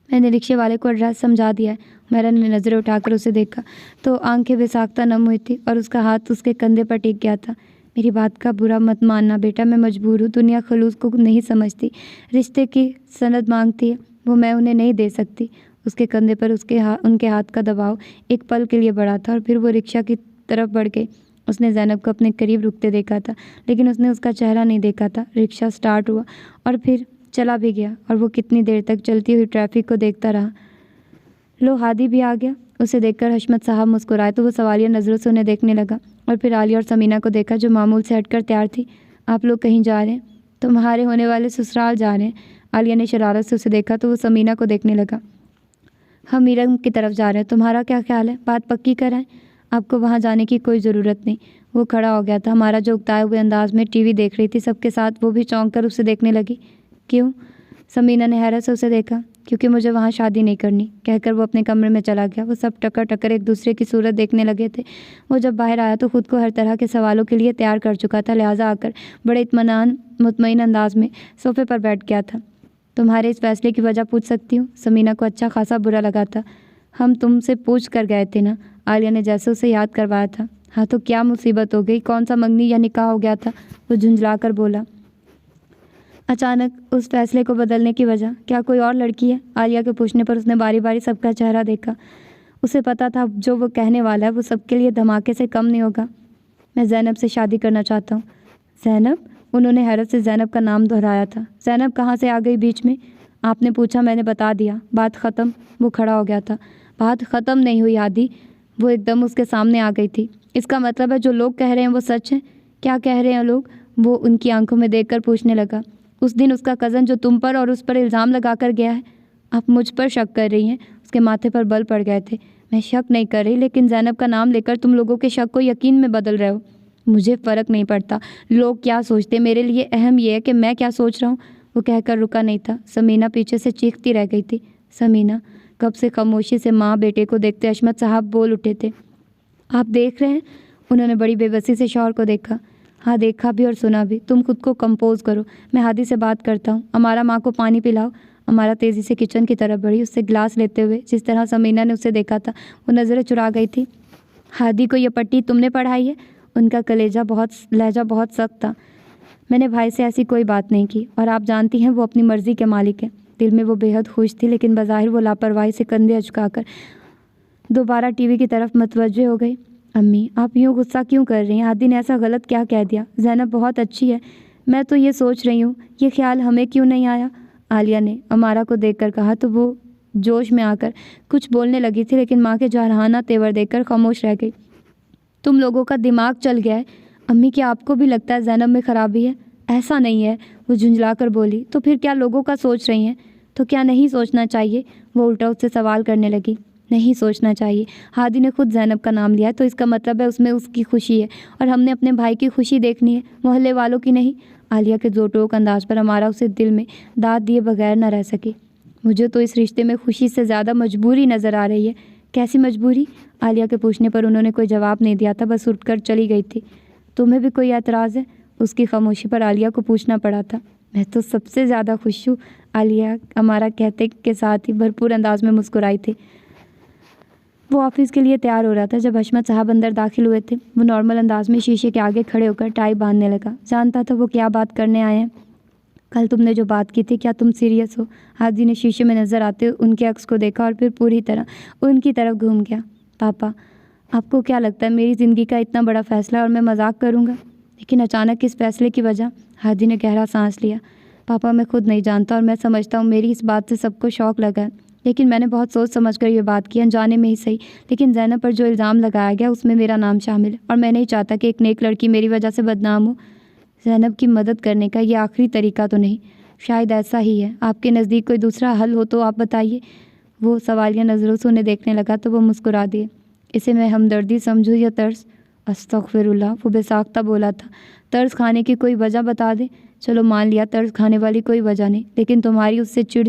میں نے رکشے والے کو ایڈریس سمجھا دیا ہے۔ حمیرہ نے نظریں اٹھا کر اسے دیکھا تو آنکھیں بے ساختہ نم ہوئی تھی اور اس کا ہاتھ اس کے کندھے پر ٹک گیا تھا۔ میری بات کا برا مت ماننا بیٹا، میں مجبور ہوں۔ دنیا خلوص کو نہیں سمجھتی، رشتے کی سند مانگتی ہے، وہ میں انہیں نہیں دے سکتی۔ اس کے کندھے پر ان کے ہاتھ کا دباؤ ایک پل کے لیے بڑھا تھا اور پھر وہ رکشہ کی طرف بڑھ گئی۔ اس نے زینب کو اپنے قریب رکتے دیکھا تھا، لیکن اس نے اس کا چہرہ نہیں دیکھا تھا۔ رکشہ سٹارٹ ہوا اور پھر چلا بھی گیا اور وہ کتنی دیر تک چلتی ہوئی ٹریفک کو دیکھتا رہا۔ لو، ہادی بھی آ گیا۔ اسے دیکھ کر حشمت صاحب مسکرائے تو وہ سوالیہ نظروں سے انہیں دیکھنے لگا اور پھر عالیہ اور سمینہ کو دیکھا جو معمول سے ہٹ کر تیار تھی۔ آپ لوگ کہیں جا رہے ہیں؟ تمہارے ہونے والے سسرال جا رہے ہیں۔ عالیہ نے شرارت سے اسے دیکھا تو وہ سمینہ کو دیکھنے لگا۔ ہم میرم کی طرف جا رہے ہیں، تمہارا کیا خیال ہے؟ بات پکی کرائیں؟ آپ کو وہاں جانے کی کوئی ضرورت نہیں۔ وہ کھڑا ہو گیا تھا۔ ہمارا جو اکتائے ہوئے انداز میں ٹی وی دیکھ رہی تھی سب کے ساتھ وہ بھی چونک کر اسے دیکھنے لگی۔ کیوں؟ سمینہ نے حیرت سے اسے دیکھا۔ کیونکہ مجھے وہاں شادی نہیں کرنی، کہہ کر وہ اپنے کمرے میں چلا گیا۔ وہ سب ٹکر ٹکر ایک دوسرے کی صورت دیکھنے لگے تھے۔ وہ جب باہر آیا تو خود کو ہر طرح کے سوالوں کے لیے تیار کر چکا تھا، لہٰذا آ کر بڑے مطمئن انداز میں صوفے پر بیٹھ گیا تھا۔ تمہارے اس فیصلے کی وجہ پوچھ سکتی ہوں؟ سمینہ کو اچھا خاصا برا لگا تھا۔ ہم تم سے پوچھ کر گئے تھے نا، عالیہ نے جیسے اسے یاد کروایا تھا۔ ہاں تو کیا مصیبت ہو گئی؟ کون سا منگنی یا نکاح ہو گیا تھا؟ وہ جھنجھلا کر بولا۔ اچانک اس فیصلے کو بدلنے کی وجہ کیا کوئی اور لڑکی ہے؟ عالیہ کے پوچھنے پر اس نے باری باری سب کا چہرہ دیکھا۔ اسے پتہ تھا جو وہ کہنے والا ہے وہ سب کے لیے دھماکے سے کم نہیں ہوگا۔ میں زینب سے شادی کرنا چاہتا ہوں۔ زینب؟ انہوں نے حیرت سے زینب کا نام دہرایا تھا۔ زینب کہاں سے آ گئی بیچ میں؟ آپ نے پوچھا، میں نے بتا دیا، بات ختم۔ وہ کھڑا ہو گیا تھا۔ بات ختم نہیں ہوئی ہادی، وہ ایک دم اس کے سامنے آ گئی تھی۔ اس کا مطلب ہے جو لوگ کہہ رہے ہیں وہ سچ ہے؟ کیا کہہ رہے ہیں لوگ؟ وہ ان کی آنکھوں میں دیکھ کر پوچھنے لگا۔ اس دن اس کا کزن جو تم پر اور اس پر الزام لگا کر گیا ہے، آپ مجھ پر شک کر رہی ہیں؟ اس کے ماتھے پر بل پڑ گئے تھے۔ میں شک نہیں کر رہی، لیکن زینب کا نام لے کر تم لوگوں کے شک کو یقین میں بدل رہے ہو۔ مجھے فرق نہیں پڑتا لوگ کیا سوچتے، میرے لیے اہم یہ ہے کہ میں کیا سوچ رہا ہوں۔ وہ کہہ کر رکا نہیں تھا۔ سمینہ پیچھے سے چیختی رہ گئی تھی۔ سمینہ کب سے خاموشی سے ماں بیٹے کو دیکھتے عصمت صاحب بول اٹھے تھے۔ آپ دیکھ رہے ہیں؟ انہوں نے بڑی بے بسی سے شوہر کو دیکھا۔ ہاں دیکھا بھی اور سنا بھی۔ تم خود کو کمپوز کرو، میں ہادی سے بات کرتا ہوں۔ ہمارا ماں کو پانی پلاؤ۔ ہمارا تیزی سے کچن کی طرف بڑھی، اس سے گلاس لیتے ہوئے جس طرح سمینہ نے اسے دیکھا تھا وہ نظریں چرا گئی تھی۔ ہادی کو یہ پٹی تم نے پڑھائی ہے؟ ان کا لہجہ بہت سخت تھا۔ میں نے بھائی سے ایسی کوئی بات نہیں کی، اور آپ جانتی ہیں وہ اپنی مرضی کے مالک ہیں۔ دل میں وہ بے حد خوش تھی، لیکن بظاہر وہ لاپرواہی سے کندھے اچکا کر دوبارہ ٹی وی کی طرف متوجہ ہو گئی۔ امی آپ یوں غصہ کیوں کر رہی ہیں؟ ہادی نے ایسا غلط کیا کہہ دیا؟ زینب بہت اچھی ہے۔ میں تو یہ سوچ رہی ہوں یہ خیال ہمیں کیوں نہیں آیا؟ عالیہ نے امارہ کو دیکھ کر کہا تو وہ جوش میں آ کر کچھ بولنے لگی تھی، لیکن ماں کے جارحانہ تیور دیکھ کر خاموش رہ گئی۔ تم لوگوں کا دماغ چل گیا ہے امی، کیا آپ کو بھی لگتا ہے زینب میں خرابی ہے؟ ایسا نہیں ہے، وہ جھنجھلا کر بولی۔ تو پھر کیا لوگوں کا سوچ رہی ہیں؟ تو کیا نہیں سوچنا چاہیے؟ وہ الٹا اس سے سوال کرنے لگی۔ نہیں سوچنا چاہیے؟ ہادی نے خود زینب کا نام لیا تو اس کا مطلب ہے اس میں اس کی خوشی ہے، اور ہم نے اپنے بھائی کی خوشی دیکھنی ہے، محلے والوں کی نہیں۔ عالیہ کے زور ٹوک انداز پر ہمارا اسے دل میں داد دیے بغیر نہ رہ سکی۔ مجھے تو اس رشتے میں خوشی سے زیادہ مجبوری نظر آ رہی ہے۔ کیسی مجبوری؟ عالیہ کے پوچھنے پر انہوں نے کوئی جواب نہیں دیا تھا، بس اٹھ کر چلی گئی تھی۔ تمہیں بھی کوئی اعتراض ہے؟ اس کی خاموشی پر عالیہ کو پوچھنا پڑا تھا۔ میں تو سب سے زیادہ خوش ہوں، عالیہ ہمارا کہتے کے ساتھ ہی بھرپور انداز میں مسکرائی تھی۔ وہ آفس کے لیے تیار ہو رہا تھا جب حشمت صاحب اندر داخل ہوئے تھے۔ وہ نارمل انداز میں شیشے کے آگے کھڑے ہو کر ٹائی باندھنے لگا۔ جانتا تھا وہ کیا بات کرنے آئے ہیں۔ کل تم نے جو بات کی تھی، کیا تم سیریس ہو؟ ہادی نے شیشے میں نظر آتے ان کے عکس کو دیکھا اور پھر پوری طرح ان کی طرف گھوم گیا۔ پاپا آپ کو کیا لگتا ہے میری زندگی کا اتنا بڑا فیصلہ اور میں مذاق کروں گا؟ لیکن اچانک اس فیصلے کی وجہ؟ ہادی نے گہرا سانس لیا۔ پاپا میں خود نہیں جانتا، اور میں سمجھتا ہوں میری اس بات سے سب کو شوق لگا ہے، لیکن میں نے بہت سوچ سمجھ کر یہ بات کی، انجانے میں ہی صحیح، لیکن زینب پر جو الزام لگایا گیا اس میں میرا نام شامل ہے، اور میں نہیں چاہتا کہ ایک نیک لڑکی میری وجہ سے بدنام ہو۔ زینب کی مدد کرنے کا یہ آخری طریقہ تو نہیں؟ شاید ایسا ہی ہے۔ آپ کے نزدیک کوئی دوسرا حل ہو تو آپ بتائیے۔ وہ سوالیہ نظروں سے انہیں دیکھنے لگا تو وہ مسکرا دیے۔ اسے میں ہمدردی سمجھوں یا طرز؟ استغفر اللہ، وہ بے ساختہ بولا تھا۔ طرز کھانے کی کوئی وجہ بتا دیں؟ چلو مان لیا طرز کھانے والی کوئی وجہ نہیں، لیکن تمہاری اس سے چڑ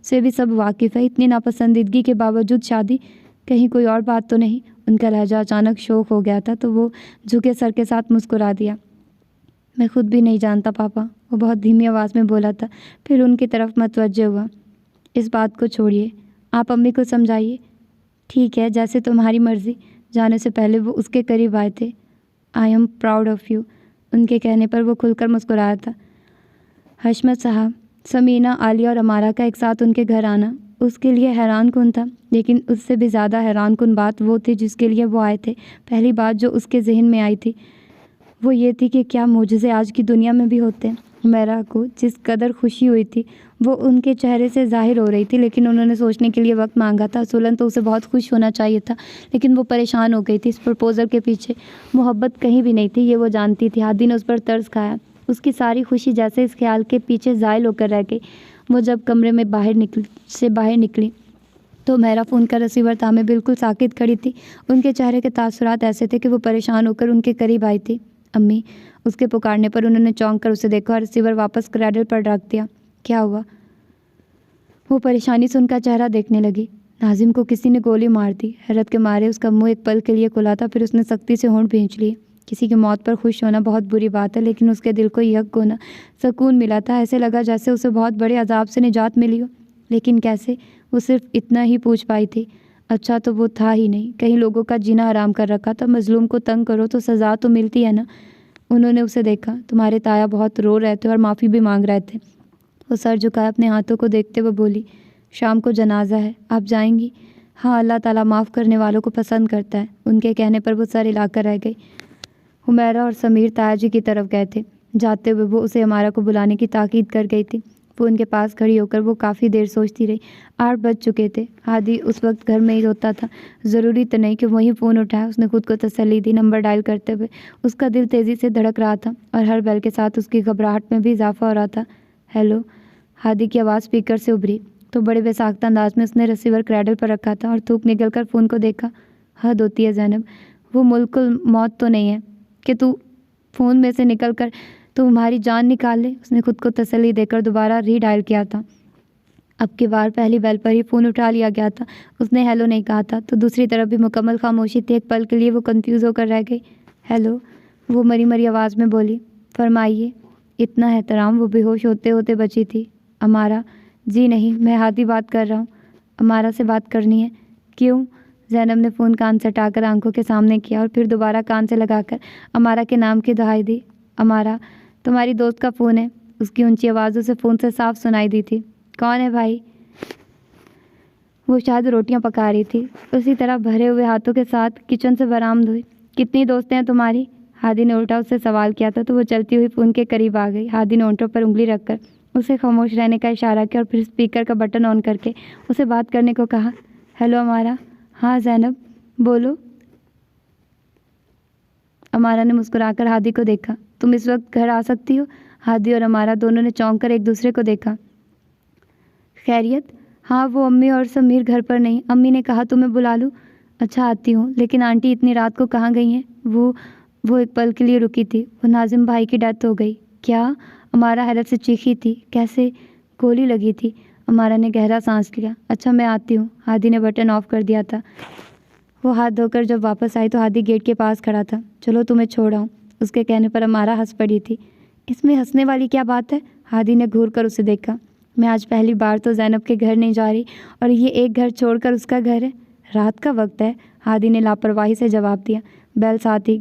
سے بھی سب واقف ہے۔ اتنی ناپسندیدگی کے باوجود شادی؟ کہیں کوئی اور بات تو نہیں؟ ان کا لہجہ اچانک شوق ہو گیا تھا تو وہ جھکے سر کے ساتھ مسکرا دیا۔ میں خود بھی نہیں جانتا پاپا، وہ بہت دھیمی آواز میں بولا تھا، پھر ان کی طرف متوجہ ہوا۔ اس بات کو چھوڑیے، آپ امی کو سمجھائیے۔ ٹھیک ہے، جیسے تمہاری مرضی۔ جانے سے پہلے وہ اس کے قریب آئے تھے۔ I am proud of you, ان کے کہنے پر وہ کھل کر مسکرایا تھا۔ حشمت صاحب، سمینہ، عالیہ اور امارہ کا ایک ساتھ ان کے گھر آنا اس کے لیے حیران کن تھا، لیکن اس سے بھی زیادہ حیران کن بات وہ تھی جس کے لیے وہ آئے تھے۔ پہلی بات جو اس کے ذہن میں آئی تھی وہ یہ تھی کہ کیا معجزے آج کی دنیا میں بھی ہوتے ہیں۔ میرا کو جس قدر خوشی ہوئی تھی وہ ان کے چہرے سے ظاہر ہو رہی تھی، لیکن انہوں نے سوچنے کے لیے وقت مانگا تھا۔ اصولاً تو اسے بہت خوش ہونا چاہیے تھا، لیکن وہ پریشان ہو گئی تھی۔ اس پرپوزل کے پیچھے محبت کہیں بھی نہیں تھی، یہ وہ جانتی تھی۔ ہادی نے اس پر طرز کھایا۔ اس کی ساری خوشی جیسے اس خیال کے پیچھے زائل ہو کر رہ گئی۔ وہ جب کمرے میں باہر نکلی تو میرا فون کا ریسیور تھا، میں بالکل ساکت کھڑی تھی۔ ان کے چہرے کے تاثرات ایسے تھے کہ وہ پریشان ہو کر ان کے قریب آئی تھی۔ امی، اس کے پکارنے پر انہوں نے چونک کر اسے دیکھا اور ریسیور واپس کریڈل پر رکھ دیا۔ کیا ہوا؟ وہ پریشانی سے ان کا چہرہ دیکھنے لگی۔ ناظم کو کسی نے گولی مار دی۔ حیرت کے مارے اس کا منہ ایک پل کے لیے کھلا تھا، پھر اس نے سختی سے ہونٹ بھینچ لیے۔ کسی کی موت پر خوش ہونا بہت بری بات ہے، لیکن اس کے دل کو یک گونا سکون ملا تھا۔ ایسے لگا جیسے اسے بہت بڑے عذاب سے نجات ملی ہو، لیکن کیسے؟ وہ صرف اتنا ہی پوچھ پائی تھی۔ اچھا تو وہ تھا ہی نہیں، کہیں لوگوں کا جینا حرام کر رکھا تھا۔ مظلوم کو تنگ کرو تو سزا تو ملتی ہے نا۔ انہوں نے اسے دیکھا۔ تمہارے تایا بہت رو رہے تھے اور معافی بھی مانگ رہے تھے۔ وہ سر جھکائے اپنے ہاتھوں کو دیکھتے ہوئے بولی، شام کو جنازہ ہے، آپ جائیں گی؟ ہاں، اللہ تعالیٰ معاف کرنے والوں کو پسند کرتا ہے۔ ان کے کہنے پر وہ سر ہلا کر رہ گئی۔ حمیرہ اور سمیر تایا جی کی طرف گئے تھے۔ جاتے ہوئے وہ اسے امارہ کو بلانے کی تاکید کر گئی تھی۔ فون کے پاس کھڑی ہو کر وہ کافی دیر سوچتی رہی۔ 8 بج چکے تھے۔ ہادی اس وقت گھر میں ہی ہوتا تھا، ضروری تو نہیں کہ وہیں فون اٹھایا۔ اس نے خود کو تسلی دی۔ نمبر ڈائل کرتے ہوئے اس کا دل تیزی سے دھڑک رہا تھا اور ہر بیل کے ساتھ اس کی گھبراہٹ میں بھی اضافہ ہو رہا تھا۔ ہیلو، ہادی کی آواز اسپیکر سے ابھری تو بڑے بے ساختہ انداز میں اس نے ریسیور کریڈل پر رکھا تھا اور تھوک نکل کر فون کو دیکھا۔ حد ہوتی ہے زینب، وہ ملک الموت تو نہیں ہے کہ تو فون میں سے نکل کر تمہاری جان نکال لے۔ اس نے خود کو تسلی دے کر دوبارہ ری ڈائل کیا تھا۔ اب کی بار پہلی بیل پر ہی فون اٹھا لیا گیا تھا۔ اس نے ہیلو نہیں کہا تھا تو دوسری طرف بھی مکمل خاموشی تھی۔ ایک پل کے لیے وہ کنفیوز ہو کر رہ گئی۔ ہیلو، وہ مری مری آواز میں بولی۔ فرمائیے۔ اتنا احترام وہ بے ہوش ہوتے ہوتے بچی تھی۔ امارہ؟ جی نہیں، میں ہادی بات کر رہا ہوں۔ امارہ سے بات کرنی ہے؟ کیوں؟ زینب نے فون کان سے ہٹا کر آنکھوں کے سامنے کیا اور پھر دوبارہ کان سے لگا کر امارہ کے نام کی دہائی دی۔ امارہ، تمہاری دوست کا فون ہے۔ اس کی اونچی آواز اسے فون سے صاف سنائی دی تھی۔ کون ہے بھائی؟ وہ شاید روٹیاں پکا رہی تھی۔ اسی طرح بھرے ہوئے ہاتھوں کے ساتھ کچن سے برآمد ہوئی۔ کتنی دوستیں ہیں تمہاری؟ ہادی نے الٹا اس سے سوال کیا تھا تو وہ چلتی ہوئی فون کے قریب آ گئی۔ ہادی نے ہونٹوں پر انگلی رکھ کر اسے خاموش رہنے کا اشارہ کیا اور پھر اسپیکر کا بٹن آن کر کے اسے بات کرنے کو کہا۔ ہیلو امارہ؟ ہاں زینب، بولو۔ امارہ نے مسکرا کر ہادی کو دیکھا۔ تم اس وقت گھر آ سکتی ہو؟ ہادی اور امارہ دونوں نے چونک کر ایک دوسرے کو دیکھا۔ خیریت؟ ہاں، وہ امی اور سمیر گھر پر نہیں۔ امی نے کہا تمہیں بلا لوں۔ اچھا، آتی ہوں، لیکن آنٹی اتنی رات کو کہاں گئی ہیں؟ وہ ایک پل کے لیے رکی تھی۔ وہ ناظم بھائی کی ڈیتھ ہو گئی۔ کیا؟ امارہ حیرت سے چیخی تھی۔ کیسے؟ گولی لگی تھی۔ امارہ نے گہرا سانس لیا۔ اچھا، میں آتی ہوں۔ ہادی نے بٹن آف کر دیا تھا۔ وہ ہاتھ دھو کر جب واپس آئی تو ہادی گیٹ کے پاس کھڑا تھا۔ چلو تمہیں چھوڑ آؤں۔ اس کے کہنے پر امارہ ہنس پڑی تھی۔ اس میں ہنسنے والی کیا بات ہے؟ ہادی نے گھور کر اسے دیکھا۔ میں آج پہلی بار تو زینب کے گھر نہیں جا رہی اور یہ ایک گھر چھوڑ کر اس کا گھر ہے۔ رات کا وقت ہے، ہادی نے لاپرواہی سے جواب دیا۔ بیل ساتھ ہی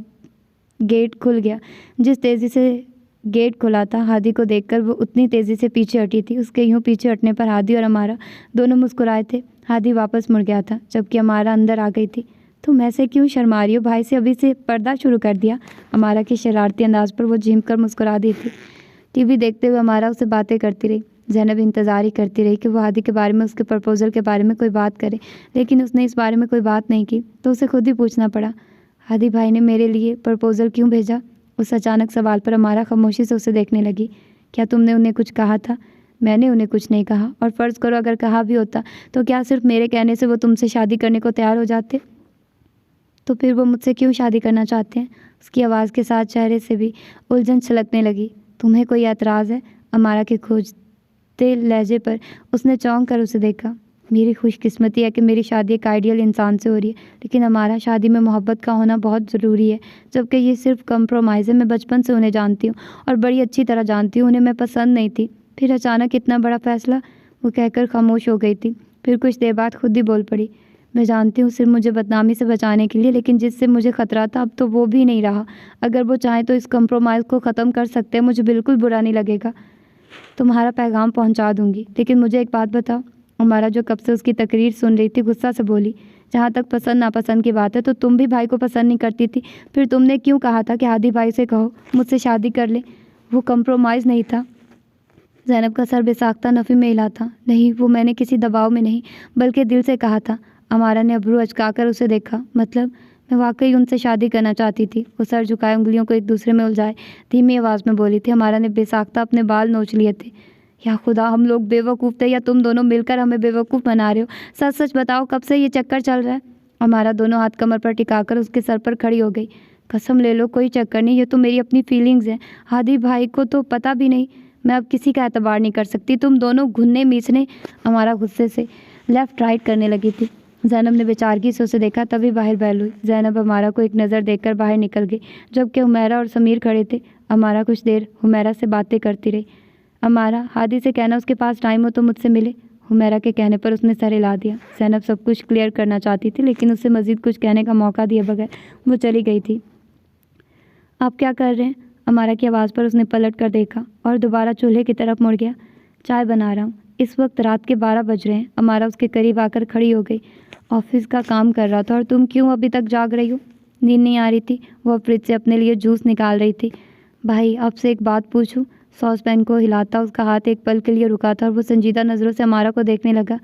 گیٹ کھل گیا۔ جس تیزی سے گیٹ کھلا تھا، ہادی کو دیکھ کر وہ اتنی تیزی سے پیچھے ہٹی تھی۔ اس کے یوں پیچھے ہٹنے پر ہادی اور امارہ دونوں مسکرائے تھے۔ ہادی واپس مڑ گیا تھا جبکہ امارہ اندر آ گئی تھی۔ تم ایسے کیوں شرما رہی ہو؟ بھائی سے ابھی سے پردہ شروع کر دیا؟ امارہ کے شرارتی انداز پر وہ جھیم کر مسکرا دی تھی۔ ٹی وی دیکھتے ہوئے امارہ اسے باتیں کرتی رہی۔ زینب انتظار ہی کرتی رہی کہ وہ ہادی کے بارے میں، اس کے پرپوزل کے بارے میں کوئی بات کرے، لیکن اس نے اس بارے میں کوئی بات نہیں کی تو اسے خود ہی پوچھنا پڑا۔ ہادی بھائی نے میرے لیے پرپوزل کیوں بھیجا؟ اس اچانک سوال پر امارہ خاموشی سے اسے دیکھنے لگی۔ کیا تم نے انہیں کچھ کہا تھا؟ میں نے انہیں کچھ نہیں کہا، اور فرض کرو اگر کہا بھی ہوتا تو کیا صرف میرے کہنے سے وہ تم سے شادی کرنے کو تیار ہو جاتے؟ تو پھر وہ مجھ سے کیوں شادی کرنا چاہتے ہیں؟ اس کی آواز کے ساتھ چہرے سے بھی الجھن چھلکنے لگی۔ تمہیں کوئی اعتراض ہے؟ امارہ کے کھوجتے لہجے پر اس نے چونک کر اسے دیکھا۔ میری خوش قسمتی ہے کہ میری شادی ایک آئیڈیل انسان سے ہو رہی ہے، لیکن ہمارا شادی میں محبت کا ہونا بہت ضروری ہے، جبکہ یہ صرف کمپرومائز ہے۔ میں بچپن سے انہیں جانتی ہوں اور بڑی اچھی طرح جانتی ہوں۔ انہیں میں پسند نہیں تھی، پھر اچانک اتنا بڑا فیصلہ؟ وہ کہہ کر خاموش ہو گئی تھی، پھر کچھ دیر بعد خود ہی بول پڑی۔ میں جانتی ہوں، صرف مجھے بدنامی سے بچانے کے لیے، لیکن جس سے مجھے خطرہ تھا اب تو وہ بھی نہیں رہا۔ اگر وہ چاہیں تو اس کمپرومائز کو ختم کر سکتے ہیں، مجھے بالکل برا نہیں لگے گا۔ تمہارا پیغام پہنچا دوں گی، لیکن مجھے ایک بات بتاؤ۔ امارہ جو کب سے اس کی تقریر سن رہی تھی غصہ سے بولی۔ جہاں تک پسند ناپسند کی بات ہے تو تم بھی بھائی کو پسند نہیں کرتی تھی، پھر تم نے کیوں کہا تھا کہ ہادی بھائی سے کہو مجھ سے شادی کر لے؟ وہ کمپرومائز نہیں تھا۔ زینب کا سر بے ساختہ نفی میں ہلا تھا۔ نہیں، وہ میں نے کسی دباؤ میں نہیں بلکہ دل سے کہا تھا۔ امارہ نے ابرو اچکا کر اسے دیکھا۔ مطلب؟ میں واقعی ان سے شادی کرنا چاہتی تھی۔ وہ سر جھکائے انگلیوں کو ایک دوسرے میں الجھائے دھیمی آواز میں بولی تھی۔ امارہ نے بے ساختہ اپنے بال نوچ لیے تھے۔ یا خدا، ہم لوگ بے وقوف تھے یا تم دونوں مل کر ہمیں بے وقوف بنا رہے ہو؟ سچ سچ بتاؤ، کب سے یہ چکر چل رہا ہے؟ امارہ دونوں ہاتھ کمر پر ٹکا کر اس کے سر پر کھڑی ہو گئی۔ قسم لے لو کوئی چکر نہیں، یہ تو میری اپنی فیلنگز ہیں۔ ہادی بھائی کو تو پتہ بھی نہیں۔ میں اب کسی کا اعتبار نہیں کر سکتی۔ تم دونوں گھننے میچنے۔ امارہ غصے سے لیفٹ رائٹ کرنے لگی تھی۔ زینب نے بیچارگی سے اسے دیکھا، تبھی باہر بیل ہوئی۔ زینب امارہ کو ایک نظر دیکھ کر باہر نکل گئی، جبکہ حمیرہ اور سمیر کھڑے تھے۔ امارہ کچھ دیر حمیرہ سے باتیں کرتی رہی۔ امارہ، ہادی سے کہنا اس کے پاس ٹائم ہو تو مجھ سے ملے۔ حمیرہ کے کہنے پر اس نے سر ہلا دیا۔ زینب سب کچھ کلیئر کرنا چاہتی تھی، لیکن اسے مزید کچھ کہنے کا موقع دیے بغیر وہ چلی گئی تھی۔ آپ کیا کر رہے ہیں؟ امارہ کی آواز پر اس نے پلٹ کر دیکھا اور دوبارہ چولہے کی طرف مڑ گیا۔ چائے بنا رہا ہوں۔ اس وقت رات کے 12 بج رہے ہیں۔ امارہ اس کے قریب آ کر کھڑی ہو گئی۔ آفس کا کام کر رہا تھا اور تم کیوں ابھی تک جاگ رہی ہو؟ نیند نہیں آ رہی تھی؟ وہ فریج سے اپنے لیے جوس نکال رہی تھی۔ بھائی آپ سے ایک بات پوچھوں؟ ساس پین کو ہلاتا اس کا ہاتھ ایک پل کے لیے رکا تھا اور وہ سنجیدہ نظروں سے ہمارا کو دیکھنے لگا۔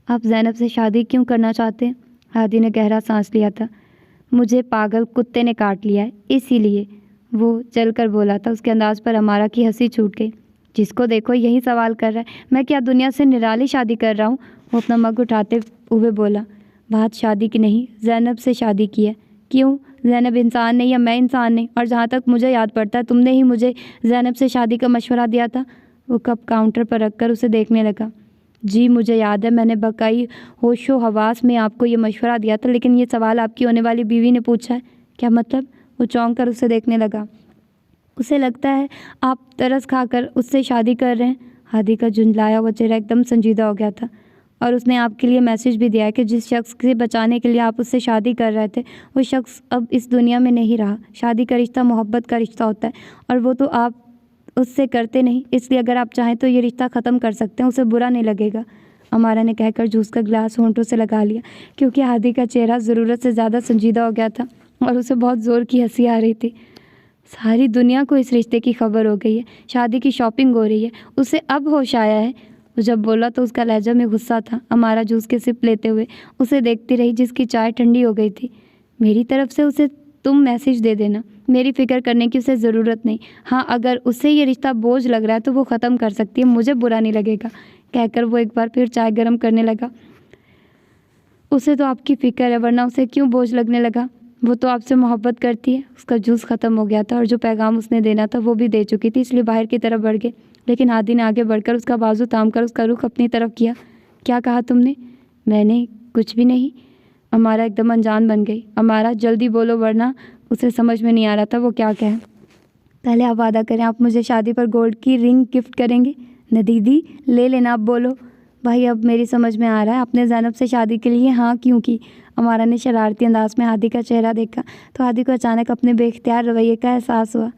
آپ زینب سے شادی کیوں کرنا چاہتے ہیں؟ ہادی نے گہرا سانس لیا تھا۔ مجھے پاگل کتے نے کاٹ لیا ہے، اسی لیے، وہ چل کر بولا تھا۔ اس کے انداز پر ہمارا کی ہنسی چھوٹ گئی۔ جس کو دیکھو یہی سوال کر رہا ہے، میں کیا دنیا سے نرالی شادی کر رہا ہوں؟ وہ اپنا مگ اٹھاتے ہوئے بولا۔ بات شادی کی نہیں، زینب سے شادی کی ہے۔ کیوں؟ زینب انسان نہیں یا میں انسان نہیں؟ اور جہاں تک مجھے یاد پڑتا ہے تم نے ہی مجھے زینب سے شادی کا مشورہ دیا تھا۔ وہ کپ کاؤنٹر پر رکھ کر اسے دیکھنے لگا۔ جی مجھے یاد ہے، میں نے بقائی ہوش و حواس میں آپ کو یہ مشورہ دیا تھا، لیکن یہ سوال آپ کی ہونے والی بیوی نے پوچھا ہے۔ کیا مطلب؟ وہ چونک کر اسے دیکھنے لگا۔ اسے لگتا ہے آپ ترس کھا کر اس سے شادی کر رہے ہیں۔ ہادی کا جھنجھلایا ہوا چہرہ ایک دم سنجیدہ ہو گیا تھا۔ اور اس نے آپ کے لیے میسج بھی دیا ہے کہ جس شخص سے بچانے کے لیے آپ اس سے شادی کر رہے تھے وہ شخص اب اس دنیا میں نہیں رہا۔ شادی کا رشتہ محبت کا رشتہ ہوتا ہے، اور وہ تو آپ اس سے کرتے نہیں، اس لیے اگر آپ چاہیں تو یہ رشتہ ختم کر سکتے ہیں، اسے برا نہیں لگے گا۔ امارا نے کہہ کر جوس کا گلاس ہونٹوں سے لگا لیا، کیونکہ ہادی کا چہرہ ضرورت سے زیادہ سنجیدہ ہو گیا تھا اور اسے بہت زور کی ہنسی آ رہی تھی۔ ساری دنیا کو اس رشتے کی خبر ہو گئی ہے، شادی کی شاپنگ ہو رہی ہے، اسے اب ہوش آیا ہے۔ وہ جب بولا تو اس کا لہجہ میں غصہ تھا۔ امارا جوس کے سپ لیتے ہوئے اسے دیکھتی رہی، جس کی چائے ٹھنڈی ہو گئی تھی۔ میری طرف سے اسے تم میسج دے دینا، میری فکر کرنے کی اسے ضرورت نہیں۔ ہاں اگر اسے یہ رشتہ بوجھ لگ رہا ہے تو وہ ختم کر سکتی ہے، مجھے برا نہیں لگے گا، کہہ کر وہ ایک بار پھر چائے گرم کرنے لگا۔ اسے تو آپ کی فکر ہے، ورنہ اسے کیوں بوجھ لگنے لگا؟ وہ تو آپ سے محبت کرتی ہے۔ اس کا جوس ختم ہو گیا تھا اور جو پیغام اس نے دینا تھا وہ بھی دے چکی تھی، اس لیے باہر کی طرف بڑھ گئے، لیکن ہادی نے آگے بڑھ کر اس کا بازو تھام کر اس کا رخ اپنی طرف کیا۔ کیا کہا تم نے؟ میں نے کچھ بھی نہیں۔ امارا ایک دم انجان بن گئی۔ امارا جلدی بولو، ورنہ اسے سمجھ میں نہیں آ رہا تھا وہ کیا کہے۔ پہلے آپ وعدہ کریں آپ مجھے شادی پر گولڈ کی رنگ گفٹ کریں گے۔ ندیدی لے لینا، اب بولو۔ بھائی اب میری سمجھ میں آ رہا ہے آپ نے زینب سے شادی کے لیے ہاں کیوں کی۔ امارا نے شرارتی انداز میں ہادی کا چہرہ دیکھا تو ہادی کو اچانک اپنے بے اختیار رویے کا احساس ہوا۔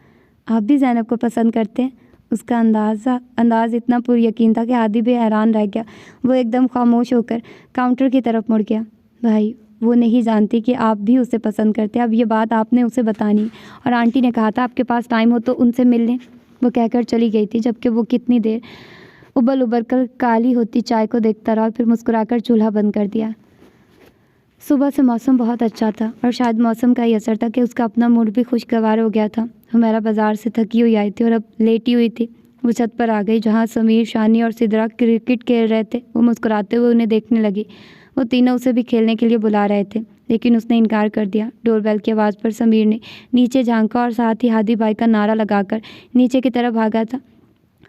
آپ بھی زینب کو پسند کرتے ہیں؟ اس کا انداز اتنا پر یقین تھا کہ ہادی بھی حیران رہ گیا۔ وہ ایک دم خاموش ہو کر کاؤنٹر کی طرف مڑ گیا۔ بھائی وہ نہیں جانتی کہ آپ بھی اسے پسند کرتے، اب یہ بات آپ نے اسے بتانی، اور آنٹی نے کہا تھا آپ کے پاس ٹائم ہو تو ان سے مل لیں۔ وہ کہہ کر چلی گئی تھی، جبکہ وہ کتنی دیر ابل کر کالی ہوتی چائے کو دیکھتا رہا اور پھر مسکرا کر چولہا بند کر دیا۔ صبح سے موسم بہت اچھا تھا، اور شاید موسم کا ہی اثر تھا کہ اس کا اپنا موڈ بھی خوشگوار ہو گیا تھا۔ ہمیرا بازار سے تھکی ہوئی آئی تھی اور اب لیٹی ہوئی تھی۔ وہ چھت پر آ گئی جہاں سمیر، شانی اور سدرا کرکٹ کھیل رہے تھے۔ وہ مسکراتے ہوئے انہیں دیکھنے لگی۔ وہ تینوں اسے بھی کھیلنے کے لیے بلا رہے تھے، لیکن اس نے انکار کر دیا۔ ڈور بیل کی آواز پر سمیر نے نیچے جھانکا اور ساتھ ہی ہادی بھائی کا نعرہ لگا کر نیچے کی طرف بھاگا تھا۔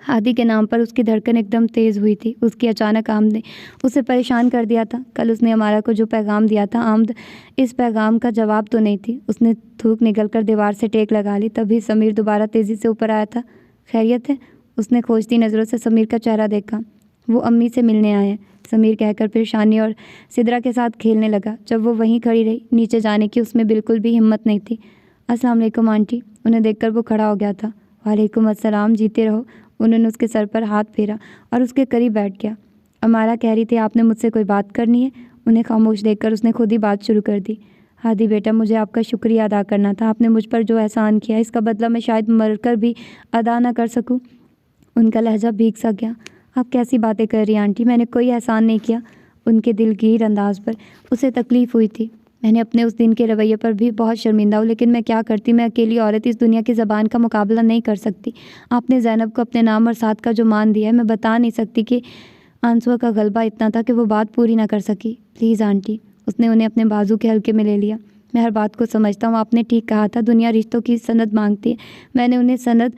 ہادی کے نام پر اس کی دھڑکن ایک دم تیز ہوئی تھی۔ اس کی اچانک آمد نے اسے پریشان کر دیا تھا۔ کل اس نے ہمارا کو جو پیغام دیا تھا، آمد اس پیغام کا جواب تو نہیں تھی۔ اس نے تھوک نگل کر دیوار سے ٹیک لگا لی۔ تبھی سمیر دوبارہ تیزی سے اوپر آیا تھا۔ خیریت ہے؟ اس نے کھوجتی نظروں سے سمیر کا چہرہ دیکھا۔ وہ امی سے ملنے آئے ہیں، سمیر کہہ کر پھر شانی اور سدرا کے ساتھ کھیلنے لگا۔ جب وہ وہیں کھڑی رہی، نیچے جانے کی اس میں بالکل بھی ہمت نہیں تھی۔ السلام علیکم آنٹی۔ انہیں دیکھ کر وہ کھڑا ہو گیا تھا۔ وعلیکم السلام، جیتے رہو۔ انہوں نے اس کے سر پر ہاتھ پھیرا اور اس کے قریب بیٹھ گیا۔ امارا کہہ رہی تھی آپ نے مجھ سے کوئی بات کرنی ہے؟ انہیں خاموش دیکھ کر اس نے خود ہی بات شروع کر دی۔ ہادی بیٹا، مجھے آپ کا شکریہ ادا کرنا تھا۔ آپ نے مجھ پر جو احسان کیا، اس کا بدلہ میں شاید مر کر بھی ادا نہ کر سکوں۔ ان کا لہجہ بھیگ سا گیا۔ آپ کیسی باتیں کر رہی ہیں آنٹی، میں نے کوئی احسان نہیں کیا۔ ان کے دلگیر انداز پر اسے تکلیف ہوئی تھی۔ میں نے اپنے اس دن کے رویے پر بھی بہت شرمندہ ہوں، لیکن میں کیا کرتی، میں اکیلی عورت اس دنیا کی زبان کا مقابلہ نہیں کر سکتی۔ آپ نے زینب کو اپنے نام اور ساتھ کا جو مان دیا ہے، میں بتا نہیں سکتی کہ آنسوؤں کا غلبہ اتنا تھا کہ وہ بات پوری نہ کر سکی۔ Please aunty. اس نے انہیں اپنے بازو کے ہلکے میں لے لیا۔ میں ہر بات کو سمجھتا ہوں، آپ نے ٹھیک کہا تھا، دنیا رشتوں کی سند مانگتی ہے، میں نے انہیں سند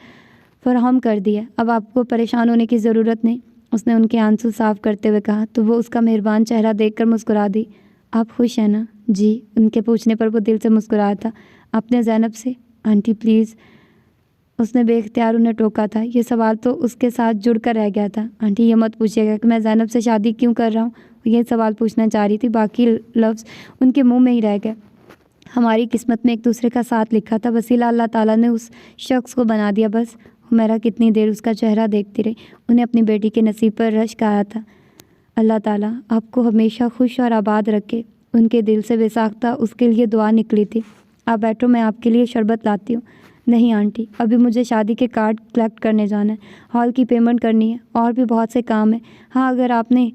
فراہم کر دی ہے، اب آپ کو پریشان ہونے کی ضرورت نہیں۔ اس نے ان کے آنسو صاف کرتے ہوئے کہا تو وہ اس کا مہربان چہرہ دیکھ کر مسکرا دی۔ آپ خوش ہیں نا؟ جی۔ ان کے پوچھنے پر وہ دل سے مسکرایا تھا۔ آپ نے زینب سے؟ Aunty please. اس نے بے اختیار انہیں ٹوکا تھا۔ یہ سوال تو اس کے ساتھ جڑ کر رہ گیا تھا۔ آنٹی یہ مت پوچھیے گا کہ میں زینب سے شادی کیوں کر رہا ہوں۔ وہ یہ سوال پوچھنا چاہ رہی تھی، باقی لفظ ان کے منہ میں ہی رہ گئے۔ ہماری قسمت میں ایک دوسرے کا ساتھ لکھا تھا، وسیلہ اللہ تعالیٰ نے اس شخص کو بنا دیا، بس۔ ہمیرا کتنی دیر اس کا چہرہ دیکھتی رہی۔ انہیں اپنی بیٹی کے نصیب پر رشک آیا تھا۔ اللہ تعالیٰ آپ کو ہمیشہ خوش اور آباد رکھے۔ ان کے دل سے بے ساختہ اس کے لیے دعا نکلی تھی۔ آپ بیٹھو، میں آپ کے لیے شربت لاتی ہوں۔ نہیں آنٹی، ابھی مجھے شادی کے کارڈ کلیکٹ کرنے جانا ہے، ہال کی پیمنٹ کرنی ہے اور بھی بہت سے کام ہیں۔ ہاں اگر آپ نے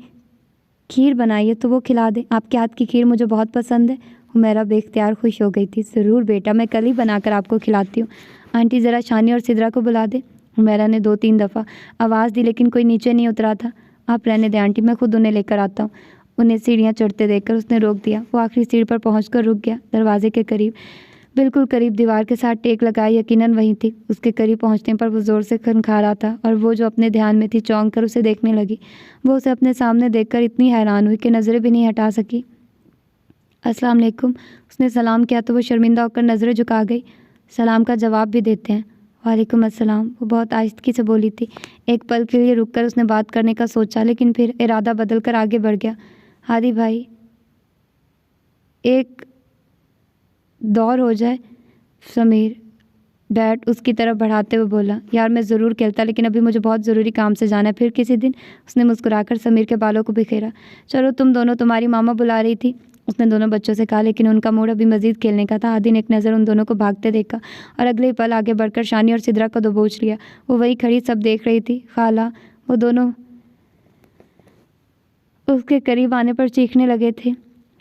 کھیر بنائی ہے تو وہ کھلا دیں، آپ کے ہاتھ کی کھیر مجھے بہت پسند ہے۔ حمیرہ بے اختیار خوش ہو گئی تھی۔ ضرور بیٹا، میں کل ہی بنا کر آپ کو کھلاتی ہوں۔ آنٹی ذرا شانی اور سدرا کو بلا دیں۔ حمیرہ نے 2-3 دفعہ آواز دی لیکن کوئی نیچے نہیں اترا تھا۔ آپ رہنے دیں آنٹی، میں خود انہیں لے کر آتا ہوں۔ انہیں سیڑھیاں چڑھتے دیکھ کر اس نے روک دیا۔ وہ آخری سیڑھی پر پہنچ کر رک گیا، دروازے کے قریب، بالکل قریب، دیوار کے ساتھ ٹیک لگائے، یقیناً وہیں تھی۔ اس کے قریب پہنچنے پر وہ زور سے کھنکھارا تھا اور وہ جو اپنے دھیان میں تھی چونک کر اسے دیکھنے لگی۔ وہ اسے اپنے سامنے دیکھ کر اتنی حیران ہوئی کہ نظریں بھی نہیں ہٹا سکی۔ السلام علیکم، اس نے سلام کیا تو وہ شرمندہ ہو کر نظریں جھکا گئی۔ سلام کا جواب بھی دیتے ہیں۔ وعلیکم السلام، وہ بہت آہستگی سے بولی تھی۔ ایک پل کے لیے رک کر اس نے بات کرنے کا سوچا لیکن پھر ارادہ بدل کر آگے بڑھ گیا۔ ہادی بھائی، ایک دور ہو جائے۔ سمیر بیٹ اس کی طرف بڑھاتے ہوئے بولا۔ یار میں ضرور کھیلتا لیکن ابھی مجھے بہت ضروری کام سے جانا ہے، پھر کسی دن۔ اس نے مسکرا کر سمیر کے بالوں کو بکھیرا۔ چلو تم دونوں، تمہاری ماما بلا رہی تھی، اس نے دونوں بچوں سے کہا، لیکن ان کا موڈ ابھی مزید کھیلنے کا تھا۔ ہادی نے ایک نظر ان دونوں کو بھاگتے دیکھا اور اگلے ہی پل آگے بڑھ کر شانی اور سدرا کو دبوچ لیا۔ وہ وہی کھڑی سب دیکھ رہی تھی۔ خالہ، وہ دونوں اس کے قریب آنے پر چیخنے لگے تھے۔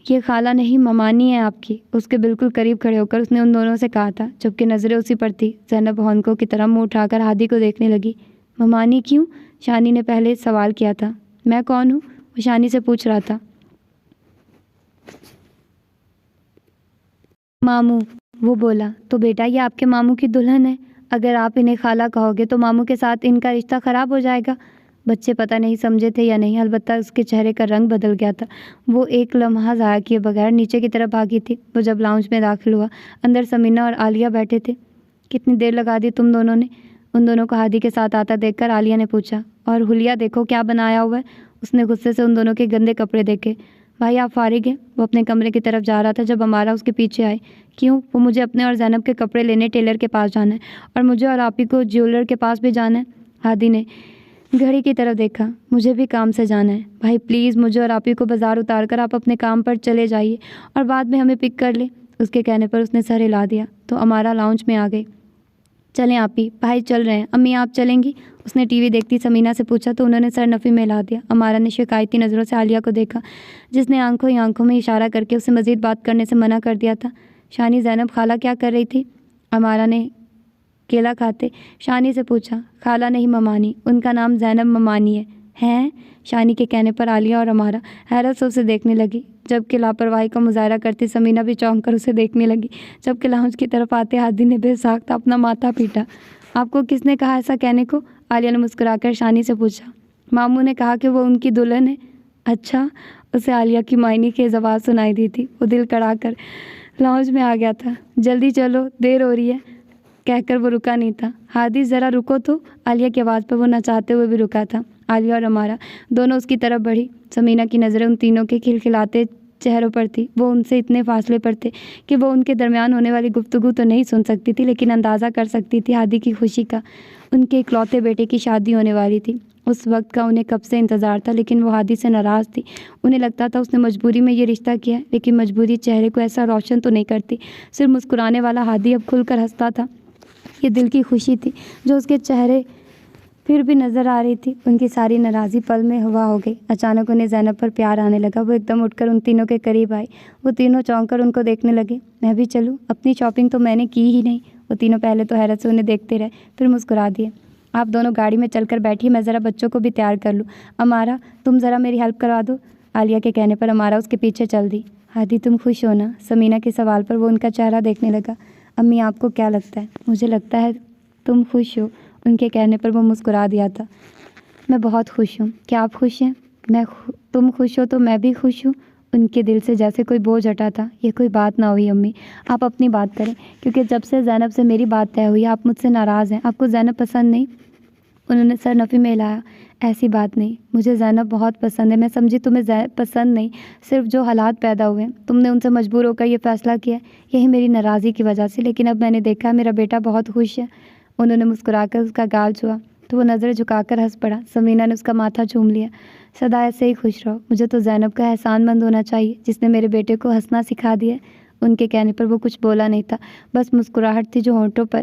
یہ خالہ نہیں، ممانی ہے آپ کی۔ اس کے بالکل قریب کھڑے ہو کر اس نے ان دونوں سے کہا تھا، جبکہ نظریں اسی پر تھی۔ زینب ہونکوں کی طرح منہ اٹھا کر ہادی کو دیکھنے لگی۔ ممانی کیوں؟ شانی نے پہلے سوال کیا تھا۔ میں کون ہوں؟ وہ شانی سے پوچھ رہا تھا۔ ماموں، وہ بولا۔ تو بیٹا یہ آپ کے ماموں کی دلہن ہے، اگر آپ انہیں خالہ کہو گے تو ماموں کے ساتھ ان کا رشتہ خراب ہو جائے گا۔ بچے پتہ نہیں سمجھے تھے یا نہیں، البتہ اس کے چہرے کا رنگ بدل گیا تھا۔ وہ ایک لمحہ ضائع کیے بغیر نیچے کی طرف بھاگی تھی۔ وہ جب لاؤنج میں داخل ہوا، اندر سمینا اور عالیہ بیٹھے تھے۔ کتنی دیر لگا دی تم دونوں نے؟ ان دونوں کو ہادی کے ساتھ آتا دیکھ کر عالیہ نے پوچھا۔ اور حلیہ دیکھو کیا بنایا ہوا ہے۔ اس نے غصے سے ان دونوں کے گندے کپڑے دیکھے۔ بھائی آپ فارغ ہیں؟ وہ اپنے کمرے کی طرف جا رہا تھا جب ہمارا اس کے پیچھے آئے۔ کیوں؟ وہ مجھے اپنے اور زینب کے کپڑے لینے ٹیلر کے پاس جانا ہے، اور مجھے اور آپی کو جیولر کے پاس بھی جانا ہے۔ ہادی نے گھڑی کی طرف دیکھا۔ مجھے بھی کام سے جانا ہے۔ بھائی پلیز مجھے اور آپی کو بازار اتار کر آپ اپنے کام پر چلے جائیے اور بعد میں ہمیں پک کر لیں۔ اس کے کہنے پر اس نے سر ہلا دیا تو امارا لاؤنج میں آ گئی۔ چلیں آپی، بھائی چل رہے ہیں۔ امی آپ چلیں گی؟ اس نے ٹی وی دیکھتی سمینا سے پوچھا تو انہوں نے سر نفی میں ہلا دیا۔ امارا نے شکایتی نظروں سے عالیہ کو دیکھا، جس نے آنکھوں ہی آنکھوں میں اشارہ کر کے اسے مزید بات کرنے سے منع کر دیا تھا۔ شانی، زینب خالہ کیا کر رہی تھی؟ امارا نے کیلا کھاتے شانی سے پوچھا۔ خالہ نہیں، ممانی، ان کا نام زینب ممانی ہے۔ ہیں؟ شانی کے کہنے پر عالیہ اور امارا حیرت سے اسے دیکھنے لگی، جبکہ لاپرواہی کا مظاہرہ کرتی سمینا بھی چونک کر اسے دیکھنے لگی۔ جبکہ لاؤنج کی طرف آتے ہادی نے بے ساختہ اپنا ماتھا پیٹا۔ آپ کو کس نے کہا ایسا کہنے کو؟ عالیہ نے مسکرا کر شانی سے پوچھا۔ ماموں نے کہا کہ وہ ان کی دلہن ہے۔ اچھا؟ اسے عالیہ کی معنی خیز آواز سنائی دی تھی۔ وہ دل کڑا کر لاؤنج میں آ گیا تھا۔ جلدی چلو، دیر ہو رہی ہے، کہہ کر وہ رکا نہیں تھا۔ ہادی ذرا رکو تو، عالیہ کی آواز پر وہ نہ چاہتے ہوئے بھی رکا تھا۔ عالیہ اور امارا دونوں اس کی طرف بڑھی۔ سمینا کی نظریں ان تینوں کے کھلکھلاتے چہروں پر تھی۔ وہ ان سے اتنے فاصلے پر تھے کہ وہ ان کے درمیان ہونے والی گفتگو تو نہیں سن سکتی تھی، لیکن اندازہ کر سکتی تھی ہادی کی خوشی کا۔ ان کے اکلوتے بیٹے کی شادی ہونے والی تھی۔ اس وقت کا انہیں کب سے انتظار تھا، لیکن وہ ہادی سے ناراض تھی۔ انہیں لگتا تھا اس نے مجبوری میں یہ رشتہ کیا ہے، لیکن مجبوری چہرے کو ایسا روشن تو نہیں کرتی۔ صرف مسکرانے والا ہادی اب کھل کر ہنستا تھا۔ یہ دل کی خوشی تھی جو اس کے چہرے پھر بھی نظر آ رہی تھی۔ ان کی ساری ناراضی پل میں ہوا ہو گئی۔ اچانک انہیں زینب پر پیار آنے لگا۔ وہ ایک دم اٹھ کر ان تینوں کے قریب آئی۔ وہ تینوں چونک کر ان کو دیکھنے لگے۔ میں بھی چلوں؟ اپنی شاپنگ تو میں نے کی ہی نہیں۔ وہ تینوں پہلے تو حیرت سے انہیں دیکھتے رہے، پھر مسکرا دیے۔ آپ دونوں گاڑی میں چل کر بیٹھیے، میں ذرا بچوں کو بھی تیار کر لوں۔ امارا تم ذرا میری ہیلپ کروا دو۔ عالیہ کے کہنے پر امارا اس کے پیچھے چل دی۔ ہادی تم خوش ہو نا؟ سمینا کے سوال پر وہ ان کا چہرہ دیکھنے لگا۔ امی آپ کو کیا لگتا ہے؟ مجھے لگتا ہے تم خوش ہو۔ ان کے کہنے پر وہ مسکرا دیا تھا۔ میں بہت خوش ہوں۔ کیا آپ خوش ہیں؟ تم خوش ہو تو میں بھی خوش ہوں۔ ان کے دل سے جیسے کوئی بوجھ ہٹا تھا۔ یہ کوئی بات نہ ہوئی امی، آپ اپنی بات کریں، کیونکہ جب سے زینب سے میری بات طے ہوئی آپ مجھ سے ناراض ہیں۔ آپ کو زینب پسند نہیں؟ انہوں نے سر نفی میں ہلایا۔ ایسی بات نہیں، مجھے زینب بہت پسند ہے۔ میں سمجھی تمہیں پسند نہیں، صرف جو حالات پیدا ہوئے ہیں تم نے ان سے مجبور ہو کر یہ فیصلہ کیا ہے، یہی میری ناراضی کی وجہ سے، لیکن اب میں نے دیکھا میرا بیٹا بہت خوش ہے۔ انہوں نے مسکرا کر اس کا گال چھوا تو وہ نظر جھکا کر ہنس پڑا۔ سمینا نے اس کا ماتھا چوم لیا۔ سدا ایسے ہی خوش رہو، مجھے تو زینب کا احسان مند ہونا چاہیے جس نے میرے بیٹے کو ہنسنا سکھا دیا ہے۔ ان کے کہنے پر وہ کچھ بولا نہیں تھا، بس مسکراہٹ تھی جو ہونٹوں پر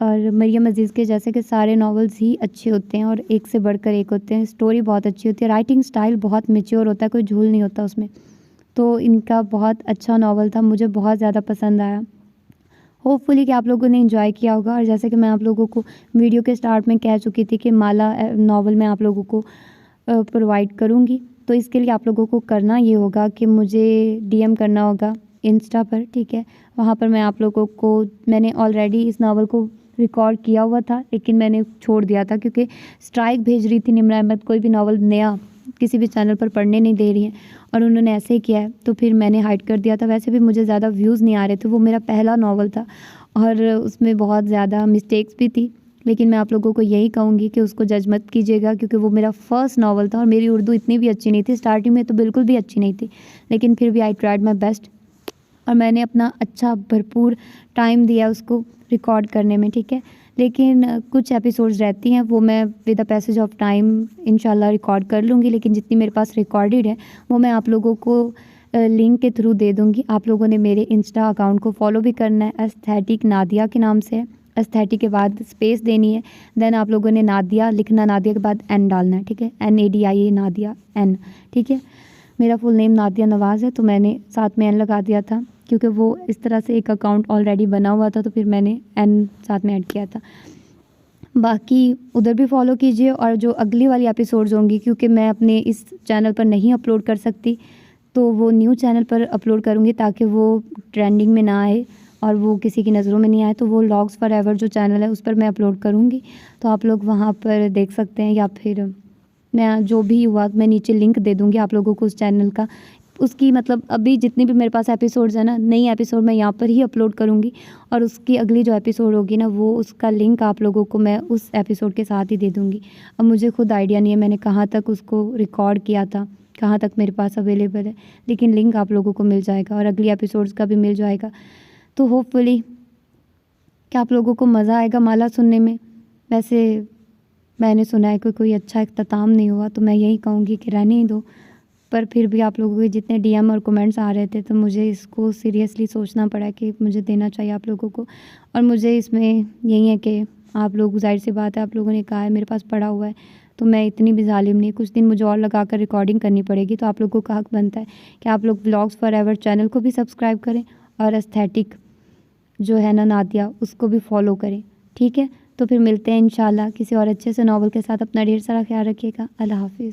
اور مریم عزیز کے جیسے کہ سارے ناولز ہی اچھے ہوتے ہیں اور ایک سے بڑھ کر ایک ہوتے ہیں. اسٹوری بہت اچھی ہوتی ہے, رائٹنگ سٹائل بہت میچور ہوتا ہے, کوئی جھول نہیں ہوتا اس میں. تو ان کا بہت اچھا ناول تھا, مجھے بہت زیادہ پسند آیا. ہوپ فلی کہ آپ لوگوں نے انجوائے کیا ہوگا. اور جیسے کہ میں آپ لوگوں کو ویڈیو کے سٹارٹ میں کہہ چکی تھی کہ مالا ناول میں آپ لوگوں کو پرووائڈ کروں گی. تو اس کے لیے آپ لوگوں کو کرنا یہ ہوگا کہ مجھے ڈی ایم کرنا ہوگا انسٹا پر, ٹھیک ہے. وہاں پر میں آپ لوگوں کو, میں نے آلریڈی اس ناول کو ریکارڈ کیا ہوا تھا لیکن میں نے چھوڑ دیا تھا کیونکہ اسٹرائک بھیج رہی تھی نمرا احمد, کوئی بھی ناول نیا کسی بھی چینل پر پڑھنے نہیں دے رہی ہیں, اور انہوں نے ایسے ہی کیا ہے. تو پھر میں نے ہائڈ کر دیا تھا. ویسے بھی مجھے زیادہ ویوز نہیں آ رہے تھے, وہ میرا پہلا ناول تھا اور اس میں بہت زیادہ مسٹیکس بھی تھی. لیکن میں آپ لوگوں کو یہی کہوں گی کہ اس کو جج مت کیجیے گا کیونکہ وہ میرا فرسٹ ناول تھا اور میری اردو اتنی بھی اچھی نہیں تھی. اسٹارٹنگ میں تو بالکل بھی اچھی نہیں تھی, لیکن پھر بھی آئی ٹرائیڈ مائی بیسٹ اور میں نے اپنا اچھا بھرپور ٹائم دیا اس کو ریکارڈ کرنے میں, ٹھیک ہے. لیکن کچھ ایپیسوڈز رہتی ہیں وہ میں with the passage of time انشاءاللہ ریکارڈ کر لوں گی. لیکن جتنی میرے پاس ریکارڈڈ ہے وہ میں آپ لوگوں کو لنک کے تھرو دے دوں گی. آپ لوگوں نے میرے انسٹا اکاؤنٹ کو فالو بھی کرنا ہے, ایستھیٹک نادیہ کے نام سے ہے. ایستھیٹک کے بعد اسپیس دینی ہے, دین آپ لوگوں نے نادیہ لکھنا, نادیہ کے بعد این ڈالنا ہے, ٹھیک ہے. NADIA نادیہ این, ٹھیک ہے. میرا فل نیم نادیہ نواز ہے تو میں نے ساتھ میں این لگا دیا تھا کیونکہ وہ اس طرح سے ایک اکاؤنٹ آلریڈی بنا ہوا تھا, تو پھر میں نے این ساتھ میں ایڈ کیا تھا. باقی ادھر بھی فالو کیجیے. اور جو اگلی والی ایپیسوڈز ہوں گی کیونکہ میں اپنے اس چینل پر نہیں اپلوڈ کر سکتی تو وہ نیو چینل پر اپلوڈ کروں گی تاکہ وہ ٹرینڈنگ میں نہ آئے اور وہ کسی کی نظروں میں نہیں آئے. تو وہ لاگس فار ایور جو چینل ہے اس پر میں اپلوڈ کروں گی, تو آپ لوگ وہاں پر دیکھ سکتے ہیں. یا پھر میں جو بھی ہوا میں نیچے لنک دے دوں گی آپ لوگوں کو اس چینل کا. اس کی مطلب ابھی جتنی بھی میرے پاس ایپیسوڈز ہیں نا, نئی ایپیسوڈ میں یہاں پر ہی اپلوڈ کروں گی اور اس کی اگلی جو ایپیسوڈ ہوگی نا وہ اس کا لنک آپ لوگوں کو میں اس ایپیسوڈ کے ساتھ ہی دے دوں گی. اب مجھے خود آئیڈیا نہیں ہے میں نے کہاں تک اس کو ریکارڈ کیا تھا, کہاں تک میرے پاس اویلیبل ہے, لیکن لنک آپ لوگوں کو مل جائے گا اور اگلی ایپیسوڈز کا بھی مل جائے گا. تو ہوپ فلی کہ آپ لوگوں کو مزہ آئے گا مالا سننے میں. ویسے میں نے سنا ہے کہ کوئی اچھا اختتام نہیں ہوا تو میں یہی کہوں گی کہ رہنے ہی دو. پر پھر بھی آپ لوگوں کے جتنے ڈی ایم اور کومنٹس آ رہے تھے تو مجھے اس کو سیریسلی سوچنا پڑا کہ مجھے دینا چاہیے آپ لوگوں کو. اور مجھے اس میں یہی ہے کہ آپ لوگ, ظاہر سی بات ہے آپ لوگوں نے کہا ہے میرے پاس پڑا ہوا ہے تو میں اتنی بھی ظالم نہیں. کچھ دن مجھے اور لگا کر ریکارڈنگ کرنی پڑے گی. تو آپ لوگوں کا حق بنتا ہے کہ آپ لوگ ولاگس فار ایور چینل کو بھی سبسکرائب کریں اور ایستھیٹک جو ہے نا نادیہ اس کو بھی فالو کریں, ٹھیک ہے. تو پھر ملتے ہیں انشاءاللہ کسی اور اچھے سے ناول کے ساتھ. اپنا ڈھیر سارا خیال رکھیے گا. اللہ حافظ.